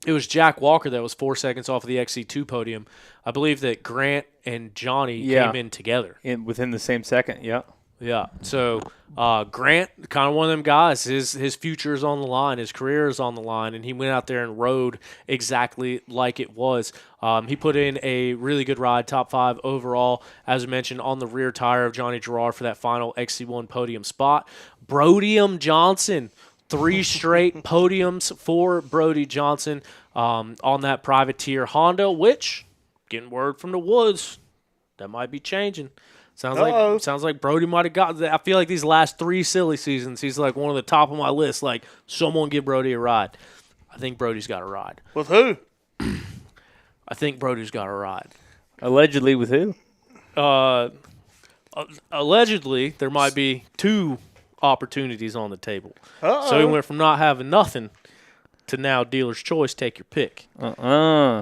it was Jack Walker that was 4 seconds off of the XC2 podium. I believe that Grant and Johnny came in together. Within the same second, yeah. Yeah. So Grant, kind of one of them guys, his future is on the line, his career is on the line, and he went out there and rode exactly like it was. He put in a really good ride, top 5 overall, as I mentioned, on the rear tire of Johnny Gerard for that final XC1 podium spot. Brodium Johnson, 3 straight podiums for Brody Johnson on that privateer Honda, which, getting word from the woods, that might be changing. Sounds like Brody might have got that. I feel like these last 3 silly seasons, he's like one of the top of my list. Like, someone give Brody a ride. I think Brody's got a ride. With who? I think Brody's got a ride. Allegedly with who? Allegedly, there might be 2 opportunities on the table. Uh-oh. So he went from not having nothing to now dealer's choice. Take your pick.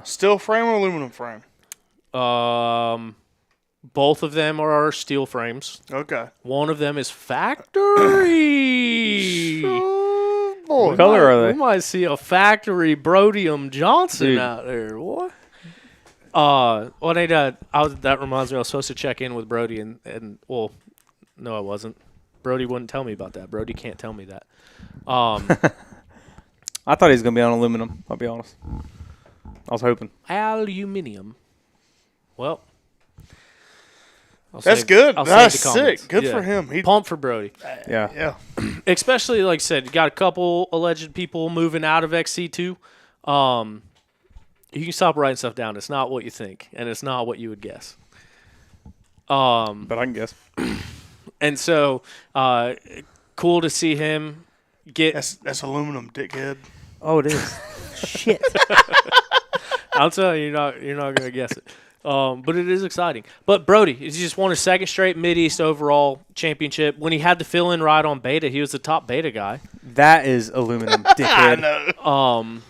Steel frame or aluminum frame? Both of them are steel frames. Okay. One of them is factory. Boy. What color are they? We might see a factory Brodium Johnson out there. What? That reminds me, I was supposed to check in with Brody and well, no, I wasn't. Brody wouldn't tell me about that. Brody can't tell me that. I thought he was going to be on aluminum, I'll be honest. I was hoping. Aluminium. Well, That's good. That's sick. Good for him. Pumped for Brody. Yeah. Especially, like I said, you got a couple alleged people moving out of XC2. You can stop writing stuff down. It's not what you think, and it's not what you would guess. But I can guess. And so, cool to see him get. That's aluminum, dickhead. Oh, it is. Shit. I'll tell you, you're not gonna guess it. But it is exciting. But Brody, he just won his 2nd straight Mid-East overall championship. When he had the fill-in ride on Beta, he was the top Beta guy. That is aluminum, dickhead. I know.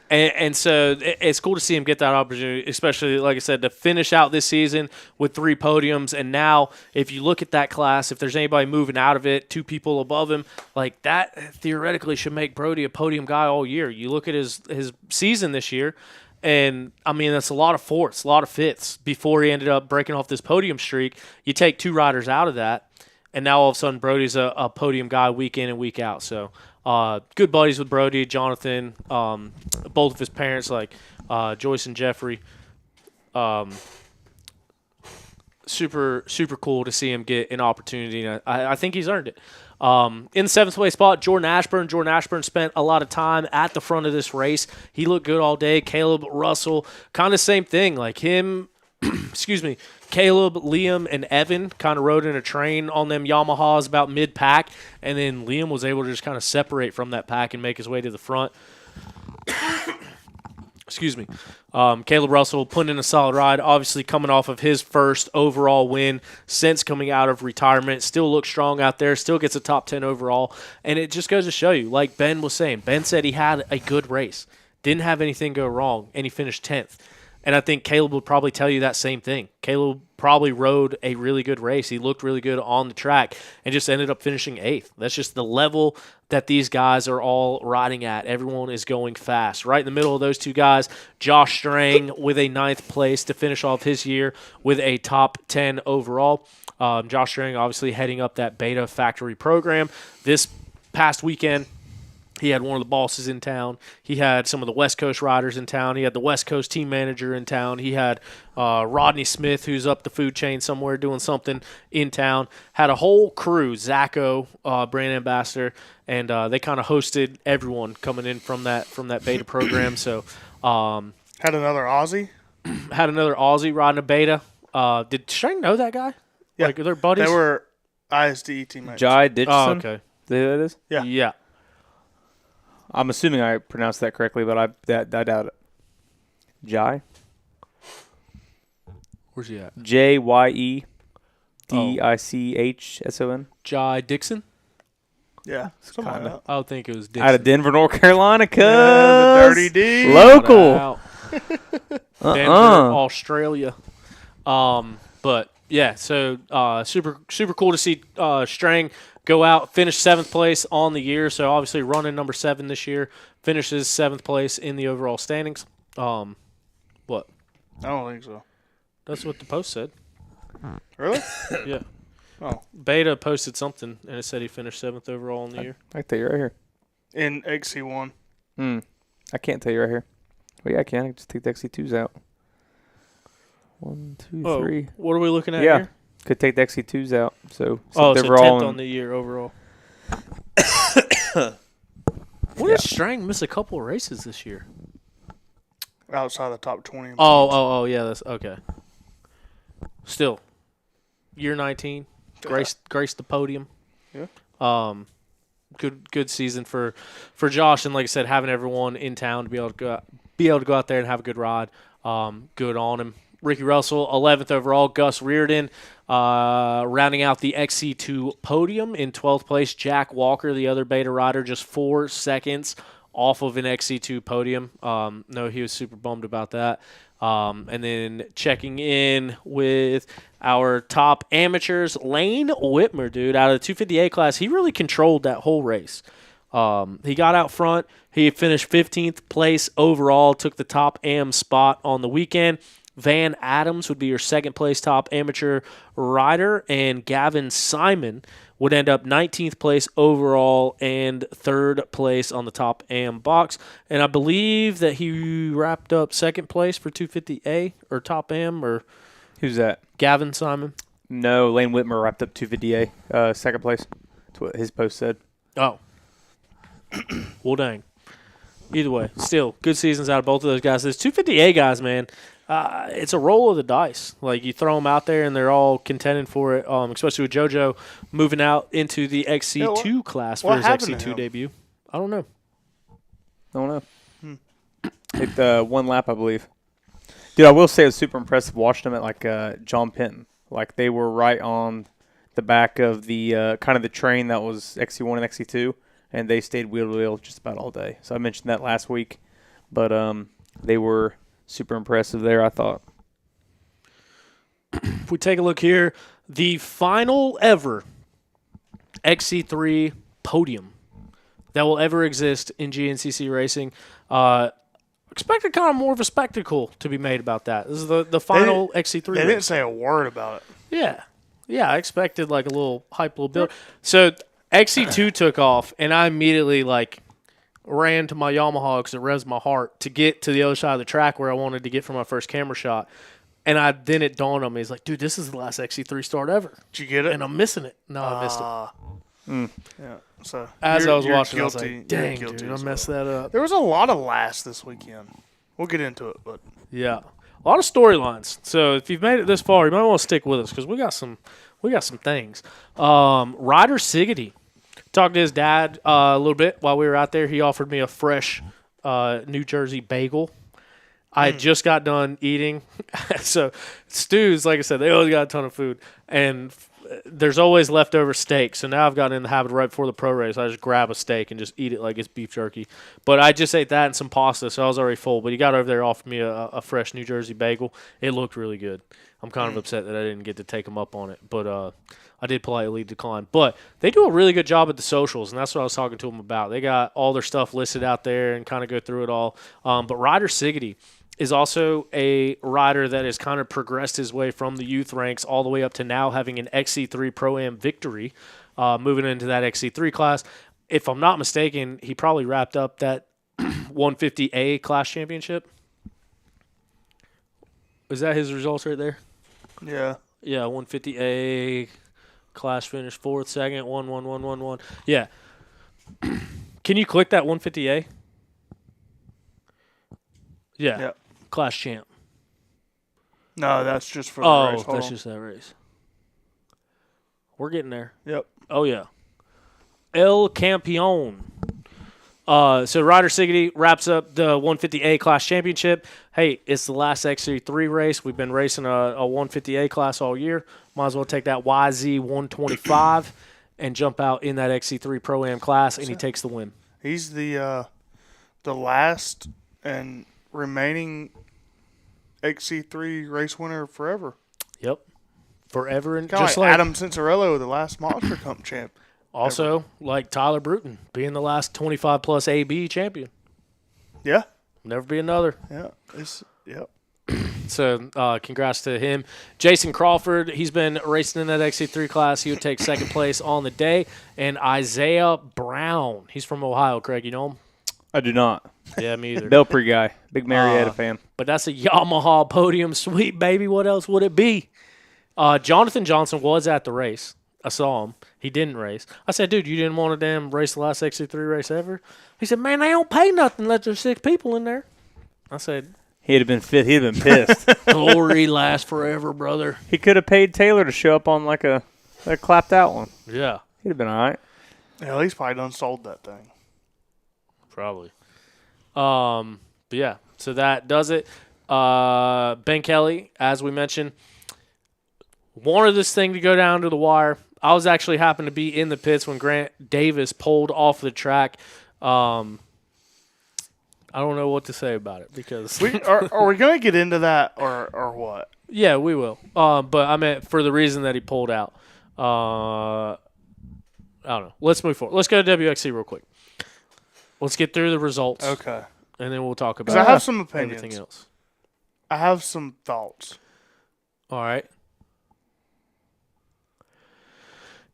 And so it's cool to see him get that opportunity, especially, like I said, to finish out this season with 3 podiums. And now, if you look at that class, if there's anybody moving out of it, 2 people above him, like that theoretically should make Brody a podium guy all year. You look at his season this year, and, I mean, that's a lot of 4ths, a lot of 5ths before he ended up breaking off this podium streak. You take 2 riders out of that, and now all of a sudden Brody's a podium guy week in and week out. So good buddies with Brody, Jonathan, both of his parents, like Joyce and Jeffrey. Super, super cool to see him get an opportunity. I think he's earned it. In the 7th place spot, Jordan Ashburn. Jordan Ashburn spent a lot of time at the front of this race. He looked good all day. Caleb Russell, kind of same thing. Like him, excuse me, Caleb, Liam, and Evan kind of rode in a train on them Yamahas about mid-pack, and then Liam was able to just kind of separate from that pack and make his way to the front. Excuse me. Caleb Russell putting in a solid ride, obviously coming off of his first overall win since coming out of retirement. Still looks strong out there, still gets a top 10 overall. And it just goes to show you, like Ben was saying, Ben said he had a good race, didn't have anything go wrong, and he finished 10th. And I think Caleb would probably tell you that same thing. Caleb probably rode a really good race. He looked really good on the track and just ended up finishing 8th. That's just the level that these guys are all riding at. Everyone is going fast. Right in the middle of those 2 guys, Josh Strang with a 9th place to finish off his year with a top 10 overall. Josh Strang obviously heading up that Beta Factory program. This past weekend, he had one of the bosses in town. He had some of the West Coast riders in town. He had the West Coast team manager in town. He had Rodney Smith, who's up the food chain somewhere doing something in town. Had a whole crew, Zacho, brand ambassador, and they kind of hosted everyone coming in from that Beta program. So had another Aussie. Had another Aussie riding a Beta. Did Strang know that guy? Yeah, like, are they buddies? They were ISDE teammates. Jai Ditchson? Oh, okay. Is that who that is? Yeah. Yeah. I'm assuming I pronounced that correctly, but I doubt it. Jai? Where's he at? JYEDICHSON? Jai Dixon? Yeah, something like that. I would think it was Dixon. Out of Denver, North Carolina, cuz. The Dirty D. Local. Denver, Australia. But Yeah, so super cool to see Strang go out, finish 7th place on the year. So obviously running number 7 this year, finishes 7th place in the overall standings. What? I don't think so. That's what the post said. Really? Yeah. Oh. Beta posted something, and it said he finished 7th overall in the year. I can tell you right here. In XC1. I can't tell you right here. Well, yeah, I can. I can just take the XC2s out. 1, 2, 3. What are we looking at Yeah. here? Could take the XC2s out. So So overall 10th on the year overall. What did Strang miss a couple of races this year? Outside the top 20. Oh, yeah, that's okay. Still, year 19, graced the podium. Yeah. Good season for Josh, and like I said, having everyone in town to be able to go out there and have a good ride. Good on him. Ricky Russell, 11th overall. Gus Reardon, rounding out the XC2 podium in 12th place. Jack Walker, the other beta rider, just 4 seconds off of an XC2 podium. No, he was super bummed about that. And then checking in with our top amateurs, Lane Whitmer, dude, out of the 250A class, he really controlled that whole race. He got out front. He finished 15th place overall, took the top AM spot on the weekend. Van Adams would be your second place top amateur rider, and Gavin Simon would end up 19th place overall and 3rd place on the top AM box. And I believe that he wrapped up 2nd place for 250A or top AM, or who's that? Gavin Simon. No, Lane Whitmer wrapped up 250A, 2nd place. That's what his post said. Oh. Well, dang. Either way, still good seasons out of both of those guys. Those 250A guys, man, it's a roll of the dice. Like, you throw them out there, and they're all contending for it, especially with JoJo moving out into the XC2 class for his XC2 debut. I don't know. Hit 1 lap, I believe. Dude, I will say it was super impressive watching them at, John Penton. Like, they were right on the back of the kind of the train that was XC1 and XC2, and they stayed wheel to wheel just about all day. So I mentioned that last week. But they were super impressive there, I thought. If we take a look here, the final ever XC3 podium that will ever exist in GNCC racing. Expected kind of more of a spectacle to be made about that. This is the final XC3 They race. didn't say a word about it. Yeah. Yeah, I expected like a little hype little build. So XC2 took off, and I immediately ran to my Yamaha because it revs my heart to get to the other side of the track where I wanted to get for my first camera shot. And then it dawned on me, it's like, dude, this is the last XC3 start ever. Did you get it? And I'm missing it. No, I missed it. Yeah. So As I was you're watching, guilty. I was like, dang, You're guilty dude, I as messed well. that up. There was a lot of last this weekend. We'll get into it, but Yeah. A lot of storylines. So if you've made it this far, you might want to stick with us because we got some things. Ryder Siggety. Talked to his dad a little bit while we were out there. He offered me a fresh New Jersey bagel. I had just got done eating. So Stu's, like I said, they always got a ton of food. And there's always leftover steak. So now I've gotten in the habit right before the pro race, I just grab a steak and just eat it like it's beef jerky. But I just ate that and some pasta, so I was already full. But he got over there, offered me a fresh New Jersey bagel. It looked really good. I'm kind of upset that I didn't get to take him up on it. But I did politely decline. But they do a really good job at the socials, and that's what I was talking to them about. They got all their stuff listed out there and kind of go through it all. But Ryder Siggety is also a rider that has kind of progressed his way from the youth ranks all the way up to now having an XC3 Pro-Am victory, moving into that XC3 class. If I'm not mistaken, he probably wrapped up that 150A class championship. Is that his results right there? yeah. Yeah, 150A class finish 4th, 2nd, 1, 1, 1, 1, 1. Yeah. Can you click that 150A? Yeah. Yep. Class champ. No, that's just for the race. Oh, Hold that's on. just that race. We're getting there. Yep. Oh, yeah. El Campeon. So Ryder Siggety wraps up the 150A class championship. Hey, it's the last XC3 race. We've been racing a 150A class all year. Might as well take that YZ 125 and jump out in that XC3 Pro-Am class, and he takes the win. He's the last and remaining XC3 race winner forever. Yep. forever, and Kind of just like like Adam Cincerello, the last Monster Cup champ. also like Tyler Bruton being the last 25 plus AB champion. Yeah. Never be another. Yeah. Yep. So congrats to him. Jason Crawford, he's been racing in that XC3 class. He would take second place on the day. And Isaiah Brown, he's from Ohio, Craig. You know him? I do not. Yeah, me either. Belpre guy. Big Marietta fan. But that's a Yamaha podium sweep, baby. What else would it be? Jonathan Johnson was at the race. I saw him. He didn't race. I said, dude, you didn't want to damn race the last XC3 race ever? He said, man, they don't pay nothing unless there's 6 people in there. I said, He'd have been fit. He'd have been pissed. glory lasts forever, brother. He could have paid Taylor to show up on like a clapped out one. Yeah, He'd have been all right. Yeah, he's probably done sold that thing. probably. But yeah, so that does it. Ben Kelley, as we mentioned, wanted this thing to go down to the wire. I was actually happened to be in the pits when Grant Davis pulled off the track. I don't know what to say about it because Are we going to get into that or what? yeah, we will. But I meant for the reason that he pulled out. I don't know. Let's move forward. Let's go to WXC real quick. Let's get through the results. Okay. And then we'll talk Because about I have some everything opinions. else. I have some thoughts. All right.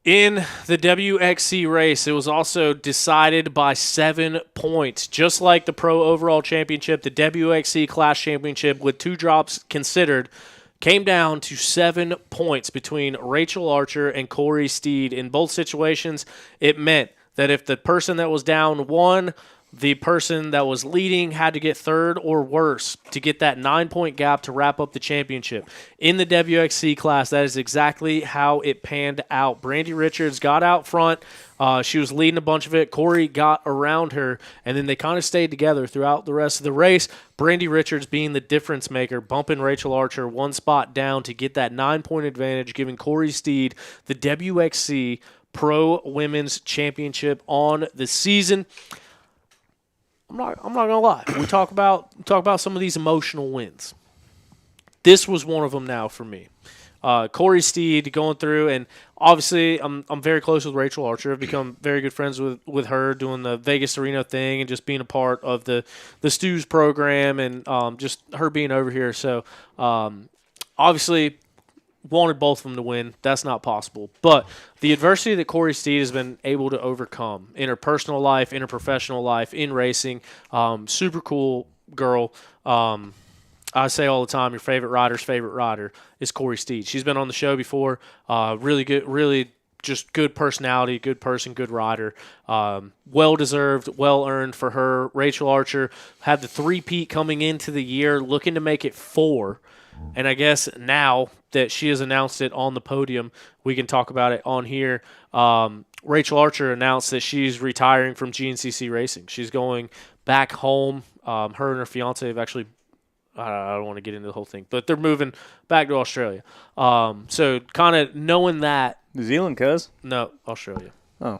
In the WXC race, it was also decided by 7 points. Just like the Pro Overall Championship, the WXC Class Championship, with 2 drops considered, came down to 7 points between Rachel Archer and Corey Steed. In both situations, it meant that if the person that was down won, the person that was leading had to get third or worse to get that 9-point gap to wrap up the championship. In the WXC class, that is exactly how it panned out. Brandy Richards got out front. She was leading a bunch of it. Corey got around her, and then they kind of stayed together throughout the rest of the race. Brandy Richards being the difference maker, bumping Rachel Archer 1 spot down to get that 9-point advantage, giving Corey Steed the WXC Pro Women's Championship on the season. I'm not gonna lie. We talk about some of these emotional wins. This was one of them now for me. Corey Steed going through, and obviously I'm very close with Rachel Archer. I've become very good friends with her, doing the Vegas Reno thing and just being a part of the Stews program and just her being over here. So obviously wanted both of them to win. That's not possible. But the adversity that Corey Steed has been able to overcome in her personal life, in her professional life, in racing, super cool girl. I say all the time, your favorite rider's favorite rider is Corey Steed. She's been on the show before. Really good, really just good personality, good person, good rider. Well-deserved, well-earned for her. Rachel Archer had the 3-peat coming into the year, looking to make it 4. And I guess now that she has announced it on the podium, we can talk about it on here. Rachel Archer announced that she's retiring from GNCC racing. She's going back home. Her and her fiance have actually, I don't want to get into the whole thing, but they're moving back to Australia. So kind of knowing that. New Zealand, cuz? No, Australia. Oh.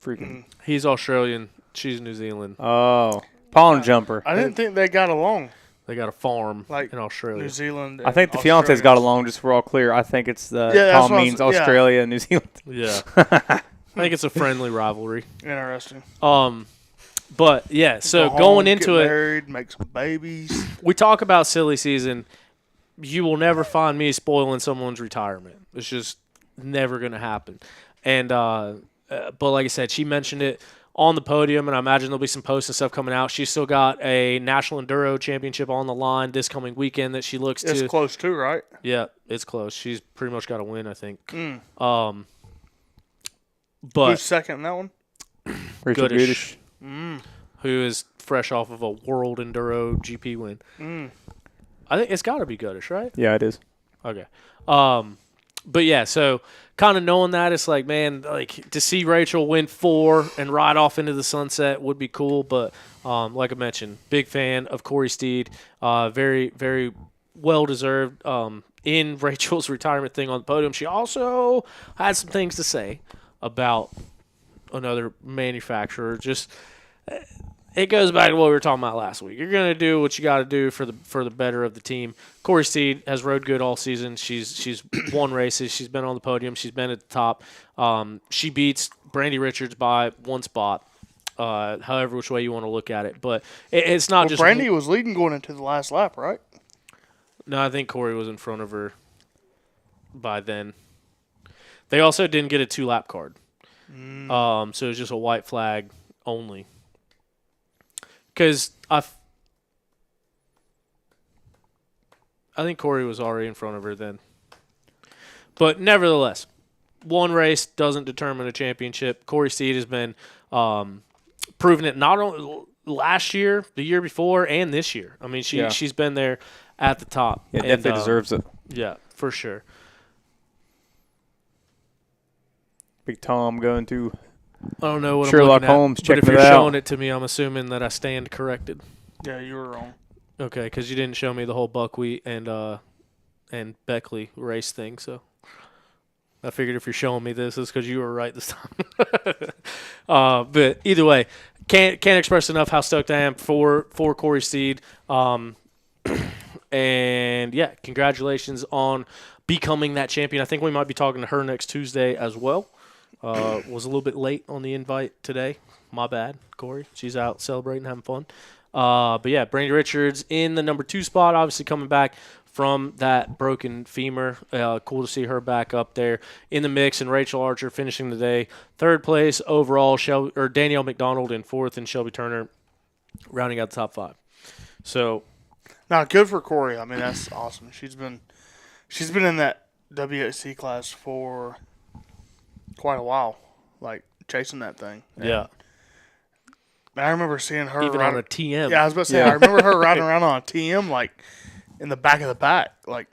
Freaking. He's Australian. She's New Zealand. Oh. Pond jumper. I didn't think they got along. They got a farm Like in Australia. New Zealand. I think the fiancés got along, just so we're all clear. I think it's that's Tom what I means was- yeah. Australia and New Zealand. Yeah. I think it's a friendly rivalry. Interesting. But yeah, so Go home, going get into it, married, make some babies. we talk about silly season. You will never find me spoiling someone's retirement. It's just never going to happen. And but like I said, she mentioned it on the podium, and I imagine there'll be some posts and stuff coming out. She's still got a National Enduro Championship on the line this coming weekend that she looks It's to. close too, right? Yeah, it's close. She's pretty much got to win, I think. Who's But second in that one? Rachel Goodish, Goodish. who is fresh off of a World Enduro GP win. I think it's got to be Goodish, right? Yeah, it is. Okay. But yeah, so kind of knowing that, it's like, man, like to see Rachel win 4 and ride off into the sunset would be cool. But like I mentioned, big fan of Corey Steed. Very, very well deserved. In Rachel's retirement thing on the podium, she also had some things to say about another manufacturer. Just it goes back to what we were talking about last week. You're going to do what you got to do for the better of the team. Corey Steed has rode good all season. She's won races. She's been on the podium. She's been at the top. She beats Brandy Richards by 1 spot, however which way you want to look at it. But it's not just Brandy was leading going into the last lap, right? No, I think Corey was in front of her by then. They also didn't get a 2-lap card. So it was just a white flag only. Because I think Corey was already in front of her then. But nevertheless, one race doesn't determine a championship. Corey Steed has been proving it not only last year, the year before, and this year. I mean, she's been there at the top. Yeah, definitely deserves it. Yeah, for sure. Big Tom going to I don't know what Sherlock I'm looking Holmes at, but if checking you're it out. showing it to me, I'm assuming that I stand corrected. Yeah, you were wrong. Okay, because you didn't show me the whole buckwheat and Beckley race thing, so I figured if you're showing me this, it's because you were right this time. But either way, can't express enough how stoked I am for Corey Steed. And yeah, congratulations on becoming that champion. I think we might be talking to her next Tuesday as well. Was a little bit late on the invite today. My bad, Corey. She's out celebrating, having fun. But yeah, Brandy Richards in the number 2 spot, obviously coming back from that broken femur. Cool to see her back up there in the mix, and Rachel Archer finishing the day 3rd place overall. Danielle McDonald in 4th, and Shelby Turner rounding out the top 5. So, now good for Corey. I mean, that's awesome. She's been in that WHC class for quite a while, like chasing that thing. And yeah. I remember seeing her Even on a TM. Yeah, I was about to say, I remember her riding around on a TM, like in the back of the pack, like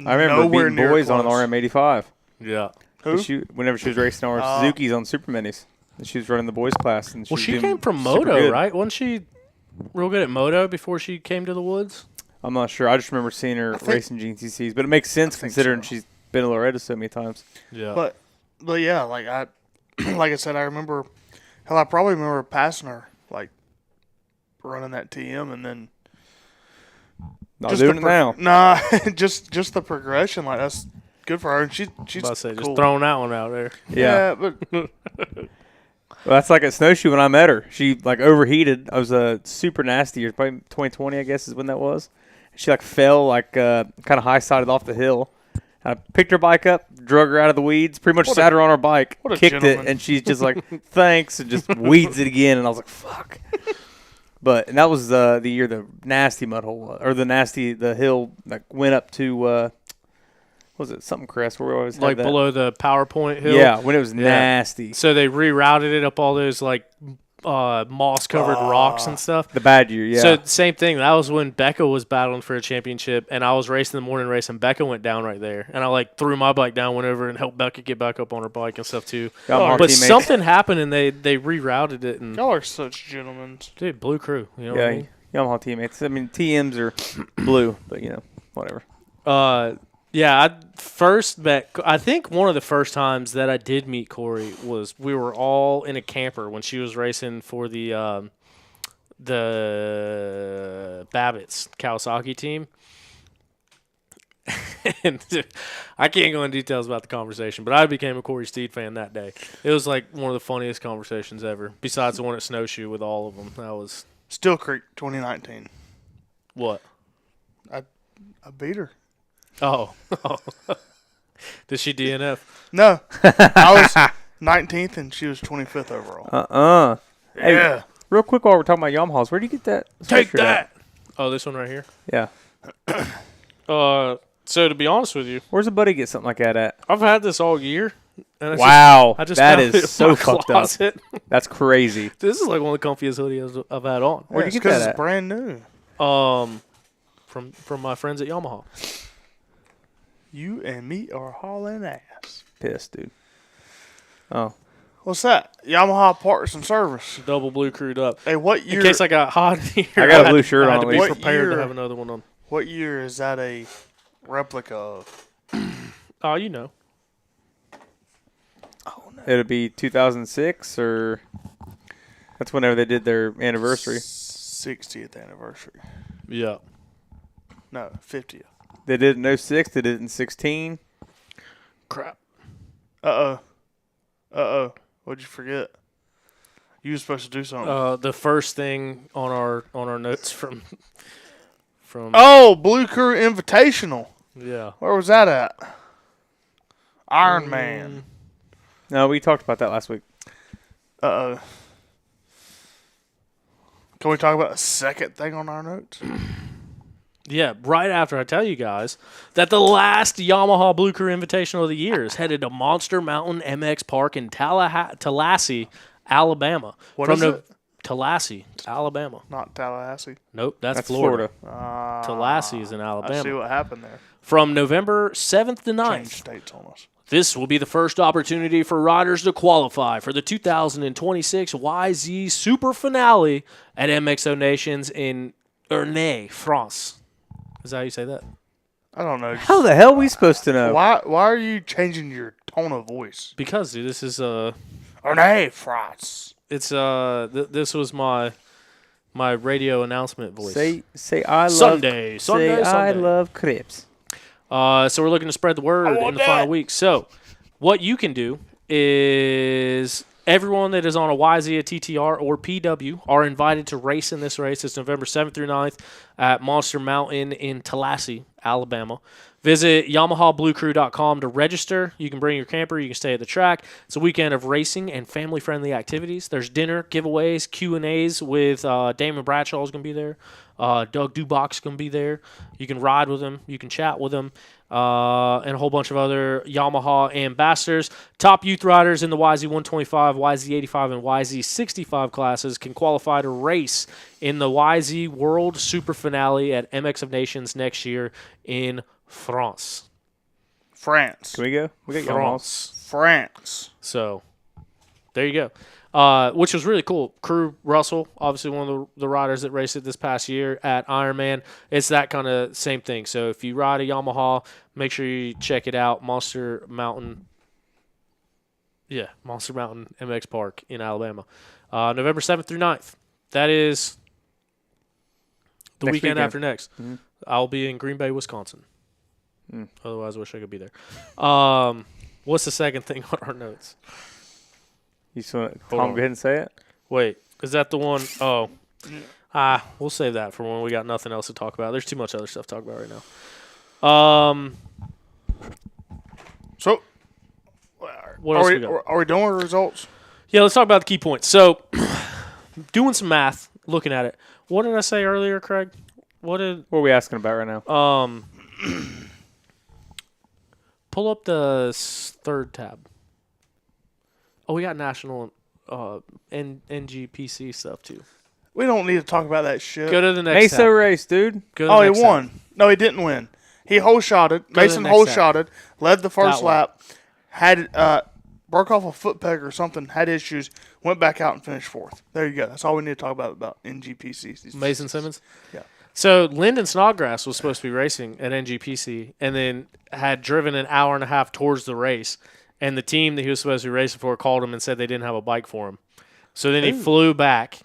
I remember nowhere beating near boys on close. an RM85. Yeah. Who? Whenever she was racing our Suzuki's on Super Minis, and she was running the boys class. And Well, she was came doing from super Moto, good. right? Wasn't she real good at Moto before she came to the woods? I'm not sure. I just remember seeing her racing GNCCs, but it makes sense considering she's been in Loreto so many times. Yeah. But yeah, like I said, I remember. Hell, I probably remember passing her, like running that TM, and then Not doing it now. Nah, just the progression, like that's good for her. And she's about to say, cool. just throwing that one out there. Yeah, but Well, that's like at Snowshoe when I met her. She like overheated. I was super nasty. Or probably 2020, I guess, is when that was. She like fell like kind of high sided off the hill. I picked her bike up, drug her out of the weeds, pretty much sat her on her bike, kicked gentleman. it, and she's just like, thanks, and just weeds it again. And I was like, fuck. And that was the year the nasty mud hole was, or the hill that went up to, what was it, something crest where we always had Like that. below the PowerPoint hill? Yeah, when it was nasty. So they rerouted it up all those like moss-covered rocks and stuff. The bad year, yeah. So same thing. That was when Becca was battling for a championship, and I was racing the morning race, and Becca went down right there. And I like threw my bike down, went over and helped Becca get back up on her bike and stuff too. Our But teammates. something happened, and they rerouted it. And y'all are such gentlemen. dude, blue crew. You know what I mean? Yamaha teammates. I mean, TMs are blue, but whatever. Yeah, I first met. I think one of the first times that I did meet Corey was we were all in a camper when she was racing for the Babbitt's Kawasaki team. And I can't go into details about the conversation, but I became a Corey Steed fan that day. It was like one of the funniest conversations ever. Besides the one at Snowshoe with all of them, that was Still Creek 2019. what? I beat her. Oh, did she DNF? No, I was 19th and she was 25th overall. Hey, Yeah. real quick while we're talking about Yamahas, where do you get that? Take sweatshirt at? that! Oh, this one right here. Yeah. So to be honest with you, Where's a buddy get something like that at? I've had this all year. And it's Wow, I just that found it in is so my fucked up. closet. That's crazy. This is like one of the comfiest hoodies I've had on. Where'd Yeah, you it's get 'cause that it's at? brand new. From my friends at Yamaha. You and me are hauling ass. Pissed, dude. Oh, What's that? Yamaha Parts and Service. Double blue crewed up. Hey, what In year? case I got hot in here, I got a blue shirt I had on to at be least. What prepared to year? have another one on. What year is that a replica of? Oh, you know. It'll be 2006 or That's whenever they did their anniversary. 60th anniversary. Yeah. No, 50th. They did it in 06. They did it in 16. Crap. Uh-oh. What'd you forget? You were supposed to do something. The first thing on our notes from Oh, Blue Crew Invitational. yeah. Where was that at? Ironman. No, we talked about that last week. Uh-oh. Can we talk about a second thing on our notes? Yeah, right after I tell you guys that the last Yamaha Blue Crew Invitational of the year is headed to Monster Mountain MX Park in Tallahassee, Alabama. What is it? Tallahassee, Alabama. Not Tallahassee. Nope, that's Florida. Tallahassee is in Alabama. I see what happened there. From November 7th to 9th. Changed states on us. This will be the first opportunity for riders to qualify for the 2026 YZ Super Finale at MXO Nations in Ernay, France. Is that how you say that? I don't know. How the hell are we supposed to know? Why are you changing your tone of voice? Because, dude, this is Ernay, France. it's this was my radio announcement voice. Say I love Sunday. I love crepes. So we're looking to spread the word in the final week. So what you can do is everyone that is on a YZ, a TTR, or PW are invited to race in this race. It's November 7th through 9th at Monster Mountain in Tallahassee, Alabama. Visit YamahaBlueCrew.com to register. You can bring your camper. You can stay at the track. It's a weekend of racing and family-friendly activities. There's dinner, giveaways, Q&As with Damon Bradshaw is going to be there. Doug Dubach's going to be there. You can ride with him. You can chat with him. And a whole bunch of other Yamaha ambassadors. Top youth riders in the YZ125, YZ85, and YZ65 classes can qualify to race in the YZ World Super Finale at MX of Nations next year in France. Can we go? We got Yamahas. France. So, there you go. Which was really cool. Crew Russell, obviously one of the riders that raced it this past year at Ironman. It's that kind of same thing. So if you ride a Yamaha, make sure you check it out. Monster Mountain MX Park in Alabama. November 7th through 9th. That is the weekend after next. Mm-hmm. I'll be in Green Bay, Wisconsin. Otherwise, I wish I could be there. What's the second thing on our notes? You just want to go ahead and say it? Wait, is that the one? Oh. We'll save that for when we got nothing else to talk about. There's too much other stuff to talk about right now. So, What else we got? are we done with results? Yeah, let's talk about the key points. So, doing some math, looking at it. What did I say earlier, Craig? What are we asking about right now? Pull up the third tab. Oh, we got national NGPC stuff, too. We don't need to talk about that shit. Go to the next tab. Mesa race, dude. Go to the next He won. tab. No, he didn't win. He hole-shotted. Go to Mason the next hole-shotted, led the first That one. lap, had broke off a foot peg or something, had issues, went back out and finished fourth. There you go. That's all we need to talk about NGPC. Mason Simmons? Yeah. So, Lyndon Snodgrass was supposed to be racing at NGPC and then had driven an hour and a half towards the race. And the team that he was supposed to be racing for called him and said they didn't have a bike for him. So then he flew back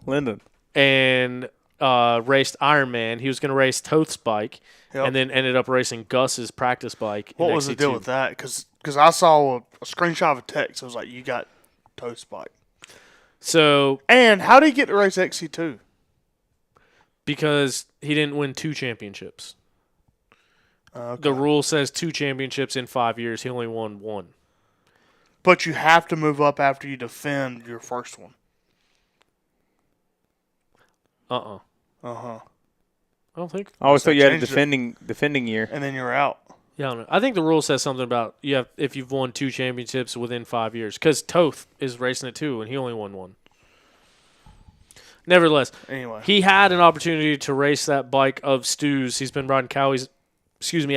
Lyndon. and raced Ironman. He was going to race Toth's bike and then ended up racing Gus's practice bike. What in was the XC2. deal with that? Because I saw a screenshot of a text. It was like, you got Toast bike. So, And how did he get to race XC2? because he didn't win 2 championships. Okay. The rule says 2 championships in 5 years. He only won 1. But you have to move up after you defend your first one. Uh-huh. Uh-huh. I don't think. I always thought you had a changed defending year. And then you're out. Yeah, I don't know. I think the rule says something about if you've won 2 championships within 5 years. Because Toth is racing it too, and he only won 1. Nevertheless, Anyway. he had an opportunity to race that bike of Stu's. He's been riding Cowies,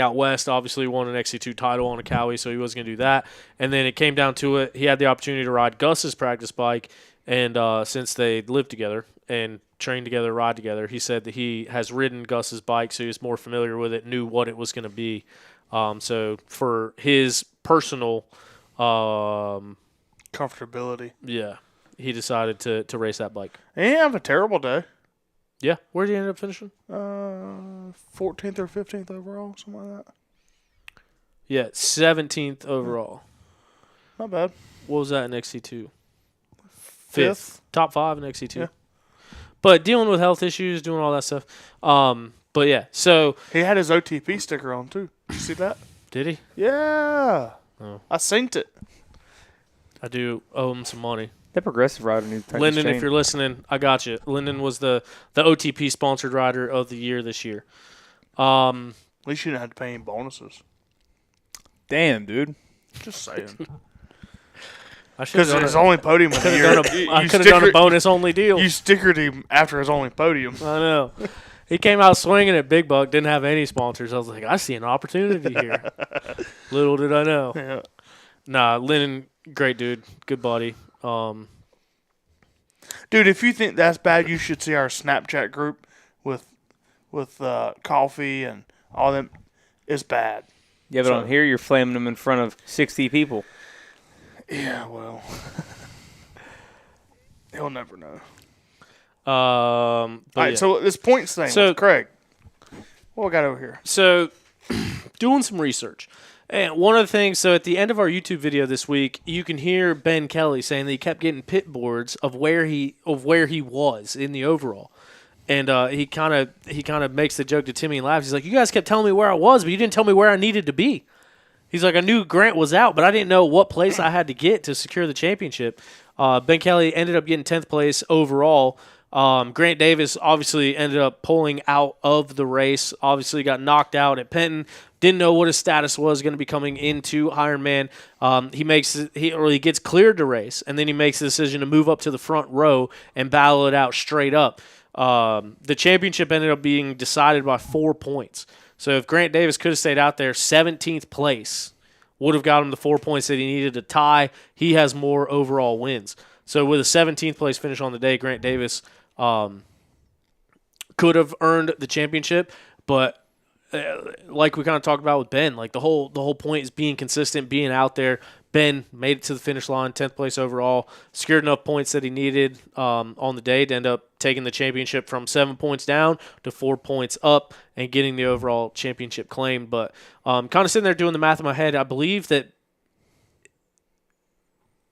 out west. Obviously won an XC2 title on a Cowie, so he wasn't going to do that. And then it came down to it. He had the opportunity to ride Gus's practice bike, and since they lived together and trained together, ride together, he said that he has ridden Gus's bike, so he was more familiar with it, knew what it was going to be. So for his personal Comfortability. yeah. he decided to race that bike. He didn't have a terrible day. Yeah. Where did he end up finishing? 14th or 15th overall, something like that. Yeah, 17th overall. Not bad. What was that in XC2? Fifth. Top 5 in XC2. Yeah. But dealing with health issues, doing all that stuff. But yeah, so He had his OTP sticker on too. Did you see that? did he? Yeah. Oh. I synced it. I do owe him some money. That progressive rider needs to take Lyndon, his if chain. you're listening, I got you. Lyndon was the OTP sponsored rider of the year this year. At least you didn't have to pay any bonuses. Damn, dude. Just saying. I should Because his only podium of the year. I could have done a bonus only deal. You stickered him after his only podium. I know. He came out swinging at Big Buck, didn't have any sponsors. I was like, I see an opportunity here. Little did I know. Yeah. Nah, Lennon, great dude, good buddy. Dude, if you think that's bad, you should see our Snapchat group with coffee and all them. It's bad. Yeah, but on here you're flaming them in front of 60 people. Yeah, well, he'll never know. All All right, so this points thing with Craig. What we got over here? So, doing some research. And one of the things, so at the end of our YouTube video this week, you can hear Ben Kelley saying that he kept getting pit boards of where he was in the overall. And he kind of makes the joke to Timmy and laughs. He's like, "You guys kept telling me where I was, but you didn't tell me where I needed to be." He's like, "I knew Grant was out, but I didn't know what place I had to get to secure the championship." Ben Kelley ended up getting 10th place overall. Grant Davis obviously ended up pulling out of the race. Obviously got knocked out at Penton. Didn't know what his status was going to be coming into Ironman. He gets cleared to race, and then he makes the decision to move up to the front row and battle it out straight up. The championship ended up being decided by 4 points. So if Grant Davis could have stayed out there, 17th place would have got him the 4 points that he needed to tie. He has more overall wins. So with a 17th place finish on the day, Grant Davis could have earned the championship, but like we kind of talked about with Ben, like the whole point is being consistent, being out there. Ben made it to the finish line, 10th place overall, secured enough points that he needed on the day to end up taking the championship from 7 points down to 4 points up and getting the overall championship claim. But kind of sitting there doing the math in my head, I believe that,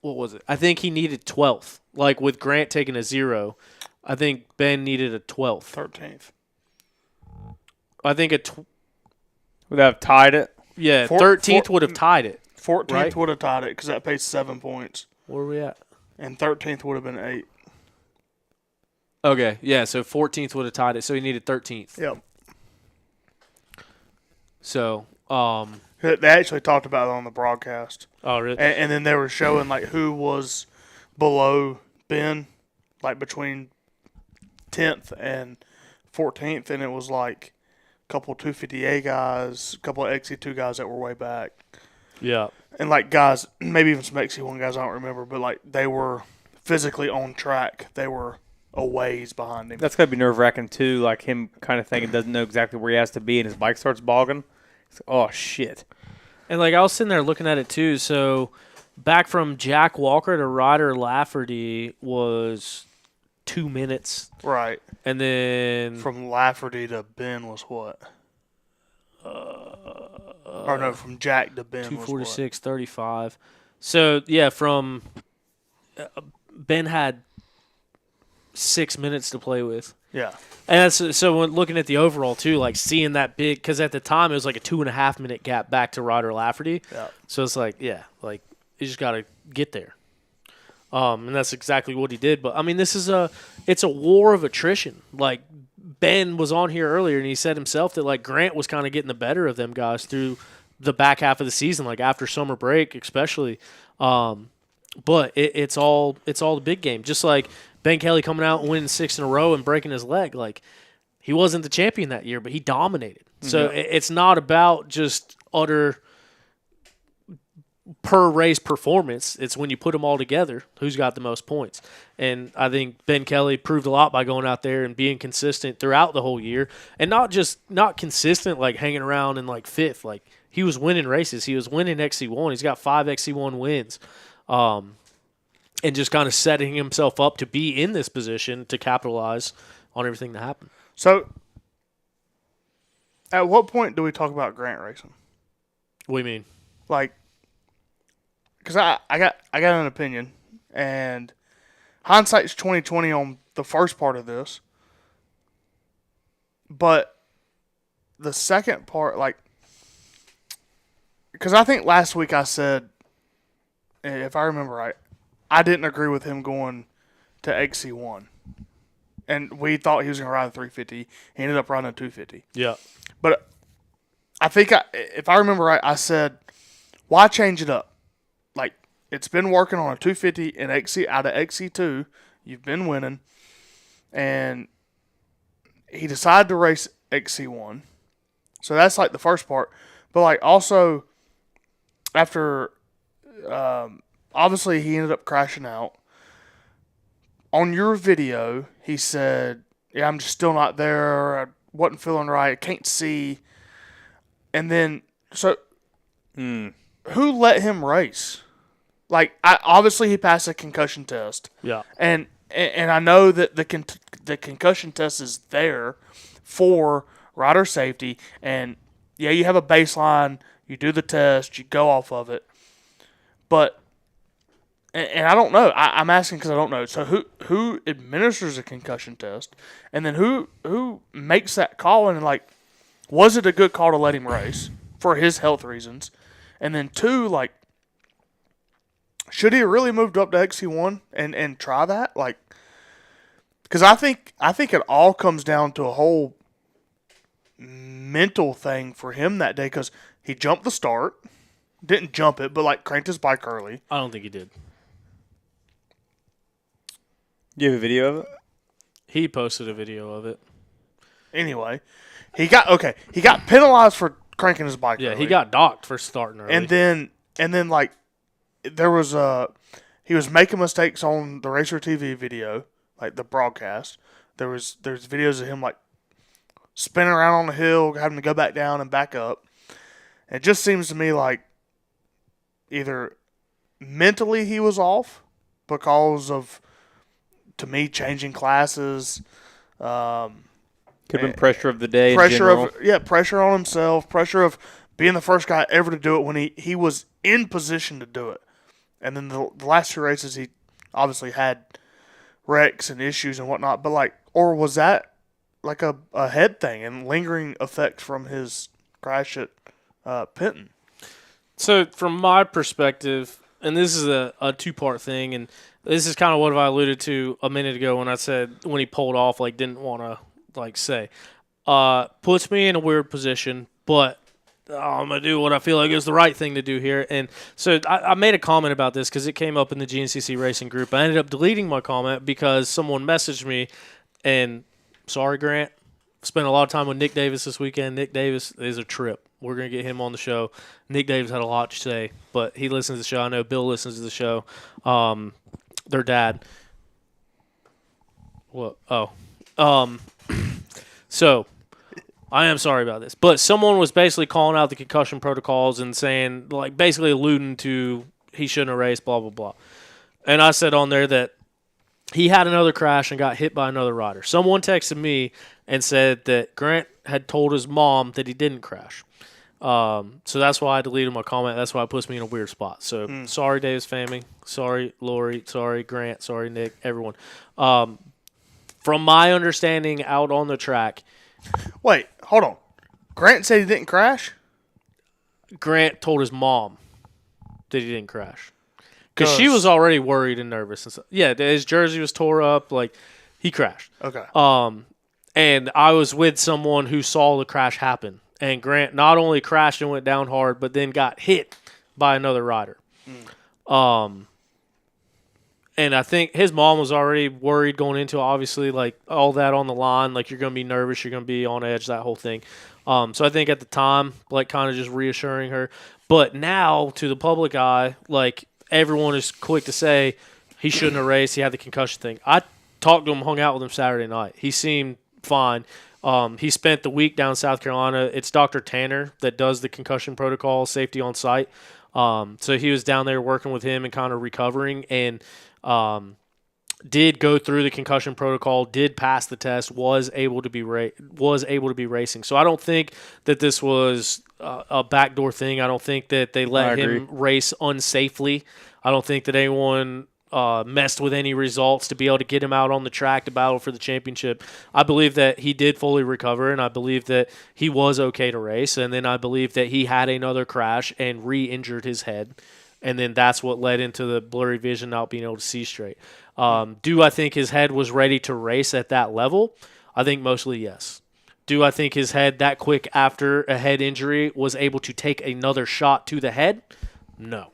what was it? I think he needed 12th. Like with Grant taking a 0, I think Ben needed a 12th. 13th. I think Would have tied it? Yeah, 13th would have tied it. 14th right? would have tied it because that pays 7 points. Where are we at? And 13th would have been 8. Okay, yeah, so 14th would have tied it, so he needed 13th. Yep. So, They actually talked about it on the broadcast. oh, really? And then they were showing, like, who was below Ben, like, between 10th and 14th, and it was, like, a couple 250A guys, a couple of XC2 guys that were way back. Yeah. And, like, guys, maybe even some XC1 guys, I don't remember, but, like, they were physically on track. They were a ways behind him. That's got to be nerve-wracking, too, like him kind of thinking doesn't know exactly where he has to be, and his bike starts bogging. It's like, oh, shit. And, like, I was sitting there looking at it, too, so back from Jack Walker to Ryder Lafferty was 2 minutes. Right. And then From Lafferty to Ben was what? Or no, from Jack to Ben was what? 2:46:35. So, yeah, from Ben had 6 minutes to play with. Yeah. And that's, so when looking at the overall, too, like seeing that big, because at the time it was like a 2.5 minute gap back to Ryder Lafferty. Yeah. So it's like, yeah, like you just got to get there. And that's exactly what he did. But, I mean, it's a war of attrition. Like, Ben was on here earlier, and he said himself that, like, Grant was kind of getting the better of them guys through the back half of the season, like after summer break especially. But it's all the big game. Just like Ben Kelley coming out and winning 6 in a row and breaking his leg. Like, he wasn't the champion that year, but he dominated. So it's not about just utter per race performance. It's when you put them all together, who's got the most points. And I think Ben Kelley proved a lot by going out there and being consistent throughout the whole year, and not consistent like hanging around in like 5th. Like, he was winning races. He was winning XC1. He's got 5 XC1 wins. And and just kind of setting himself up to be in this position to capitalize on everything that happened. So, at what point do we talk about Grant racing? What do you mean? Like, because I got an opinion, and hindsight's 20/20 on the first part of this, but the second part, like, because I think last week I said, if I remember right, I didn't agree with him going to XC1, and we thought he was going to ride a 350. He ended up riding a 250. Yeah. But I think, if I remember right, I said, why change it up? Like, it's been working on a 250 and out of XC2. You've been winning. And he decided to race XC1. So that's, like, the first part. But, like, also, after, obviously, he ended up crashing out. On your video, he said, yeah, I'm just still not there. I wasn't feeling right. I can't see. And then, so, who let him race? Like, obviously he passed a concussion test. Yeah. And I know that the concussion test is there for rider safety. And, yeah, you have a baseline. You do the test. You go off of it. But, and I don't know. I'm asking because I don't know. So who administers a concussion test? And then who makes that call? And, like, was it a good call to let him race for his health reasons? And then 2, like, should he have really moved up to XC1 and try that? Like, because I think it all comes down to a whole mental thing for him that day, because he jumped the start, didn't jump it, but, like, cranked his bike early. I don't think he did. Do you have a video of it? He posted a video of it. Anyway, he got penalized for cranking his bike. Yeah, early. he got docked for starting early. And then like, there was he was making mistakes on the Racer TV video, like the broadcast. There's videos of him, like, spinning around on the hill, having to go back down and back up. It just seems to me like either mentally he was off because of, to me, changing classes. Could have been pressure of the day. Pressure on himself. Pressure of being the first guy ever to do it when he was in position to do it. And then the last 2 races, he obviously had wrecks and issues and whatnot. But, like, or was that like a head thing and lingering effect from his crash at Penton? So, from my perspective, and this is a 2-part thing, and this is kind of what I alluded to a minute ago when I said when he pulled off, like, didn't want to, like, say. Puts me in a weird position, but I'm going to do what I feel like is the right thing to do here. And so I made a comment about this because it came up in the GNCC racing group. I ended up deleting my comment because someone messaged me, and sorry, Grant, spent a lot of time with Nick Davis this weekend. Nick Davis is a trip. We're going to get him on the show. Nick Davis had a lot to say, but he listens to the show. I know Bill listens to the show. Their dad. What? Oh. So, I am sorry about this. But someone was basically calling out the concussion protocols and saying, like, basically alluding to he shouldn't have raced, blah, blah, blah. And I said on there that he had another crash and got hit by another rider. Someone texted me and said that Grant had told his mom that he didn't crash. So that's why I deleted my comment. That's why it puts me in a weird spot. So sorry, Davis family. Sorry, Lori. Sorry, Grant. Sorry, Nick. Everyone. From my understanding out on the track. Wait, hold on. Grant said he didn't crash? Grant told his mom that he didn't crash. Because she was already worried and nervous and stuff. Yeah, his jersey was tore up. Like, he crashed. Okay. And I was with someone who saw the crash happen. And Grant not only crashed and went down hard, but then got hit by another rider. And I think his mom was already worried going into, obviously, like, all that on the line. Like, you're going to be nervous. You're going to be on edge, that whole thing. So I think at the time, like, kind of just reassuring her. But now, to the public eye, like, everyone is quick to say he shouldn't have raced. He had the concussion thing. I talked to him, hung out with him Saturday night. He seemed fine. He spent the week down in South Carolina. It's Dr. Tanner that does the concussion protocol, safety on site. So he was down there working with him and kind of recovering. And did go through the concussion protocol, did pass the test, was able to be racing. So I don't think that this was a backdoor thing. I don't think that they let him race unsafely. I don't think that anyone messed with any results to be able to get him out on the track to battle for the championship. I believe that he did fully recover, and I believe that he was okay to race. And then I believe that he had another crash and re-injured his head. And then that's what led into the blurry vision, not being able to see straight. Do I think his head was ready to race at that level? I think mostly yes. Do I think his head that quick after a head injury was able to take another shot to the head? No.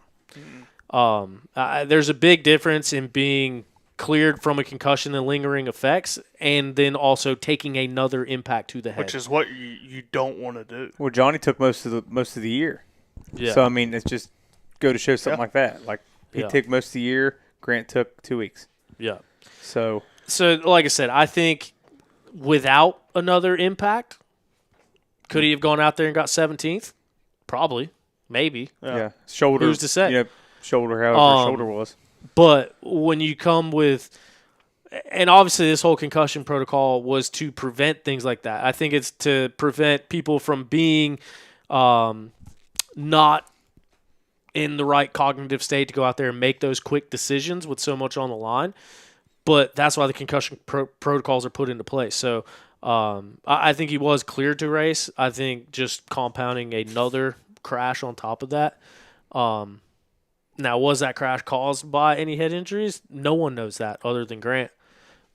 There's a big difference in being cleared from a concussion and lingering effects and then also taking another impact to the head. Which is what you don't want to do. Well, Johnny took most of the year. Yeah. So, I mean, it's just go to show something like that. Like, he took most of the year. Grant took 2 weeks. Yeah. So, like I said, I think without another impact, could he have gone out there and got 17th? Probably. Maybe. yeah. Shoulder. Who's to say? You know, shoulder, however his shoulder was. But when you come with – and obviously this whole concussion protocol was to prevent things like that. I think it's to prevent people from being not in the right cognitive state to go out there and make those quick decisions with so much on the line. But that's why the concussion protocols are put into place. So I think he was cleared to race. I think just compounding another crash on top of that. Now, was that crash caused by any head injuries? No one knows that other than Grant.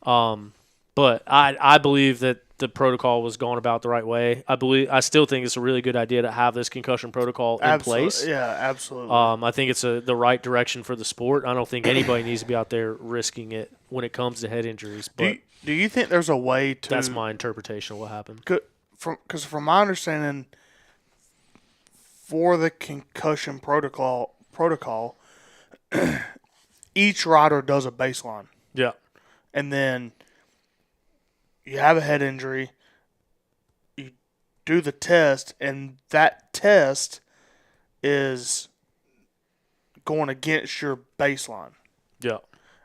But I believe that the protocol was gone about the right way. I still think it's a really good idea to have this concussion protocol in place. Yeah, absolutely. I think it's the right direction for the sport. I don't think anybody needs to be out there risking it when it comes to head injuries. But do you think there's a way to? That's my interpretation of what happened. Because from my understanding, for the concussion protocol, each rider does a baseline. Yeah. And then you have a head injury, you do the test, and that test is going against your baseline. Yeah.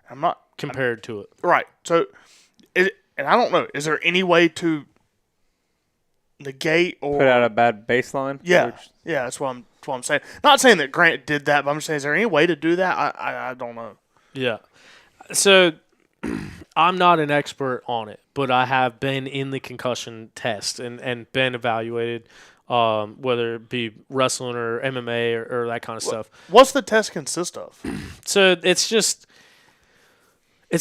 I'm not compared to it. Right. So, and I don't know, is there any way to negate or put out a bad baseline? Yeah. Yeah, that's what I'm saying. Not saying that Grant did that, but I'm just saying, is there any way to do that? I don't know. Yeah. So I'm not an expert on it, but I have been in the concussion test and been evaluated, whether it be wrestling or MMA or that kind of stuff. What's the test consist of? So it's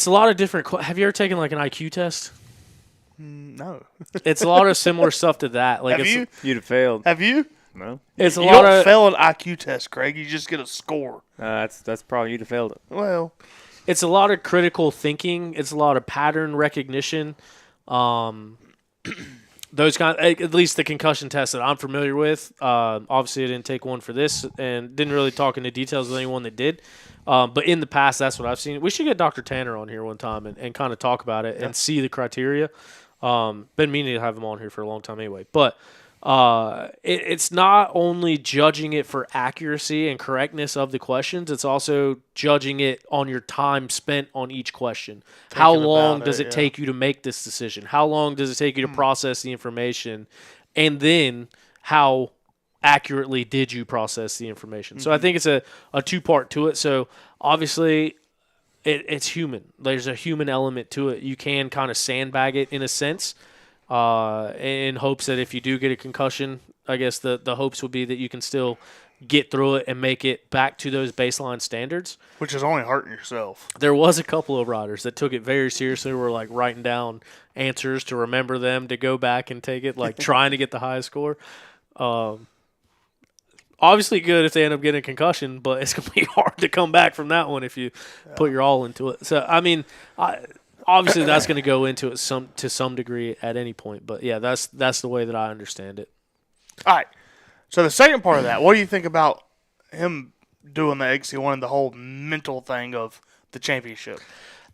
a lot of different. Have you ever taken like an IQ test? No. It's a lot of similar stuff to that. Like, Have you? You'd have failed. Have you? No. It's a you lot don't of fail an IQ test, Craig. You just get a score. That's probably you'd have failed it. Well, it's a lot of critical thinking. It's a lot of pattern recognition. Those kind, at least the concussion test that I'm familiar with. Obviously, I didn't take one for this and didn't really talk into details with anyone that did. But in the past, that's what I've seen. We should get Dr. Tanner on here one time and kind of talk about it and see the criteria. Been meaning to have him on here for a long time anyway. But it's not only judging it for accuracy and correctness of the questions, it's also judging it on your time spent on each question. How long does it take you to make this decision? How long does it take you to process the information? And then how accurately did you process the information? So I think it's a two-part to it. So obviously it's human. There's a human element to it. You can kind of sandbag it in a sense. In hopes that if you do get a concussion, I guess the hopes would be that you can still get through it and make it back to those baseline standards. Which is only hurting yourself. There was a couple of riders that took it very seriously, were like writing down answers to remember them to go back and take it, like trying to get the highest score. Obviously good if they end up getting a concussion, but it's going to be hard to come back from that one if you put your all into it. So, I mean, obviously, that's going to go into it to some degree at any point. But, yeah, that's the way that I understand it. All right. So, the second part of that, what do you think about him doing the XC1 and the whole mental thing of the championship?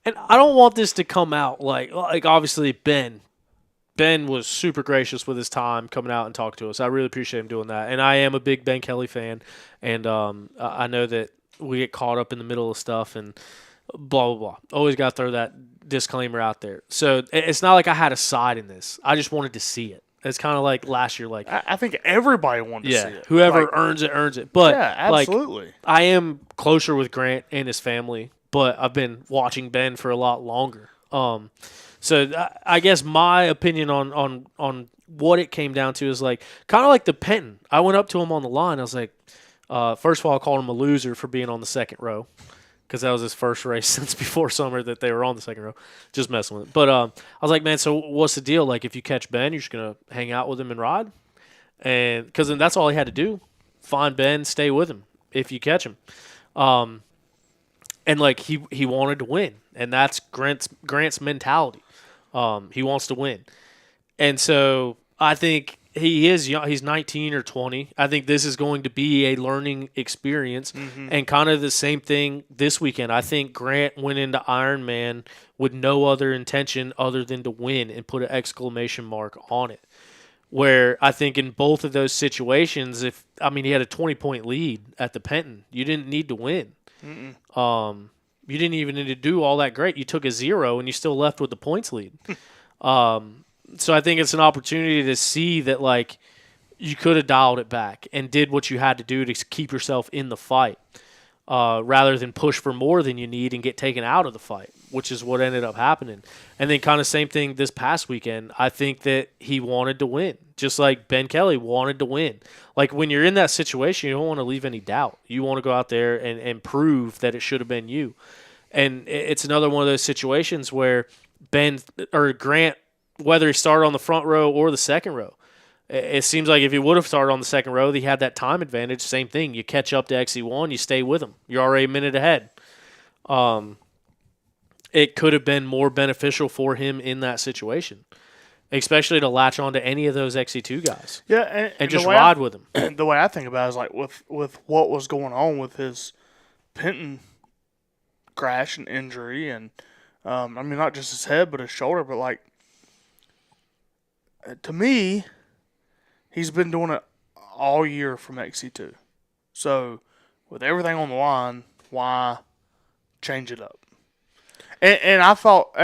And I don't want this to come out like obviously, Ben was super gracious with his time coming out and talking to us. I really appreciate him doing that. And I am a big Ben Kelley fan. And I know that we get caught up in the middle of stuff and blah, blah, blah. Always got to throw that disclaimer out there. So it's not like I had a side in this. I just wanted to see it. It's kind of like last year, like, I think everybody wanted to see it. whoever Like, earns it, earns it. But, yeah, absolutely. like, I am closer with Grant and his family, but I've been watching Ben for a lot longer. So I guess my opinion on what it came down to is like kind of like the Penton. I went up to him on the line. I was like, first of all, I called him a loser for being on the second row because that was his first race since before summer that they were on the second row. Just messing with it. But I was like, man, so what's the deal? Like, if you catch Ben, you're just gonna hang out with him and ride, and because then that's all he had to do: find Ben, stay with him if you catch him. And like he wanted to win, and that's Grant's mentality. He wants to win, and so I think he is young. He's 19 or 20. I think this is going to be a learning experience, and kind of the same thing this weekend. I think Grant went into Ironman with no other intention other than to win and put an exclamation mark on it. Where I think in both of those situations, he had a 20-point lead at the Penton. You didn't need to win. You didn't even need to do all that great. You took a 0 and you still left with the points lead. So I think it's an opportunity to see that like you could have dialed it back and did what you had to do to keep yourself in the fight, rather than push for more than you need and get taken out of the fight, which is what ended up happening. And then kind of same thing this past weekend. I think that he wanted to win, just like Ben Kelley wanted to win. Like when you're in that situation, you don't want to leave any doubt. You want to go out there and prove that it should have been you. And it's another one of those situations where Ben or Grant, whether he started on the front row or the second row, it seems like if he would have started on the second row, he had that time advantage. Same thing. You catch up to XC1, you stay with him. You're already a minute ahead. It could have been more beneficial for him in that situation, especially to latch on to any of those XC2 guys. Yeah, and just ride with them. The way I think about it is like with what was going on with his Penton crash and injury, and not just his head but his shoulder, but like to me, he's been doing it all year from XC2. So with everything on the line, why change it up? And I thought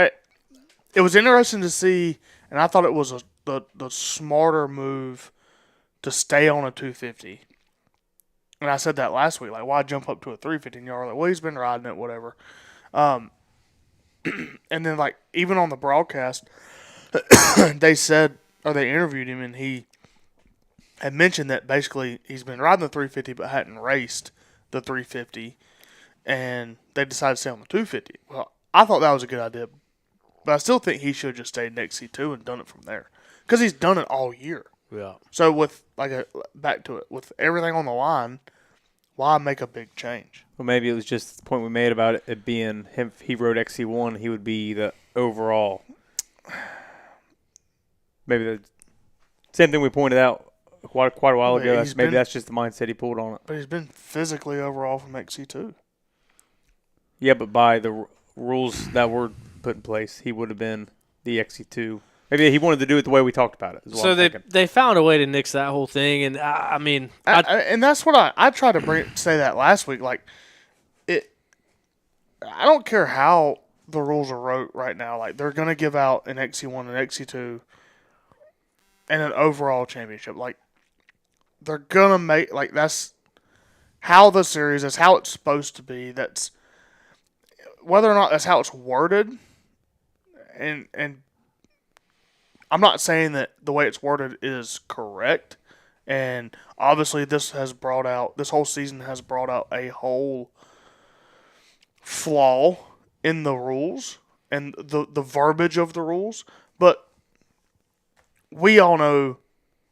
it was interesting to see, and I thought it was the smarter move to stay on a 250. And I said that last week, like, why jump up to a 350? And y'all were like, well, he's been riding it, whatever. And then, like, even on the broadcast, they said, or they interviewed him, and he had mentioned that basically he's been riding the 350 but hadn't raced the 350, and they decided to stay on the 250. Well, I thought that was a good idea, but I still think he should have just stayed in XC2 and done it from there because he's done it all year. Yeah. So with back to it, with everything on the line, why make a big change? Well, maybe it was just the point we made about it being him. If he rode XC1, he would be the overall. Maybe the same thing we pointed out quite a while ago. Maybe that's just the mindset he pulled on it. But he's been physically overall from XC2. Yeah, but by the rules that were put in place, he would have been the XC2. Maybe he wanted to do it the way we talked about it. So they found a way to nix that whole thing, and and that's what I tried to say that last week. Like I don't care how the rules are wrote right now. Like they're gonna give out an XC1 and XC2 and an overall championship. Like they're gonna make that's how the series is, how it's supposed to be. That's whether or not that's how it's worded, and I'm not saying that the way it's worded is correct, and obviously this whole season has brought out a whole flaw in the rules and the verbiage of the rules, but we all know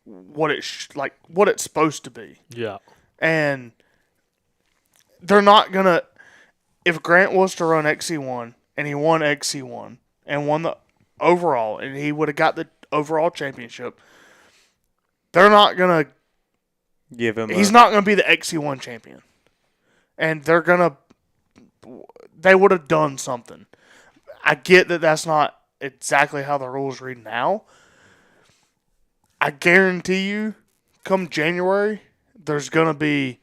what it's supposed to be. Yeah. And they're not gonna. If Grant was to run XC1 and he won XC1 and won the overall and he would have got the overall championship, they're not gonna give him. He's not gonna be the XC1 champion, and they would have done something. I get that that's not exactly how the rules read now. I guarantee you, come January, there's gonna be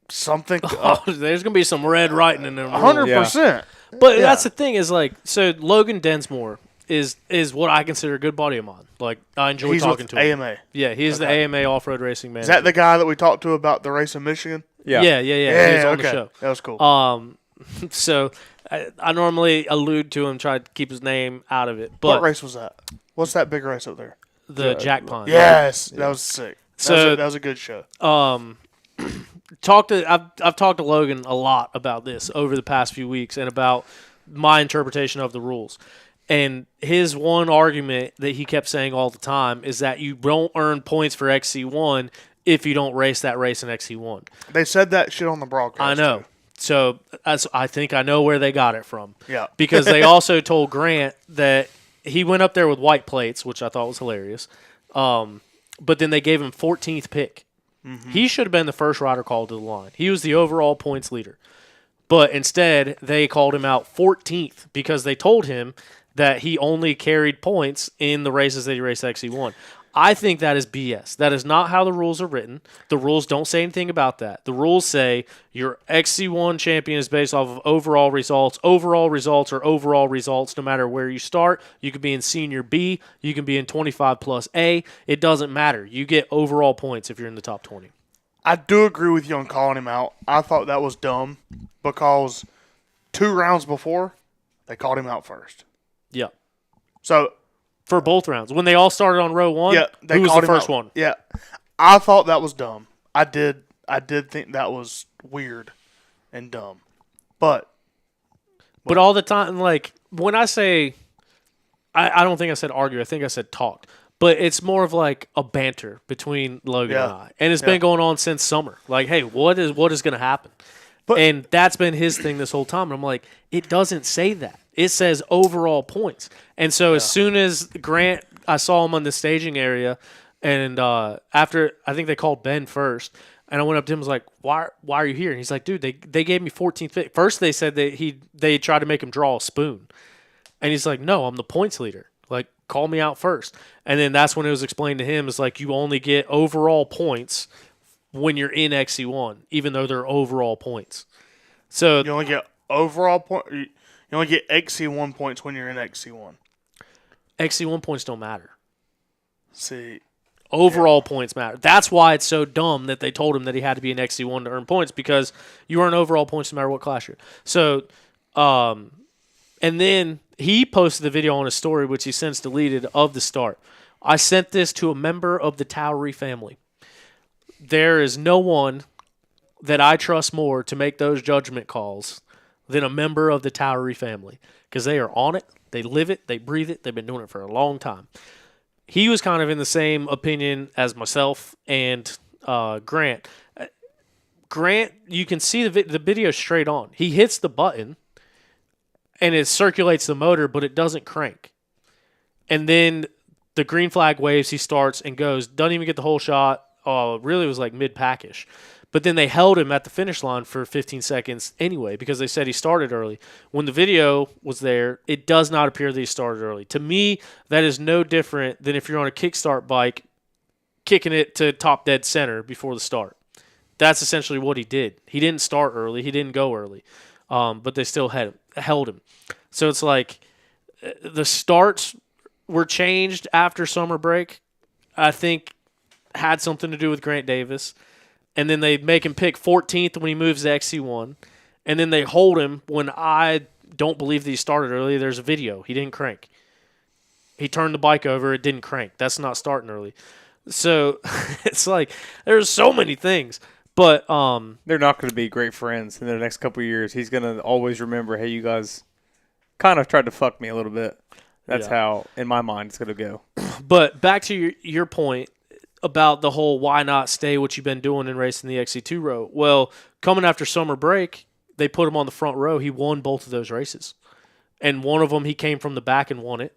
something. There's gonna be some red writing in there. 100%. But that's the thing is like, so Logan Densmore is what I consider a good buddy of mine. Like I enjoy talking to him. AMA. Yeah, he's the AMA off-road racing manager. Is that the guy that we talked to about the race in Michigan? Yeah. He was on the show. That was cool. So I normally allude to him, try to keep his name out of it. But What race was that? What's that big race up there? the Jack Pine. Yes, that was sick. So that was a good show. I've talked to Logan a lot about this over the past few weeks and about my interpretation of the rules. And his one argument that he kept saying all the time is that you don't earn points for XC1 if you don't race that race in XC1. They said that shit on the broadcast. I know. Too. So I think I know where they got it from. Yeah. Because they also told Grant that he went up there with white plates, which I thought was hilarious. But then they gave him 14th pick. Mm-hmm. He should have been the first rider called to the line. He was the overall points leader. But instead, they called him out 14th because they told him that he only carried points in the races that he raced XC1. I think that is BS. That is not how the rules are written. The rules don't say anything about that. The rules say your XC1 champion is based off of overall results. Overall results are overall results no matter where you start. You could be in Senior B. You can be in 25 plus A. It doesn't matter. You get overall points if you're in the top 20. I do agree with you on calling him out. I thought that was dumb because 2 rounds before, they called him out first. Yeah. So for both rounds. When they all started on row 1, who was the first one? Yeah. I thought that was dumb. I did think that was weird and dumb. But all the time, like, when I say, I don't think I said argue. I think I said talk. But it's more of like a banter between Logan and I. And it's been going on since summer. Like, hey, what is going to happen? And that's been his thing this whole time. And I'm like, it doesn't say that. It says overall points. And so as soon as Grant, I saw him on the staging area, and after, I think they called Ben first, and I went up to him and was like, why are you here? And he's like, dude, they gave me 14th pick. First they said that they tried to make him draw a spoon. And he's like, no, I'm the points leader. Like, call me out first. And then that's when it was explained to him, is like, you only get overall points when you're in XC1, even though they're overall points. So you only get overall point. You only get XC1 points when you're in XC1. XC1 points don't matter. See, overall points matter. That's why it's so dumb that they told him that he had to be in XC1 to earn points, because you earn overall points no matter what class you're in. So, and then he posted the video on his story, which he since deleted, of the start. I sent this to a member of the Towery family. There is no one that I trust more to make those judgment calls than a member of the Towery family, because they are on it, they live it, they breathe it, they've been doing it for a long time. He was kind of in the same opinion as myself and Grant. Grant, you can see the video straight on. He hits the button, and it circulates the motor, but it doesn't crank. And then the green flag waves, he starts and goes, doesn't even get the whole shot. Really was like mid-packish. But then they held him at the finish line for 15 seconds anyway, because they said he started early. When the video was there, it does not appear that he started early. To me, that is no different than if you're on a kickstart bike, kicking it to top dead center before the start. That's essentially what he did. He didn't start early. He didn't go early. But they still held him. So it's like the starts were changed after summer break, I think had something to do with Grant Davis. And then they make him pick 14th when he moves to XC1. And then they hold him when I don't believe that he started early. There's a video. He didn't crank. He turned the bike over. It didn't crank. That's not starting early. So it's like there's so many things. But they're not going to be great friends in the next couple of years. He's going to always remember, hey, you guys kind of tried to fuck me a little bit. That's how, in my mind, it's going to go. But back to your point about the whole why not stay what you've been doing and racing the XC2 row. Well, coming after summer break, they put him on the front row. He won both of those races. And one of them, he came from the back and won it.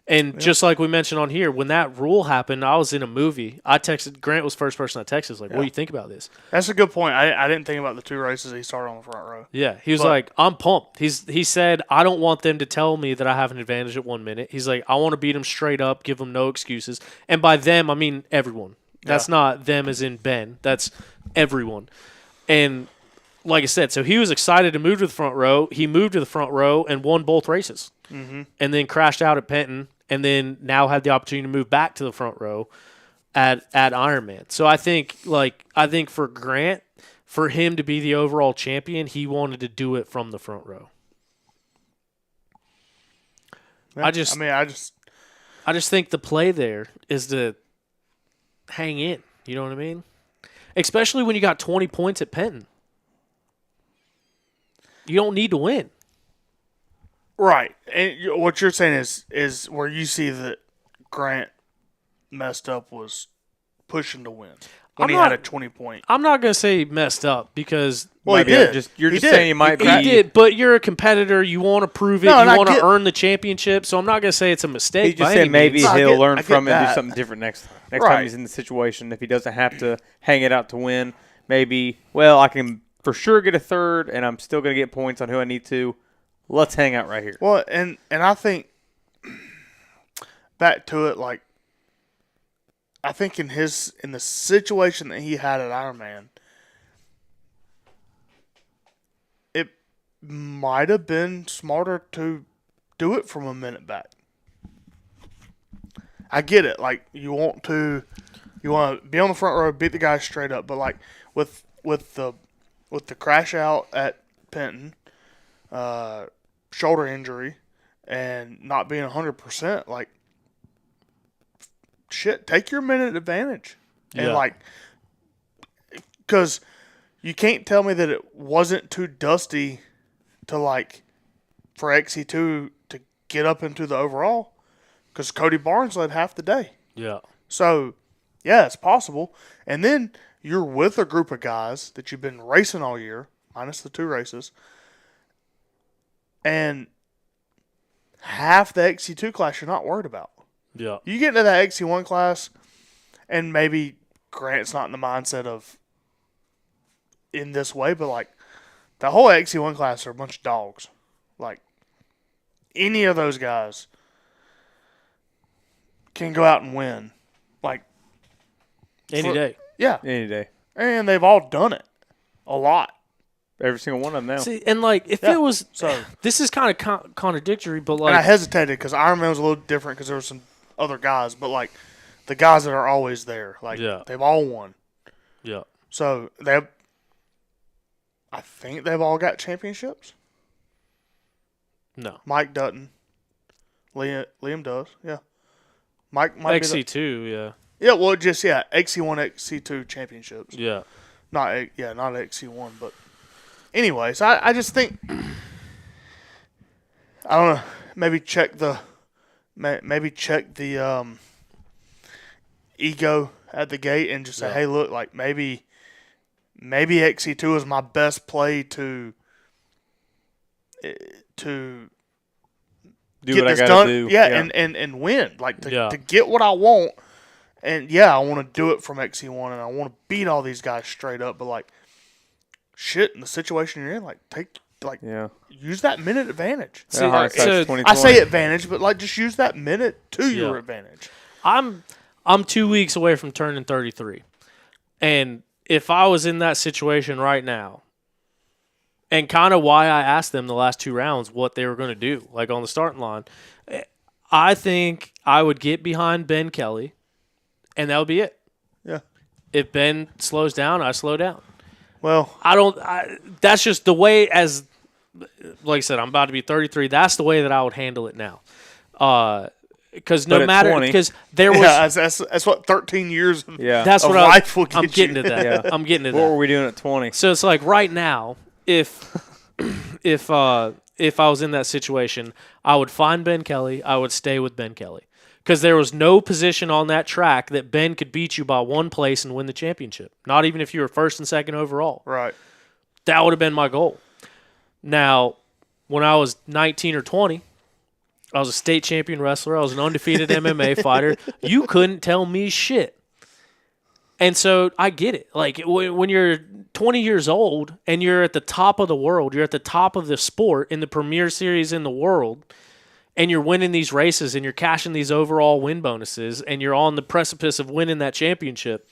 And just like we mentioned on here, when that rule happened, I was in a movie. I texted, Grant was the first person I texted, like, what do you think about this? That's a good point. I didn't think about the 2 races he started on the front row. Yeah, he was like, I'm pumped. He said, I don't want them to tell me that I have an advantage at 1 minute. He's like, I want to beat them straight up, give them no excuses. And by them, I mean everyone. That's not them as in Ben. That's everyone. And like I said, so he was excited to move to the front row. He moved to the front row and won both races, and then crashed out at Penton, and then now had the opportunity to move back to the front row at Ironman. So I think for Grant, for him to be the overall champion, he wanted to do it from the front row. Yeah, I just think the play there is to hang in. You know what I mean? Especially when you got 20 points at Penton. You don't need to win. Right. And what you're saying is where you see that Grant messed up was pushing to win when he had a 20-point. I'm not going to say messed up because he did. You're just saying you might be. He did, but you're a competitor. You want to prove it. You want to earn the championship. So I'm not going to say it's a mistake. He just said maybe he'll learn from it and do that. something different next time. Next time he's in the situation, if he doesn't have to hang it out to win, maybe, I can for sure get a third, and I'm still going to get points on who I need to. Let's hang out right here. Well, and I think back to it, like, I think in the situation that he had at Ironman, it might have been smarter to do it from a minute back. I get it. Like, you want to be on the front row, beat the guy straight up, but like with the crash out at Penton, shoulder injury, and not being 100%, like, shit, take your minute advantage. And, like, because you can't tell me that it wasn't too dusty to, like, for XC2 to get up into the overall, because Cody Barnes led half the day. Yeah. So, yeah, it's possible. And then you're with a group of guys that you've been racing all year, minus the 2 races, and half the XC2 class you're not worried about. Yeah. You get into that XC1 class, and maybe Grant's not in the mindset of in this way, but, like, the whole XC1 class are a bunch of dogs. Like, any of those guys can go out and win. Like, Any day. Yeah. Any day. And they've all done it. A lot. Every single one of them now. See, and, like, if it was – this is kind of contradictory, but, like – and I hesitated because Ironman was a little different because there were some other guys. But, like, the guys that are always there, like, they've all won. Yeah. So, I think they've all got championships. No. Mike doesn't. Liam does, yeah. Mike might XC2, yeah. Yeah, well, just, XC1, XC2 championships. Yeah. Not XC1, but anyways, I just think, I don't know, maybe check the ego at the gate and just say, hey, look, like, maybe XC2 is my best play to do get what this I done. do. Yeah, and win. Like, to get what I want. And, I want to do it from XC1, and I want to beat all these guys straight up. But, like, shit, in the situation you're in, like, use that minute advantage. Yeah, so I say advantage, but, like, just use that minute to your advantage. I'm 2 weeks away from turning 33. And if I was in that situation right now, and kind of why I asked them the last 2 rounds what they were going to do, like on the starting line, I think I would get behind Ben Kelley, and that would be it. Yeah. If Ben slows down, I slow down. Well, that's just the way, as like I said, I'm about to be 33. That's the way that I would handle it now. Because no matter, because there was that's what 13 years of that's of what life will get I'm getting you. to that. Yeah. I'm getting to that. What were we doing at 20? So it's like right now, if I was in that situation, I would find Ben Kelley. I would stay with Ben Kelley. Because there was no position on that track that Ben could beat you by 1 place and win the championship. Not even if you were first and second overall. Right. That would have been my goal. Now, when I was 19 or 20, I was a state champion wrestler. I was an undefeated MMA fighter. You couldn't tell me shit. And so I get it. Like, when you're 20 years old and you're at the top of the world, you're at the top of the sport in the premier series in the world, and you're winning these races and you're cashing these overall win bonuses and you're on the precipice of winning that championship,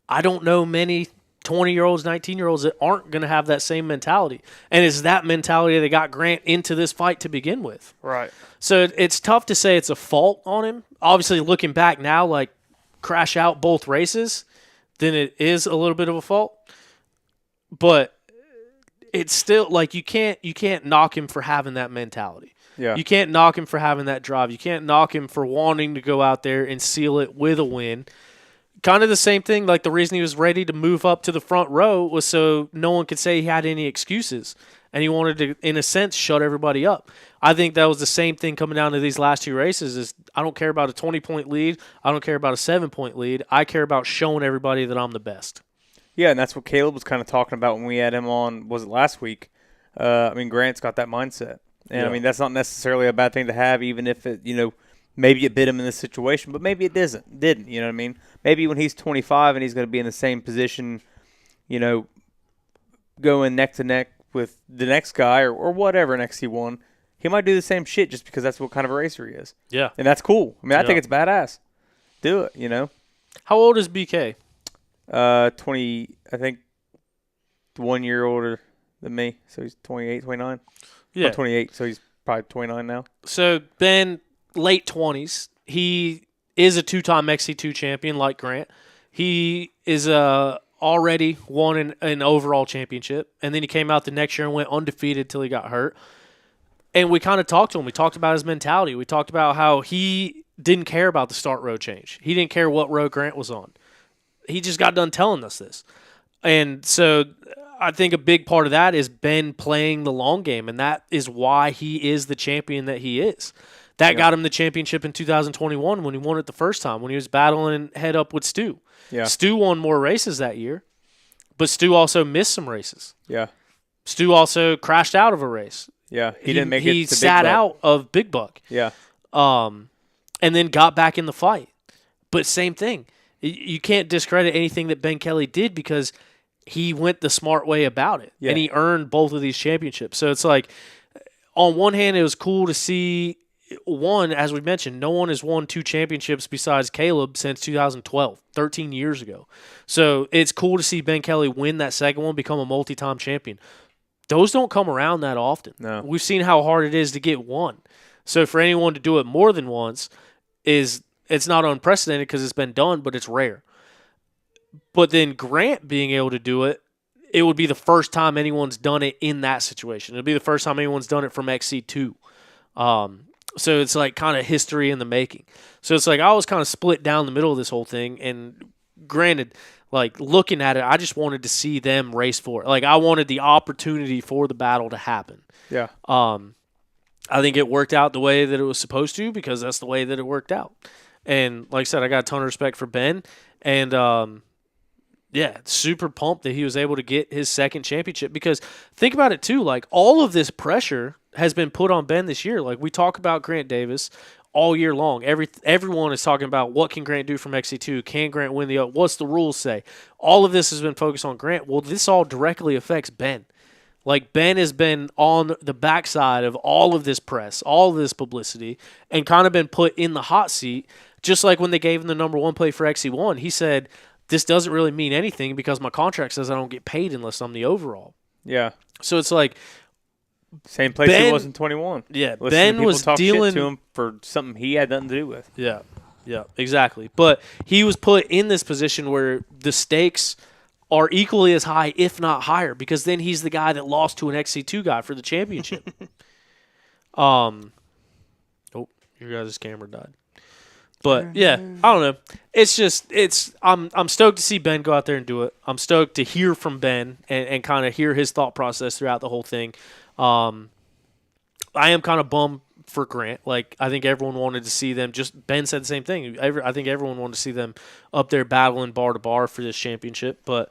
I don't know many 20-year-olds, 19-year-olds that aren't going to have that same mentality. And it's that mentality that got Grant into this fight to begin with. Right. So it's tough to say it's a fault on him. Obviously, looking back now, like crash out both races, then it is a little bit of a fault. But it's still like you can't knock him for having that mentality. Yeah. You can't knock him for having that drive. You can't knock him for wanting to go out there and seal it with a win. Kind of the same thing, like the reason he was ready to move up to the front row was so no one could say he had any excuses. And he wanted to, in a sense, shut everybody up. I think that was the same thing coming down to these last two races is I don't care about a 20-point lead. I don't care about a 7-point lead. I care about showing everybody that I'm the best. Yeah, and that's what Caleb was kind of talking about when we had him on, was it last week? I mean, Grant's got that mindset. And, Yeah. I mean, that's not necessarily a bad thing to have, even if it, maybe it bit him in this situation, but maybe it didn't, you know what I mean? Maybe when he's 25 and he's going to be in the same position, going neck to neck with the next guy or whatever in XC1, he might do the same shit just because that's what kind of a racer he is. Yeah. And that's cool. I mean, I Yeah. think it's badass. Do it, How old is BK? 20, I think 1 year older than me. So he's 28, 29. Yeah. Or 28, so he's probably 29 now. So Ben, late 20s. He is a two-time XC2 champion like Grant. He is already won an overall championship, and then he came out the next year and went undefeated till he got hurt. And we kind of talked to him. We talked about his mentality. We talked about how he didn't care about the start row change. He didn't care what row Grant was on. He just got done telling us this. And so I think a big part of that is Ben playing the long game, and that is why he is the champion that he is. That got him the championship in 2021 when he won it the first time, when he was battling head up with Stu. Yeah. Stu won more races that year, but Stu also missed some races. Yeah. Stu also crashed out of a race. Yeah. He didn't make it to He Big sat Buck. out of Big Buck. Yeah. And then got back in the fight. But same thing. You can't discredit anything that Ben Kelley did because he went the smart way about it. Yeah. And he earned both of these championships. So it's like, on one hand, it was cool to see, one, as we mentioned, no one has won 2 championships besides Caleb since 2012, 13 years ago. So it's cool to see Ben Kelley win that second one, become a multi-time champion. Those don't come around that often. No. We've seen how hard it is to get one. So for anyone to do it more than once it's not unprecedented because it's been done, but it's rare. But then Grant being able to do it, it would be the first time anyone's done it in that situation. It would be the first time anyone's done it from XC2. So it's like kind of history in the making. So it's like I was kind of split down the middle of this whole thing. And granted, like looking at it, I just wanted to see them race for it. Like I wanted the opportunity for the battle to happen. Yeah. I think it worked out the way that it was supposed to because that's the way that it worked out. And like I said, I got a ton of respect for Ben. And super pumped that he was able to get his second championship because think about it too, like all of this pressure has been put on Ben this year. Like we talk about Grant Davis all year long. Everyone is talking about what can Grant do from XC2? Can Grant win the what's the rules say? All of this has been focused on Grant. Well, this all directly affects Ben. Like Ben has been on the backside of all of this press, all of this publicity, and kind of been put in the hot seat. Just like when they gave him the number 1 play for XC1, he said, this doesn't really mean anything because my contract says I don't get paid unless I'm the overall. Yeah. So it's like Same place Ben- he was in 21. Yeah, Listen to Ben people was talk dealing shit to him for something he had nothing to do with. Yeah, exactly. But he was put in this position where the stakes are equally as high, if not higher, because then he's the guy that lost to an XC2 guy for the championship. Oh, your guys' camera died. But yeah, I don't know. It's just I'm stoked to see Ben go out there and do it. I'm stoked to hear from Ben and kind of hear his thought process throughout the whole thing. I am kind of bummed for Grant. Like I think everyone wanted to see them. Just Ben said the same thing. I think everyone wanted to see them up there battling bar to bar for this championship. But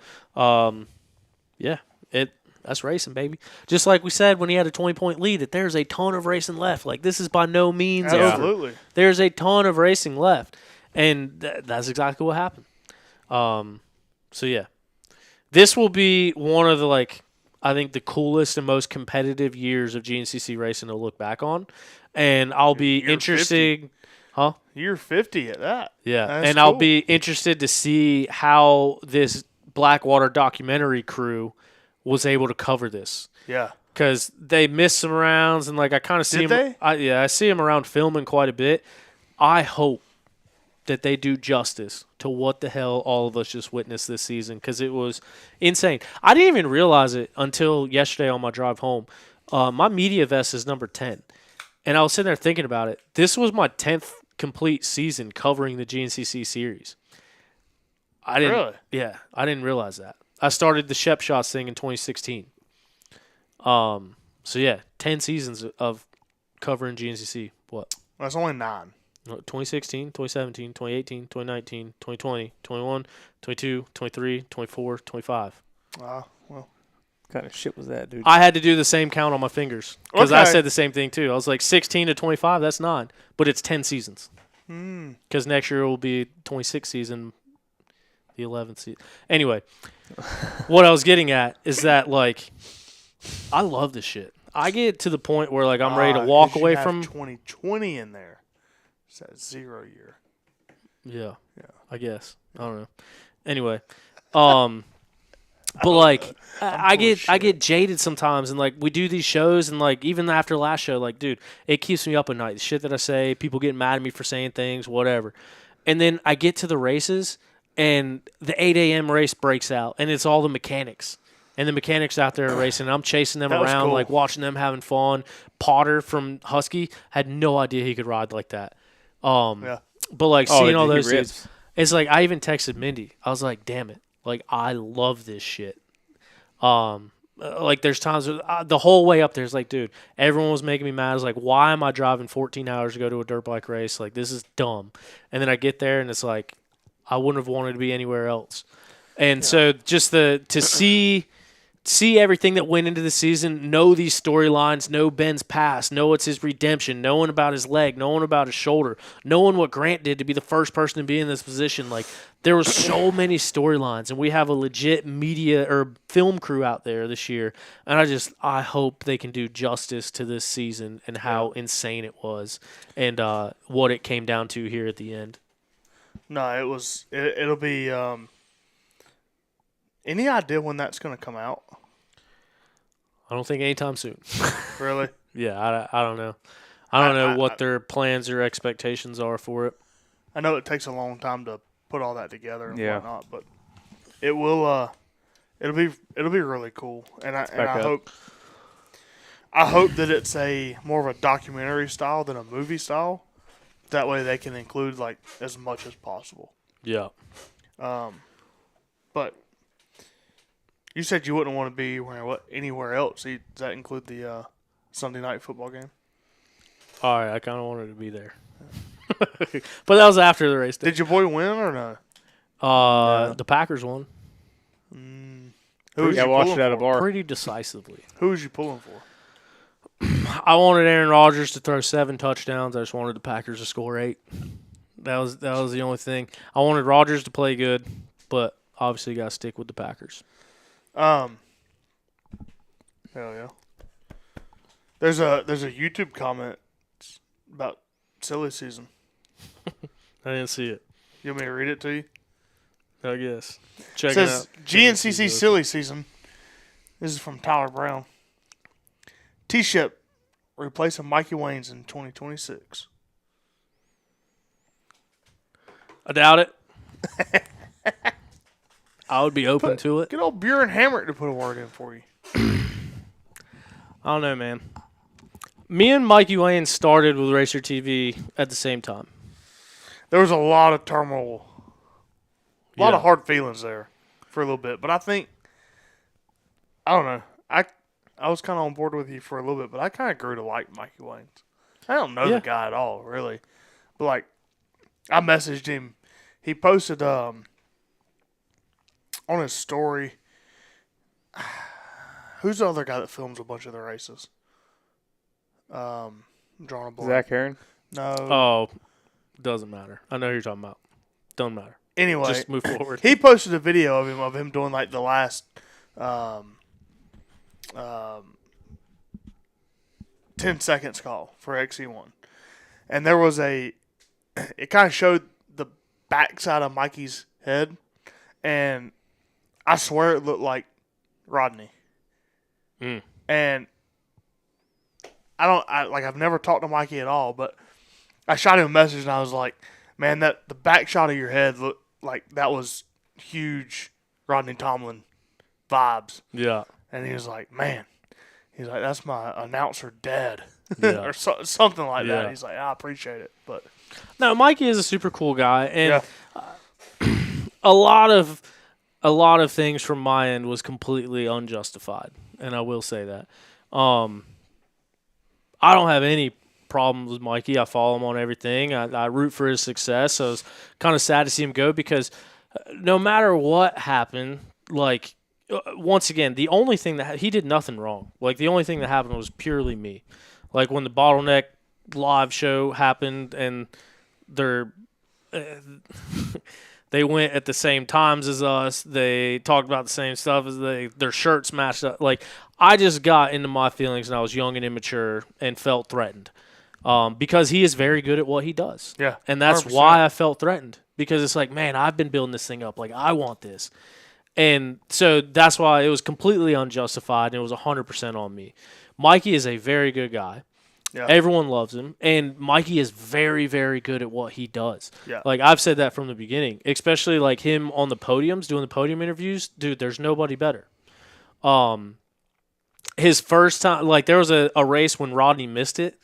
that's racing, baby. Just like we said when he had a 20-point lead, that there's a ton of racing left. Like this is by no means over. Absolutely. There's a ton of racing left, and that's exactly what happened. So yeah, this will be one of the I think the coolest and most competitive years of GNCC racing to look back on, and I'll be Year interested. 50. Huh? Year 50 at that. Yeah, That's and I'll cool. be interested to see how this Blackwater documentary crew was able to cover this. Yeah. Because they missed some rounds, and like I kind of see Did them. they? I see them around filming quite a bit. I hope that they do justice to what the hell all of us just witnessed this season, because it was insane. I didn't even realize it until yesterday on my drive home. My media vest is number 10, and I was sitting there thinking about it. This was my 10th complete season covering the GNCC series. I didn't. Really? Yeah, I didn't realize that. I started the Shep Shots thing in 2016. So yeah, 10 seasons of covering GNCC. What? That's only 9. 2016, 2017, 2018, 2019, 2020, 21, 22, 23, 24, 25. Well. What kind of shit was that, dude? I had to do the same count on my fingers because I Okay. said the same thing too. I was like 16 to 25, that's 9, but it's 10 seasons. Because next year will be 26th season, the 11th season. Anyway, what I was getting at is that like I love this shit. I get to the point where like I'm ready to walk 'cause you away have from 2020 in there. It's that 0 year. Yeah. Yeah. I guess. I don't know. Anyway, but like I get jaded sometimes, and like we do these shows, and like even after last show, like dude, it keeps me up at night. The shit that I say, people getting mad at me for saying things, whatever. And then I get to the races, and the 8 a.m. race breaks out, and it's all the mechanics. And the mechanics out there are racing. And I'm chasing them That was around, cool. like watching them having fun. Potter from Husky had no idea he could ride like that. Yeah. But like Oh, seeing all he those rips. dudes, it's like I even texted Mindy. I was like, "Damn it! Like I love this shit." Like there's times the whole way up there, it's like, dude, everyone was making me mad. I was like, why am I driving 14 hours to go to a dirt bike race? Like this is dumb. And then I get there and it's like, I wouldn't have wanted to be anywhere else. And so just to see everything that went into the season, know these storylines, know Ben's past, know it's his redemption, knowing about his leg, knowing about his shoulder, knowing what Grant did to be the first person to be in this position. Like there were so many storylines, and we have a legit media or film crew out there this year. And I hope they can do justice to this season and how insane it was, and what it came down to here at the end. No, it was. It'll be. Any idea when that's going to come out? I don't think anytime soon. Really? Yeah, I don't know. I don't know what I- their plans or expectations are for it. I know it takes a long time to put all that together and Yeah. whatnot, but it will. It'll be really cool, and I back up. hope that it's a more of a documentary style than a movie style. That way they can include like as much as possible. Yeah. But you said you wouldn't want to be anywhere else. Does that include the Sunday night football game? All right, I kind of wanted to be there. But that was after the race day. Did your boy win or no? The Packers won Who was I you watched pulling it at a for? bar. pretty decisively. Who was you pulling for? I wanted Aaron Rodgers to throw 7 touchdowns. I just wanted the Packers to score 8. That was the only thing. I wanted Rodgers to play good, but obviously got to stick with the Packers. Hell yeah. There's a YouTube comment about silly season. I didn't see it. You want me to read it to you? I guess. Check It it says out. GNCC silly season. This is from Tyler Brown. T-Ship replacing Mikey Waynes in 2026. I doubt it. I would be open to it. Get old Buren Hamrick to put a word in for you. I don't know, man. Me and Mikey Wayne started with Racer TV at the same time. There was a lot of turmoil, a lot Yeah. of hard feelings there for a little bit. But I don't know. I was kind of on board with you for a little bit, but I kind of grew to like Mikey Waynes. I don't know Yeah. the guy at all, really. But, like, I messaged him. He posted on his story. Who's the other guy that films a bunch of the races? I'm drawing a blank. Zach Heron. No. Oh, doesn't matter. I know who you're talking about. Don't matter. Anyway, Just move forward. he posted a video of him doing like the last 10 seconds call for XC1. And there was it kind of showed the backside of Mikey's head. And I swear it looked like Rodney. Mm. And I've never talked to Mikey at all, but I shot him a message and I was like, man, the back shot of your head looked like that was huge Rodney Tomlin vibes. Yeah. And he was like, man, he's like, that's my announcer dad. Yeah. or something like Yeah. that. He's like, I appreciate it. But No, Mikey is a super cool guy, and yeah. a lot of things from my end was completely unjustified, and I will say that. I don't have any problems with Mikey. I follow him on everything. I root for his success. So it's kind of sad to see him go because no matter what happened, like once again, the only thing that he did nothing wrong. Like the only thing that happened was purely me. Like when the Bottleneck live show happened and they went at the same times as us. They talked about the same stuff as their shirts matched up. Like I just got into my feelings and I was young and immature and felt threatened. Because he is very good at what he does. Yeah. And that's 100%. why I felt threatened. Because it's like, man, I've been building this thing up. Like, I want this. And so that's why it was completely unjustified, and it was 100% on me. Mikey is a very good guy. Yeah. Everyone loves him. And Mikey is very, very good at what he does. Yeah. Like, I've said that from the beginning. Especially, like, him on the podiums, doing the podium interviews. Dude, there's nobody better. His first time, like, there was a race when Rodney missed it.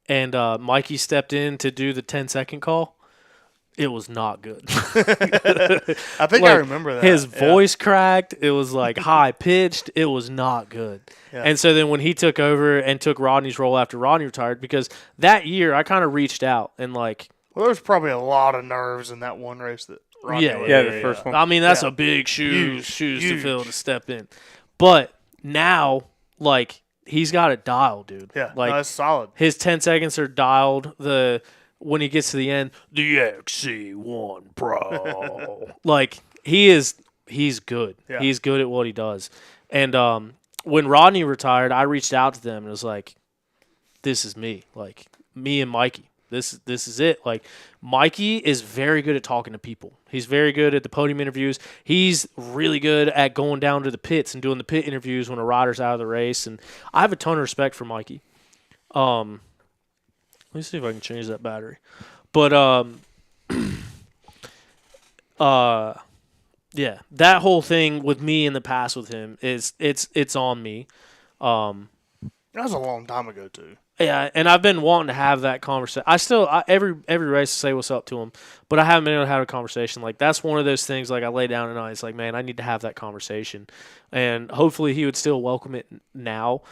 And Mikey stepped in to do the 10-second call. It was not good. I think Like, I remember that. His Yeah. voice cracked. It was like high-pitched. It was not good. Yeah. And so then when he took over and took Rodney's role after Rodney retired, because that year I kind of reached out and like, Well, there was probably a lot of nerves in that one race that Rodney Yeah, was Yeah, in. the first one. I mean, that's Yeah. a big shoes to Huge. fill to step in. But now, like, he's got it dialed, dude. Yeah, Like, no, that's solid. his 10 seconds are dialed. When he gets to the end, the XC1 Pro. Like, he's good. Yeah. He's good at what he does. And when Rodney retired, I reached out to them and was like, this is me. Like, me and Mikey. This is it. Like, Mikey is very good at talking to people. He's very good at the podium interviews. He's really good at going down to the pits and doing the pit interviews when a rider's out of the race. And I have a ton of respect for Mikey. Let me see if I can change that battery. But yeah, that whole thing with me in the past with him it's on me. That was a long time ago, too. Yeah, and I've been wanting to have that conversation. Every race I say what's up to him, but I haven't been able to have a conversation. Like, that's one of those things, like, I lay down at night. It's like, man, I need to have that conversation. And hopefully he would still welcome it now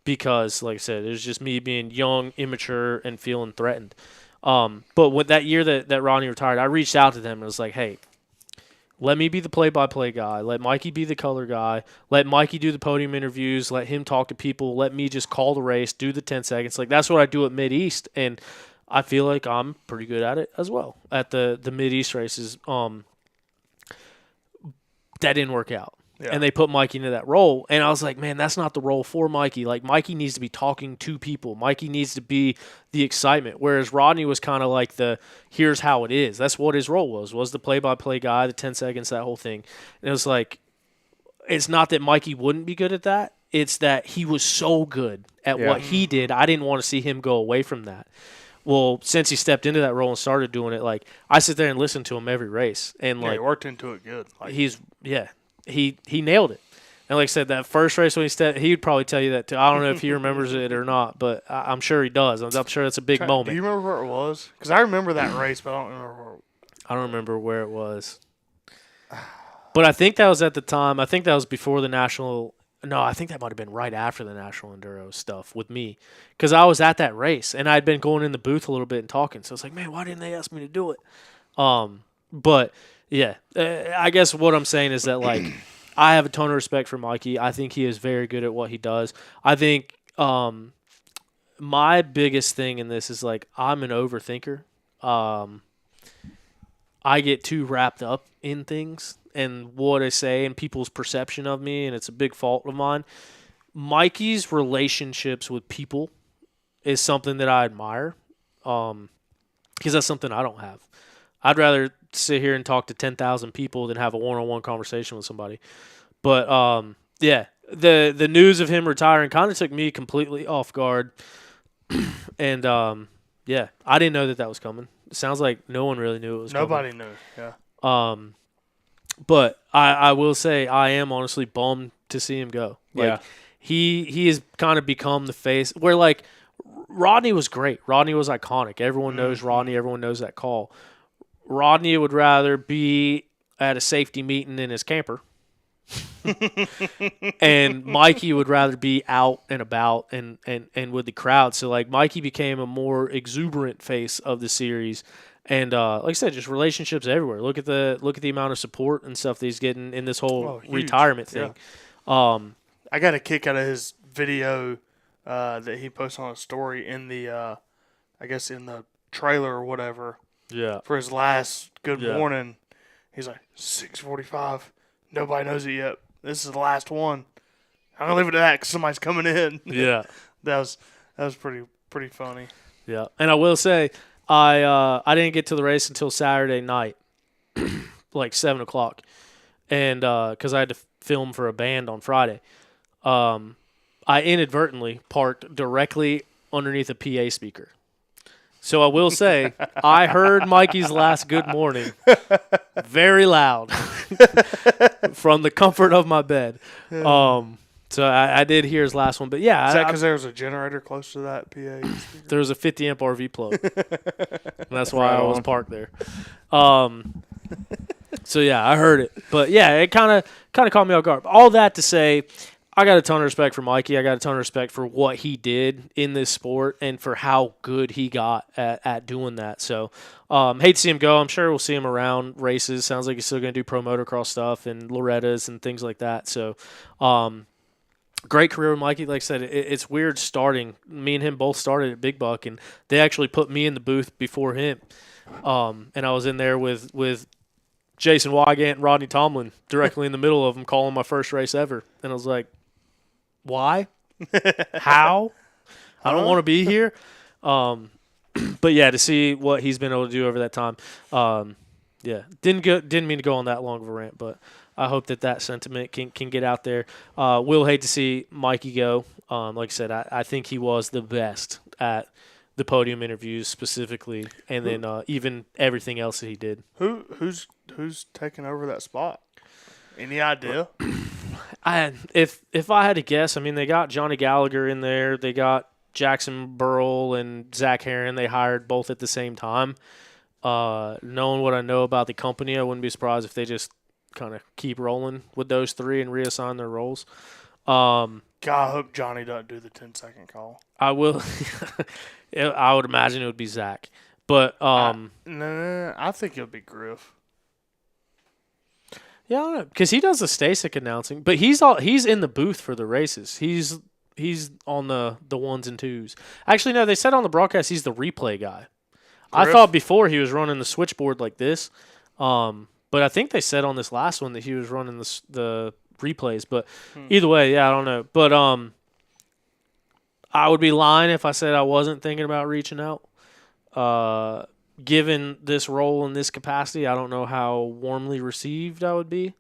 because, like I said, it was just me being young, immature, and feeling threatened. But with that year that Ronnie retired, I reached out to them and was like, hey, let me be the play-by-play guy. Let Mikey be the color guy. Let Mikey do the podium interviews. Let him talk to people. Let me just call the race, do the 10 seconds. Like, that's what I do at Mid-East, and I feel like I'm pretty good at it as well at the Mid-East races. That didn't work out. Yeah. And they put Mikey into that role. And I was like, man, that's not the role for Mikey. Like, Mikey needs to be talking to people. Mikey needs to be the excitement. Whereas Rodney was kind of like here's how it is. That's what his role was the play-by-play guy, the 10 seconds, that whole thing. And it was like, it's not that Mikey wouldn't be good at that. It's that he was so good at what he did. I didn't want to see him go away from that. Well, since he stepped into that role and started doing it, like, I sit there and listen to him every race. And, Yeah, like, he worked into it good. Like, he nailed it. And like I said, that first race when he would probably tell you that too. I don't know if he remembers it or not, but I'm sure he does. I'm sure that's a big do moment. you remember where it was? Because I remember that race, but I don't remember where. I don't remember where it was. But I think that was at the time. I think that was before the national. No, I think that might have been right after the National Enduro stuff with me. Because I was at that race, and I'd been going in the booth a little bit and talking. So I was like, man, why didn't they ask me to do it? But, yeah, I guess what I'm saying is that, like, I have a ton of respect for Mikey. I think he is very good at what he does. I think my biggest thing in this is, like, I'm an overthinker. I get too wrapped up in things and what I say and people's perception of me, and it's a big fault of mine. Mikey's relationships with people is something that I admire because that's something I don't have. I'd rather sit here and talk to 10,000 people than have a one-on-one conversation with somebody. But yeah, the news of him retiring kind of took me completely off guard, and yeah, I didn't know that was coming. It sounds like no one really knew it was coming. Nobody knew. Yeah. But I will say I am honestly bummed to see him go. Like, Yeah. He has kind of become the face where, like, Rodney was great. Rodney was iconic. Everyone knows Rodney. Everyone knows that call. Rodney would rather be at a safety meeting in his camper. And Mikey would rather be out and about and with the crowd. So, like, Mikey became a more exuberant face of the series. And like I said, just relationships everywhere. Look at the amount of support and stuff that he's getting in this whole retirement thing. Yeah. I got a kick out of his video that he posted on a story in the, I guess in the trailer or whatever. Yeah. For his last good morning, he's like 6:45. Nobody knows it yet. This is the last one. I'm gonna leave it at that because somebody's coming in. Yeah. that was pretty funny. Yeah, and I will say I didn't get to the race until Saturday night, like 7:00, and because I had to film for a band on Friday, I inadvertently parked directly underneath a PA speaker. So I will say I heard Mikey's last good morning very loud from the comfort of my bed. So I did hear his last one, but yeah. Is that because there was a generator close to that PA speaker? There was a 50 amp RV plug. And that's why I was parked there. So yeah, I heard it, but yeah, it kind of caught me off guard. All that to say, I got a ton of respect for Mikey. I got a ton of respect for what he did in this sport and for how good he got at doing that. So, hate to see him go. I'm sure we'll see him around races. Sounds like he's still going to do pro motocross stuff and Loretta's and things like that. So, great career with Mikey. Like I said, it's weird starting. Me and him both started at Big Buck, and they actually put me in the booth before him. And I was in there with Jason Wygant and Rodney Tomlin directly in the middle of them, calling my first race ever. And I was like, why? How? I don't want to be here. But yeah, to see what he's been able to do over that time. Yeah, didn't mean to go on that long of a rant, but I hope that sentiment can get out there. Will hate to see Mikey go. Like I said, I think he was the best at the podium interviews specifically, and then even everything else that he did. Who's taking over that spot? Any idea? If I had to guess, I mean, they got Johnny Gallagher in there. They got Jackson Burrell and Zach Herron. They hired both at the same time. Knowing what I know about the company, I wouldn't be surprised if they just kind of keep rolling with those three and reassign their roles. God, I hope Johnny doesn't do the 10-second call. I will. I would imagine it would be Zach. But no, I think it'll be Griff. Yeah, I don't know, because he does the Stasic announcing, but he's in the booth for the races. He's on the ones and twos. Actually, no, they said on the broadcast he's the replay guy. Griff? I thought before he was running the switchboard like this, but I think they said on this last one that he was running the replays. But either way, yeah, I don't know. But I would be lying if I said I wasn't thinking about reaching out. Given this role in this capacity, I don't know how warmly received I would be.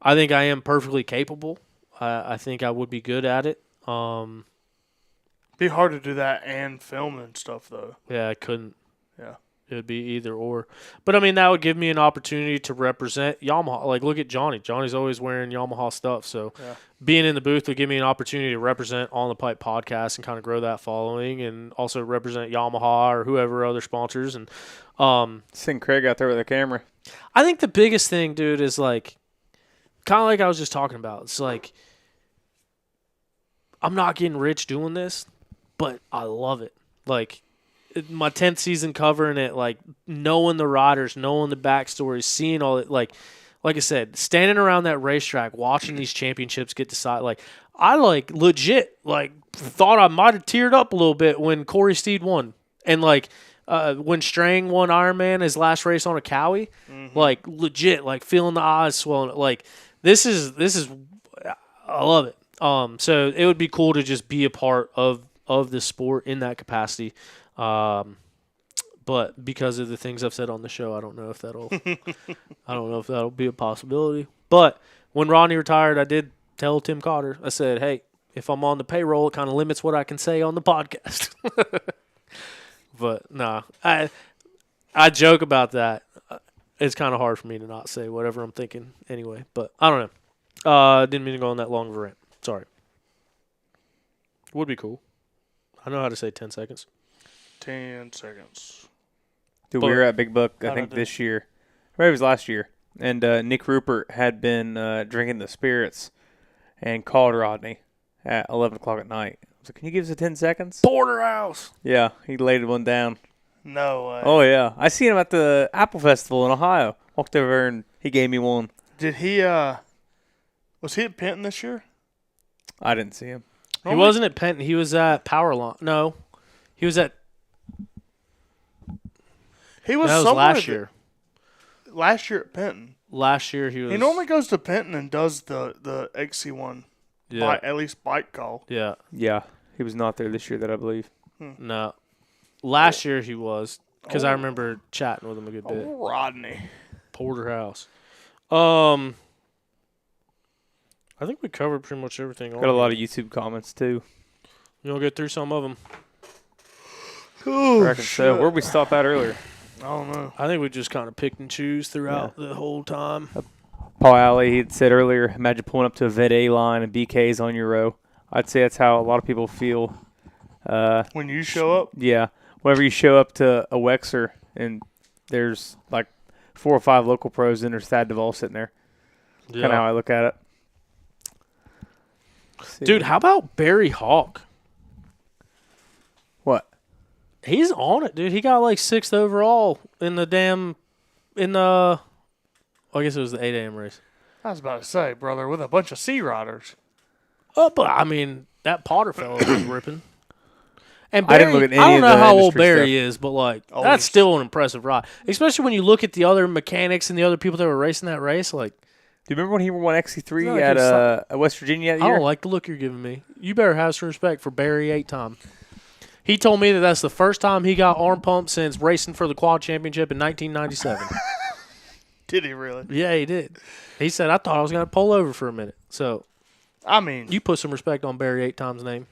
I think I am perfectly capable. I think I would be good at it. Be hard to do that and film and stuff, though. Yeah, I couldn't. Yeah. It would be either or. But, I mean, that would give me an opportunity to represent Yamaha. Like, look at Johnny. Johnny's always wearing Yamaha stuff. So, being in the booth would give me an opportunity to represent On the Pipe podcast and kind of grow that following and also represent Yamaha or whoever other sponsors. And send Craig out there with a camera. I think the biggest thing, dude, is, like, kind of like I was just talking about. It's like, I'm not getting rich doing this, but I love it. Like, my 10th season covering it, like knowing the riders, knowing the backstories, seeing all it, like I said, standing around that racetrack, watching these championships get decided. Like, I legit thought I might have teared up a little bit when Corey Steed won, and when Strang won Ironman his last race on a Cowie, like legit, like feeling the eyes swelling. Like this is I love it. So it would be cool to just be a part of the sport in that capacity. But because of the things I've said on the show, I don't know if that'll be a possibility. But when Ronnie retired, I did tell Tim Cotter, I said, hey, if I'm on the payroll, it kind of limits what I can say on the podcast. But nah, I joke about that. It's kind of hard for me to not say whatever I'm thinking anyway. But I don't know. Didn't mean to go on that long of a rant. Sorry. Would be cool. I know how to say 10 seconds. 10 seconds. Dude, But- we were at Big Buck, I How'd I think, do? this year. Or it was last year. And Nick Rupert had been drinking the spirits and called Rodney at 11 o'clock at night. I was like, can you give us a 10 seconds? Porterhouse. Yeah, he laid one down. No way. Oh, yeah. I seen him at the Apple Festival in Ohio. Walked over and he gave me one. Did he, was he at Penton this year? I didn't see him. He wasn't at Penton. He was at Powerline. No. He was at He was that was somewhere last year. Last year at Penton. Last year he was. He normally goes to Penton and does the XC1, yeah, at least bike call. yeah, Yeah, he was not there this year that I believe. no. Last year he was because I remember chatting with him a good bit. Oh, Rodney. Porterhouse. I think we covered pretty much everything. Got a lot of YouTube comments too. You'll get through some of them. Oh, I reckon so. Where'd we stop at earlier? I don't know. I think we just kind of picked and choose throughout the whole time. Paul Alley, he had said earlier, imagine pulling up to a Vet A line and BK's on your row. I'd say that's how a lot of people feel. When you show up, Yeah. Whenever you show up to a Wexer and there's like 4 or 5 local pros and there's Thad Duvall sitting there. Yeah. Kind of how I look at it. See. Dude, how about Barry Hawk? What? He's on it, dude. He got like 6th overall in the I guess it was the 8 a.m. race. I was about to say, brother, with a bunch of sea riders. Oh, but I mean, that Potter fellow was ripping. And I didn't Barry, look at any I don't of know the how old industry Barry stuff. is, but like Oh, that's he's- still an impressive ride. Especially when you look at the other mechanics and the other people that were racing that race. Like, Do you remember when he won XC3 No, he at was West Virginia that I year? don't like the look you're giving me. You better have some respect for Barry 8-time. He told me that that's the first time he got arm pumped since racing for the quad championship in 1997. Did he really? Yeah, he did. He said, I thought I was going to pull over for a minute. So I mean, you put some respect on Barry 8-time's name.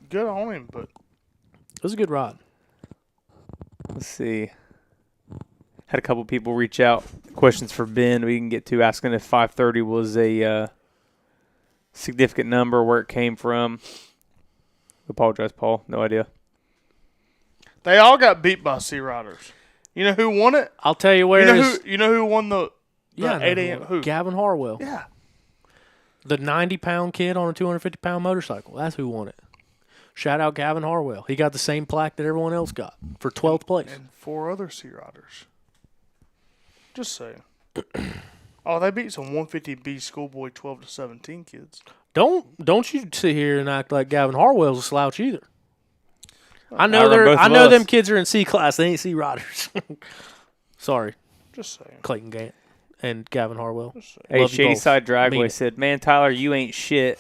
good on him, but It was a good ride. Let's see. Had a couple people reach out. Questions for Ben we can get to, asking if 530 was a significant number, where it came from. Apologize, Paul. No idea. they all got beat by sea riders. You know who won it? I'll tell you where You know who won the I know 8 a.m. Who? Gavin Harwell. Yeah. The 90-pound kid on a 250-pound motorcycle. That's who won it. Shout out Gavin Harwell. He got the same plaque that everyone else got for 12th place. And 4 other sea riders. Just saying. Oh, they beat some 150B schoolboy 12 to 17 kids. Don't you sit here and act like Gavin Harwell's a slouch either. I know run both I of know us. them kids are in C class. They ain't C riders. Sorry, Just saying. Clayton Gant and Gavin Harwell. Just saying. Hey, Love you Shady both. Side Mean Dragway it. said, "Man, Tyler, you ain't shit.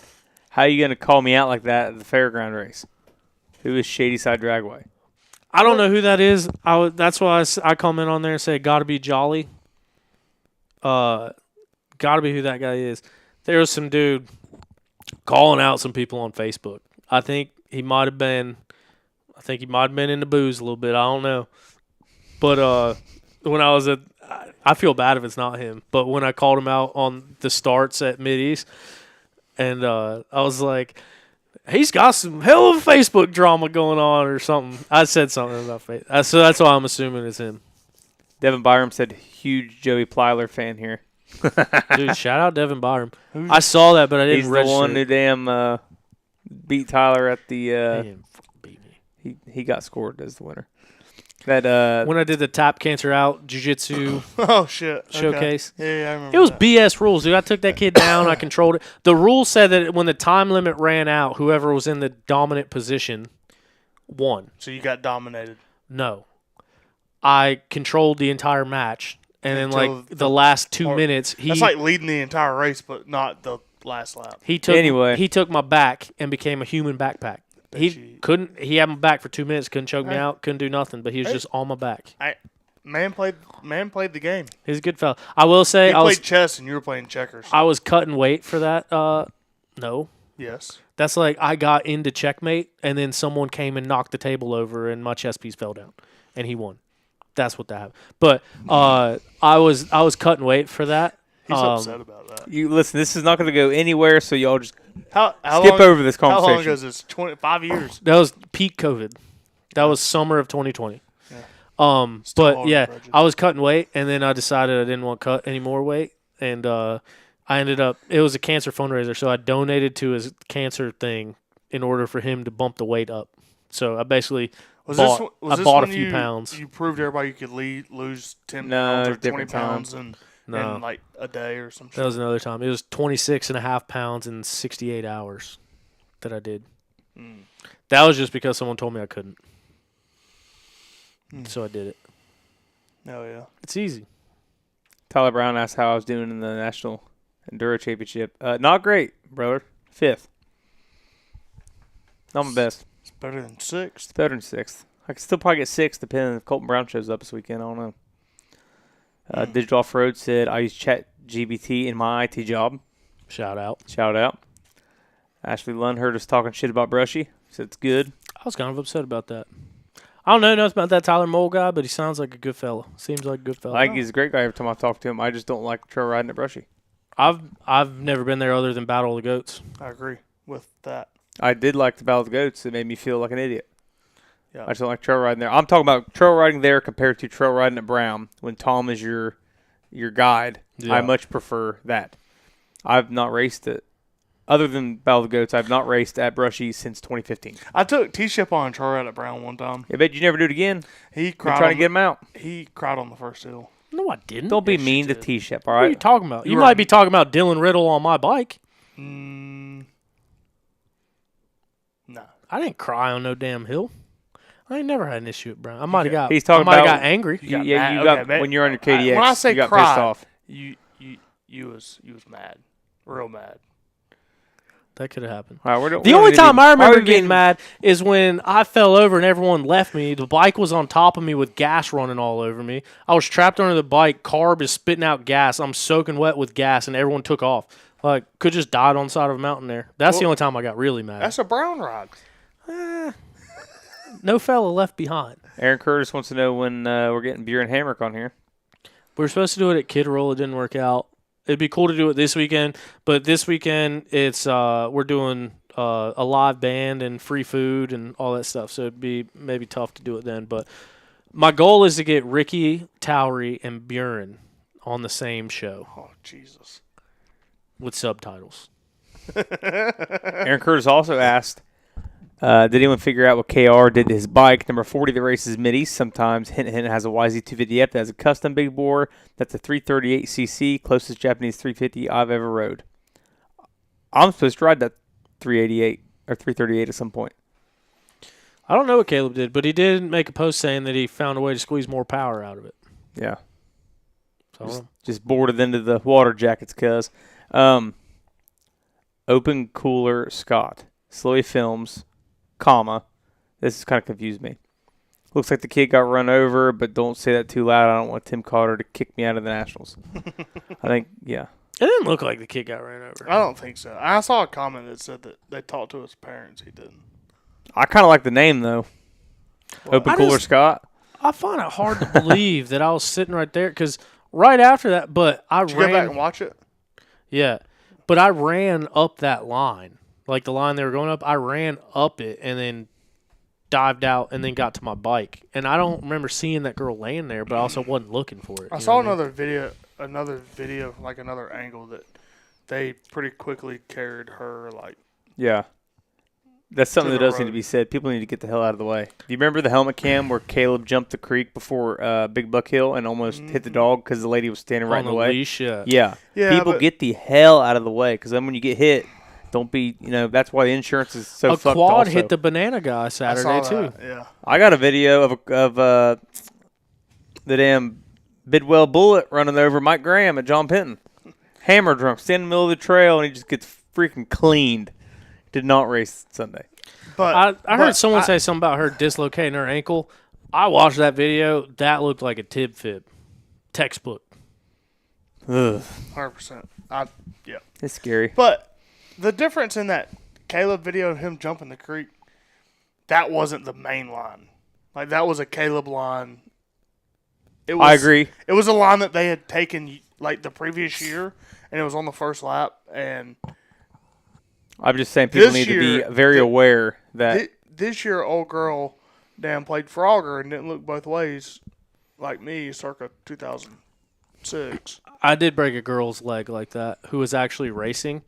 How you gonna call me out like that at the fairground race? Who is Shady Side Dragway? I don't know who that is. That's why I comment on there and say, "Got to be Jolly." Got to be who that guy is. There was some dude calling out some people on Facebook. I think he might have been in the booze a little bit. I don't know. But when I was I feel bad if it's not him. But when I called him out on the starts at Mideast, and I was like, he's got some hell of a Facebook drama going on or something. I said something about Facebook. So that's why I'm assuming it's him. Devin Byram said, huge Joey Plyler fan here. Dude, shout out Devin Byram. I saw that, but I didn't He's the register one it. who damn beat Tyler at the. He didn't fucking beat me. He got scored as the winner. That When I did the tap cancer out jiu-jitsu Oh, shit. Okay. showcase, Yeah, I remember it was that. BS rules, dude. I took that kid down. I controlled it. The rule said that when the time limit ran out, whoever was in the dominant position won. So you got dominated. No. I controlled the entire match. And then, Until like, the last 2 part- minutes, That's like leading the entire race, but not the last lap. he took Anyway. he took my back and became a human backpack. He had my back for 2 minutes, couldn't choke me out, couldn't do nothing, but he was just on my back. Man played the game. He's a good fella. I will say He played chess and you were playing checkers. I was cutting weight for that. No. Yes. That's like I got into checkmate, and then someone came and knocked the table over, and my chess piece fell down, and he won. That's what that happened. But I was cutting weight for that. He's upset about that. You listen. This is not going to go anywhere, so y'all just How skip long, over this conversation. How long ago is this? 25 years. That was peak COVID. That was summer of 2020. Yeah. But yeah, I was cutting weight, and then I decided I didn't want to cut any more weight, and I ended up. It was a cancer fundraiser, so I donated to his cancer thing in order for him to bump the weight up. So I basically bought a few pounds. You proved everybody you could lose 10 No, pounds or 20 different pounds times. in like a day or something. That was another time. It was 26.5 pounds in 68 hours that I did. That was just because someone told me I couldn't. So I did it. Oh, yeah. It's easy. Tyler Brown asked how I was doing in the National Enduro Championship. Not great, brother. 5th. Not my best. It's better than 6th. It's better than 6th. I could still probably get 6th depending if Colton Brown shows up this weekend. I don't know. Digital Off-Road said, I use ChatGPT in my IT job. Shout out. Shout out. Ashley Lund heard us talking shit about Brushy. Said it's good. I was kind of upset about that. I don't know nothing about that Tyler Mole guy, but he sounds like a good fella. Seems like a good fella. I think he's a great guy every time I talk to him. I just don't like trail riding at Brushy. I've never been there other than Battle of the Goats. I agree with that. I did like the Battle of the Goats. It made me feel like an idiot. Yeah. I just don't like trail riding there. I'm talking about trail riding there compared to trail riding at Brown when Tom is your guide. Yeah. I much prefer that. I've not raced it. Other than Battle of the Goats, I've not raced at Brushy since 2015. I took T-Ship on a trail ride at Brown one time. I bet you never do it again. He I'm cried. trying to get him out. He cried on the first hill. No, I didn't. Don't be Yes, you mean to did. T-Shep, all What are you right? talking about? You were- might be talking about Dylan Riddle on my bike. No. I didn't cry on no damn hill. I ain't never had an issue at Brown. I might have got. He's talking I might have about- got angry. You got Yeah, mad. you Okay, got bet- when you're on your KDX. When I say you got cried, pissed off. You was mad, real mad. That could have happened. All right, we don't- The we don't only need to time be- I why are remember we getting being- mad is when I fell over and everyone left me. The bike was on top of me with gas running all over me. I was trapped under the bike. Carb is spitting out gas. I'm soaking wet with gas, and everyone took off. Like, could just died on the side of a mountain there. That's the only time I got really mad. That's a Brown ride. No fella left behind. Aaron Curtis wants to know when we're getting Buren Hamrick on here. We were supposed to do it at Kid Roll. It didn't work out. It'd be cool to do it this weekend, but this weekend it's we're doing a live band and free food and all that stuff. So it'd be maybe tough to do it then. But my goal is to get Ricky, Towery, and Buren on the same show Oh Jesus! with subtitles. Aaron Curtis also asked, did anyone figure out what KR did to his bike? Number 40 that races Mid-East sometimes. Hint, hint, has a YZ250F that has a custom big bore. That's a 338cc, closest Japanese 350 I've ever rode. I'm supposed to ride that 388 or 338 at some point. I don't know what Caleb did, but he did make a post saying that he found a way to squeeze more power out of it. Yeah. So Just bored it into the water jackets, cuz. Open Cooler Scott. Slowy Films, comma. This has kind of confused me. Looks like the kid got run over, but don't say that too loud. I don't want Tim Carter to kick me out of the Nationals. I think, yeah. it didn't look like the kid got ran over. I don't think so. I saw a comment that said that they talked to his parents. He didn't. I kind of like the name, though. Open I Cooler just- Scott. I find it hard to believe that I was sitting right there because right after that, but I Did you go back ran. and watch it? Yeah, but I ran up that line, like the line they were going up. I ran up it and then dived out and then got to my bike. And I don't remember seeing that girl laying there, but I also wasn't looking for it. I you saw know what I mean? another video, like another angle that they pretty quickly carried her. Like, Yeah. That's something To that the does need to road. be said. People need to get the hell out of the way. Do you remember the helmet cam where Caleb jumped the creek before Big Buck Hill and almost hit the dog because the lady was standing right On in the way? leash, yeah. Yeah. Yeah, People but- get the hell out of the way because then when you get hit, don't be, that's why the insurance is so A fucked quad also. hit the banana guy I Saturday saw too. that, yeah. I got a video of the damn Bidwell Bullet running over Mike Graham at John Penton. Hammer drunk, standing in the middle of the trail, and he just gets freaking cleaned. Did not race Sunday. But I heard someone say something about her dislocating her ankle. I watched that video. That looked like a tib fib. Textbook. Ugh. 100%. Yeah. It's scary. But the difference in that Caleb video and him jumping the creek, that wasn't the main line. Like, that was a Caleb line. I agree. It was a line that they had taken, like, the previous year, and it was on the first lap. And I'm just saying people this need to year, be very aware that this year, old girl played Frogger and didn't look both ways like me circa 2006. I did break a girl's leg like that who was actually racing,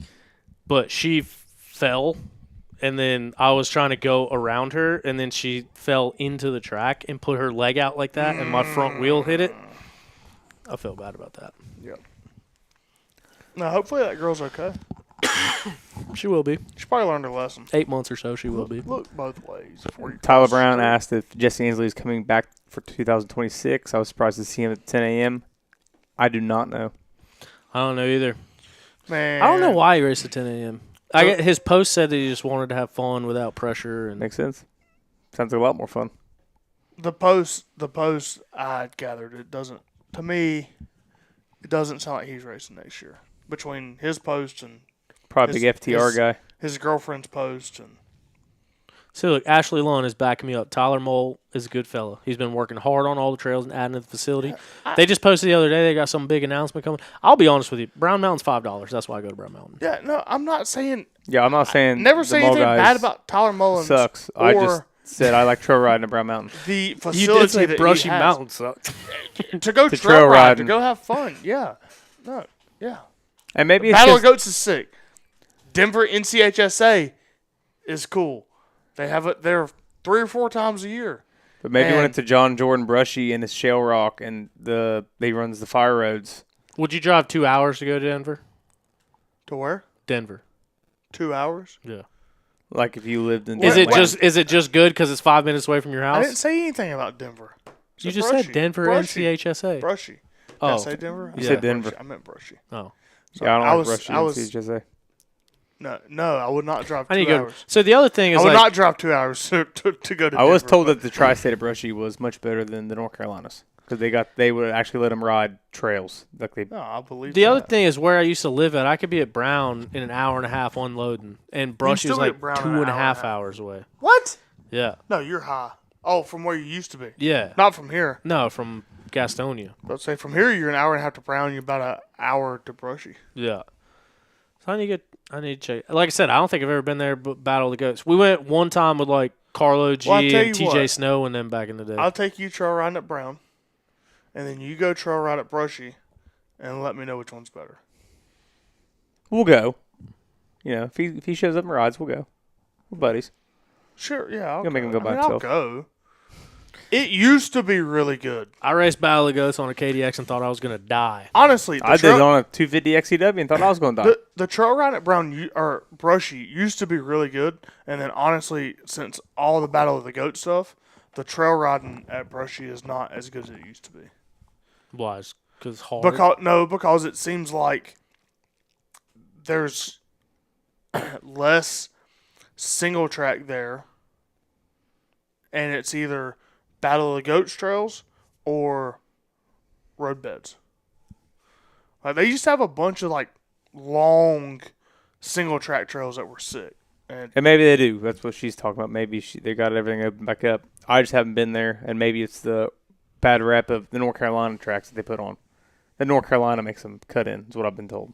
but she fell, and then I was trying to go around her, and then she fell into the track and put her leg out like that, and my front wheel hit it. I feel bad about that. Yep. Now, hopefully that girl's okay. She will be. She probably learned her lesson. 8 months or so, she will be. Look both ways. Before you Tyler cross the Brown street. asked if Jesse Ainsley is coming back for 2026. I was surprised to see him at 10 a.m. I do not know. I don't know either. Man. I don't know why he raced at 10 a.m. His post said that he just wanted to have fun without pressure. And Makes sense. Sounds like a lot more fun. The post I gathered, it doesn't, to me, it doesn't sound like he's racing next year. Between his post and Probably big FTR guy. his girlfriend's post. And So, look, Ashley Lund is backing me up. Tyler Mole is a good fella. He's been working hard on all the trails and adding to the facility. They just posted the other day they got some big announcement coming. I'll be honest with you. Brown Mountain's $5. That's why I go to Brown Mountain. yeah, no, I'm not saying, Yeah, I'm not saying never the say Mall anything guys bad about Tyler Mullins. sucks. Or I just said I like trail riding at Brown Mountain. the facility You did say that Brushy he has. Mountain sucked. To go To trail trail ride, to riding. go have fun. Yeah. No, yeah. And maybe it's Battle just, of Goats is sick. Denver NCHSA is cool. They have it there 3 or 4 times a year. but maybe when and- it's a John Jordan Brushy and his Shale Rock and he runs the fire roads. Would you drive 2 hours to go to Denver? To where? Denver. 2 hours? Yeah. Like if you lived in Is Denver. it just good because it's 5 minutes away from your I house? didn't say anything about Denver. I You said just Brushy. said Denver Brushy. NCHSA. Brushy. Did Oh. I say Denver? You I said meant Denver. Brushy. I meant Brushy. Oh. So Yeah, I don't I like was, Brushy I and was, CHSA. No, I would not drive 2 I need to go. hours. So the other thing I is would like, not drive 2 hours to go to I was Denver, told but- that the tri-state of Brushy was much better than the North Carolinas because they would actually let them ride trails. Like they No, I believe the that. other thing is where I used to live at. I could be at Brown in an hour and a half unloading, and Brushy still was be at like Brown in 2 an and a hour half and a half. hours away. What? Yeah. No, you're high. Oh, from where you used to be. Yeah. Not from here. No, from Gastonia. Let's say from here, you're an hour and a half to Brown. You're about an hour to Brushy. Yeah. So I need to check. Like I said, I don't think I've ever been there. But Battle of the Goats. We went one time with like Carlo G Well, I'll tell and you TJ what. Snow and them back in the day. I'll take you trail riding at Brown, and then you go trail ride at Brushy, and let me know which one's better. we'll go. You know, if he shows up and rides, we'll go. We're buddies. Sure, yeah. I'll Gonna make him go by I'll himself. go. It used to be really good. I raced Battle of the Goats on a KDX and thought I was gonna die. Honestly, the I did trail, it on a 250 XCW and thought I was going to die. the trail ride at Brown or Brushy used to be really good, and then honestly, since all the Battle of the Goat stuff, the trail riding at Brushy is not as good as it used to be. Why? Because hard. Because it seems like there's less single track there, and it's either Battle of the Goats trails or road beds. Like they used to have a bunch of like long single track trails that were sick. And And maybe they do. That's what she's talking about. Maybe they got everything open back up. I just haven't been there, and maybe it's the bad rep of the North Carolina tracks that they put on. The North Carolina makes them cut in, is what I've been told.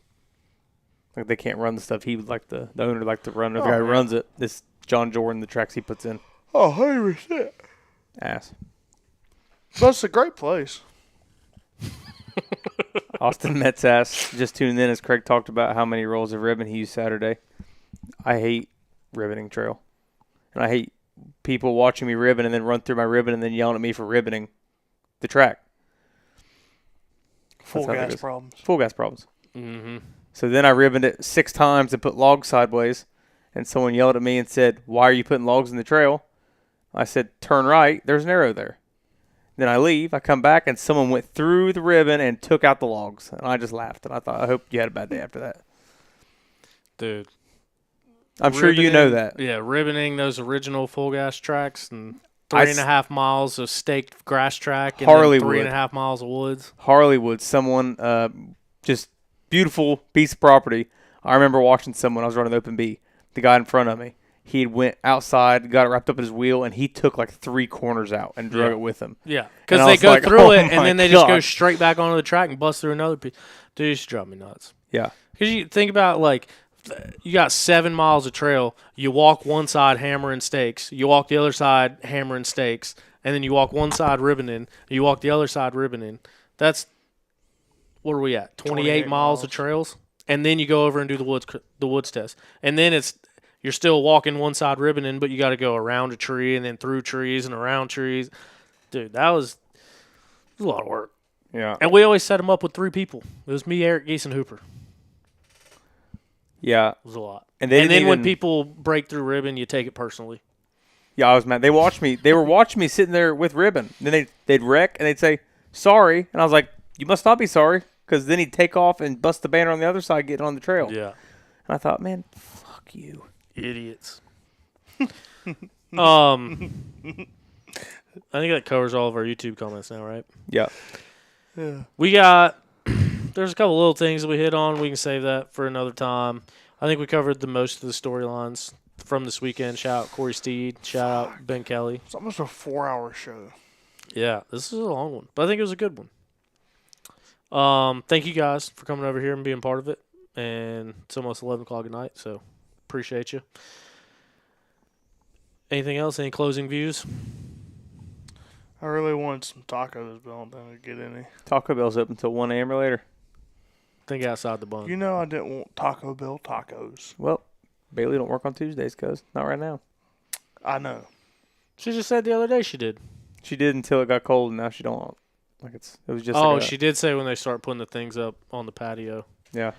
Like they can't run the stuff he would like the owner would like to run. Or the guy who man. runs it, this John Jordan, the tracks he puts in. 100%. Ass. But it's a great place. Austin Metz ass just tuned in as Craig talked about how many rolls of ribbon he used Saturday. I hate ribboning trail. And I hate people watching me ribbon and then run through my ribbon and then yelling at me for ribboning the track. Full how it gas goes. problems. Full gas problems. Mm-hmm. So then I ribboned it 6 times and put logs sideways. And someone yelled at me and said, "Why are you putting logs in the trail?" I said, "Turn right. There's an arrow there." Then I leave. I come back, and someone went through the ribbon and took out the logs. And I just laughed. And I thought, I hope you had a bad day after that. Dude. I'm sure you know that. Yeah, ribboning those original full gas tracks and 3.5 miles of staked grass track and then 3.5 miles of woods. Harleywood, someone just beautiful piece of property. I remember watching someone. I was running Open B. The guy in front of me. He went outside, got it wrapped up in his wheel, and he took like 3 corners out and drug it with him. Yeah, because they go through it and then they just go straight back onto the track and bust through another piece. Dude, it used to drive me nuts. Yeah. Because you think about, like, you got 7 miles of trail. You walk one side hammering stakes. You walk the other side hammering stakes. And then you walk one side ribboning. You walk the other side ribboning. That's, what are we at, 28 miles of trails? And then you go over and do the woods test. And then you're still walking one side ribboning, but you got to go around a tree and then through trees and around trees. Dude, that was a lot of work. Yeah. And we always set them up with 3 people. It was me, Eric, Geese, and Hooper. Yeah. It was a lot. And then when people break through ribbon, you take it personally. Yeah, I was mad. They watched me. They were watching me sitting there with ribbon. Then they'd wreck, and they'd say, sorry. And I was like, you must not be sorry. Because then he'd take off and bust the banner on the other side getting on the trail. Yeah. And I thought, man, fuck you. Idiots. I think that covers all of our YouTube comments now, right? Yeah. We got, there's a couple little things that we hit on. We can save that for another time. I think we covered the most of the storylines from this weekend. Shout out Corey Steed. Shout out Ben Kelley. It's almost a 4-hour show. Yeah, this is a long one, but I think it was a good one. Thank you guys for coming over here and being part of it. And it's almost 11 o'clock at night, so appreciate you. Anything else? Any closing views? I really wanted some tacos, but I don't think I get any. Taco Bell's open until 1 a.m. or later. Think outside the bun. You know I didn't want Taco Bell tacos. Well, Bailey don't work on Tuesdays, cuz. Not right now. I know. She just said the other day she did. She did until it got cold, and now she don't. Like it was just. Oh, like she did say when they start putting the things up on the patio. Yeah.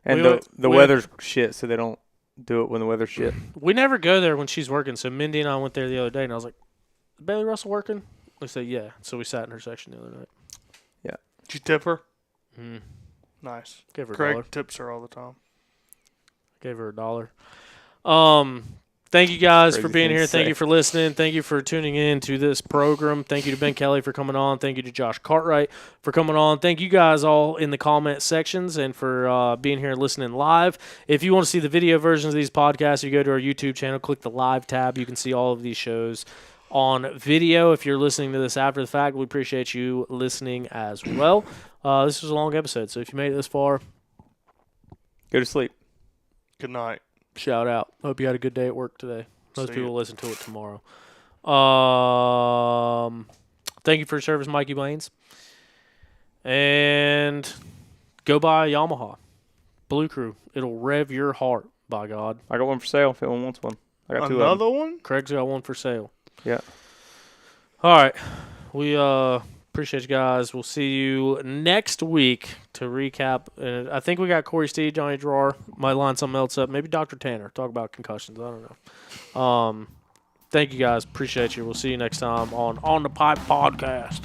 And We the weather's shit, so they don't do it when the weather's shit. We never go there when she's working. So Mindy and I went there the other day, and I was like, "Is Bailey Russell working?" They said, "Yeah." So we sat in her section the other night. Yeah. Did you tip her? Mm. Nice. Gave her Craig $1. tips her all the time. Gave her $1. Thank you guys for being here. Thank you for listening. Thank you for tuning in to this program. Thank you to Ben Kelley for coming on. Thank you to Josh Cartwright for coming on. Thank you guys all in the comment sections and for being here and listening live. If you want to see the video versions of these podcasts, you go to our YouTube channel, click the live tab. You can see all of these shows on video. If you're listening to this after the fact, we appreciate you listening as well. This was a long episode, so if you made it this far, go to sleep. Good night. Shout out. Hope you had a good day at work today. Most people will listen to it tomorrow. Thank you for your service, Mikey Blaines. And go buy a Yamaha. Blue Crew. It'll rev your heart, by God. I got one for sale if anyone wants one. I got 2 of them. Another one? Craig's got one for sale. Yeah. All right. We appreciate you guys. We'll see you next week to recap. And I think we got Corey Steed, Johnny Drawer. Might line something else up. Maybe Dr. Tanner. Talk about concussions. I don't know. Thank you guys. Appreciate you. We'll see you next time on the Pipe Podcast.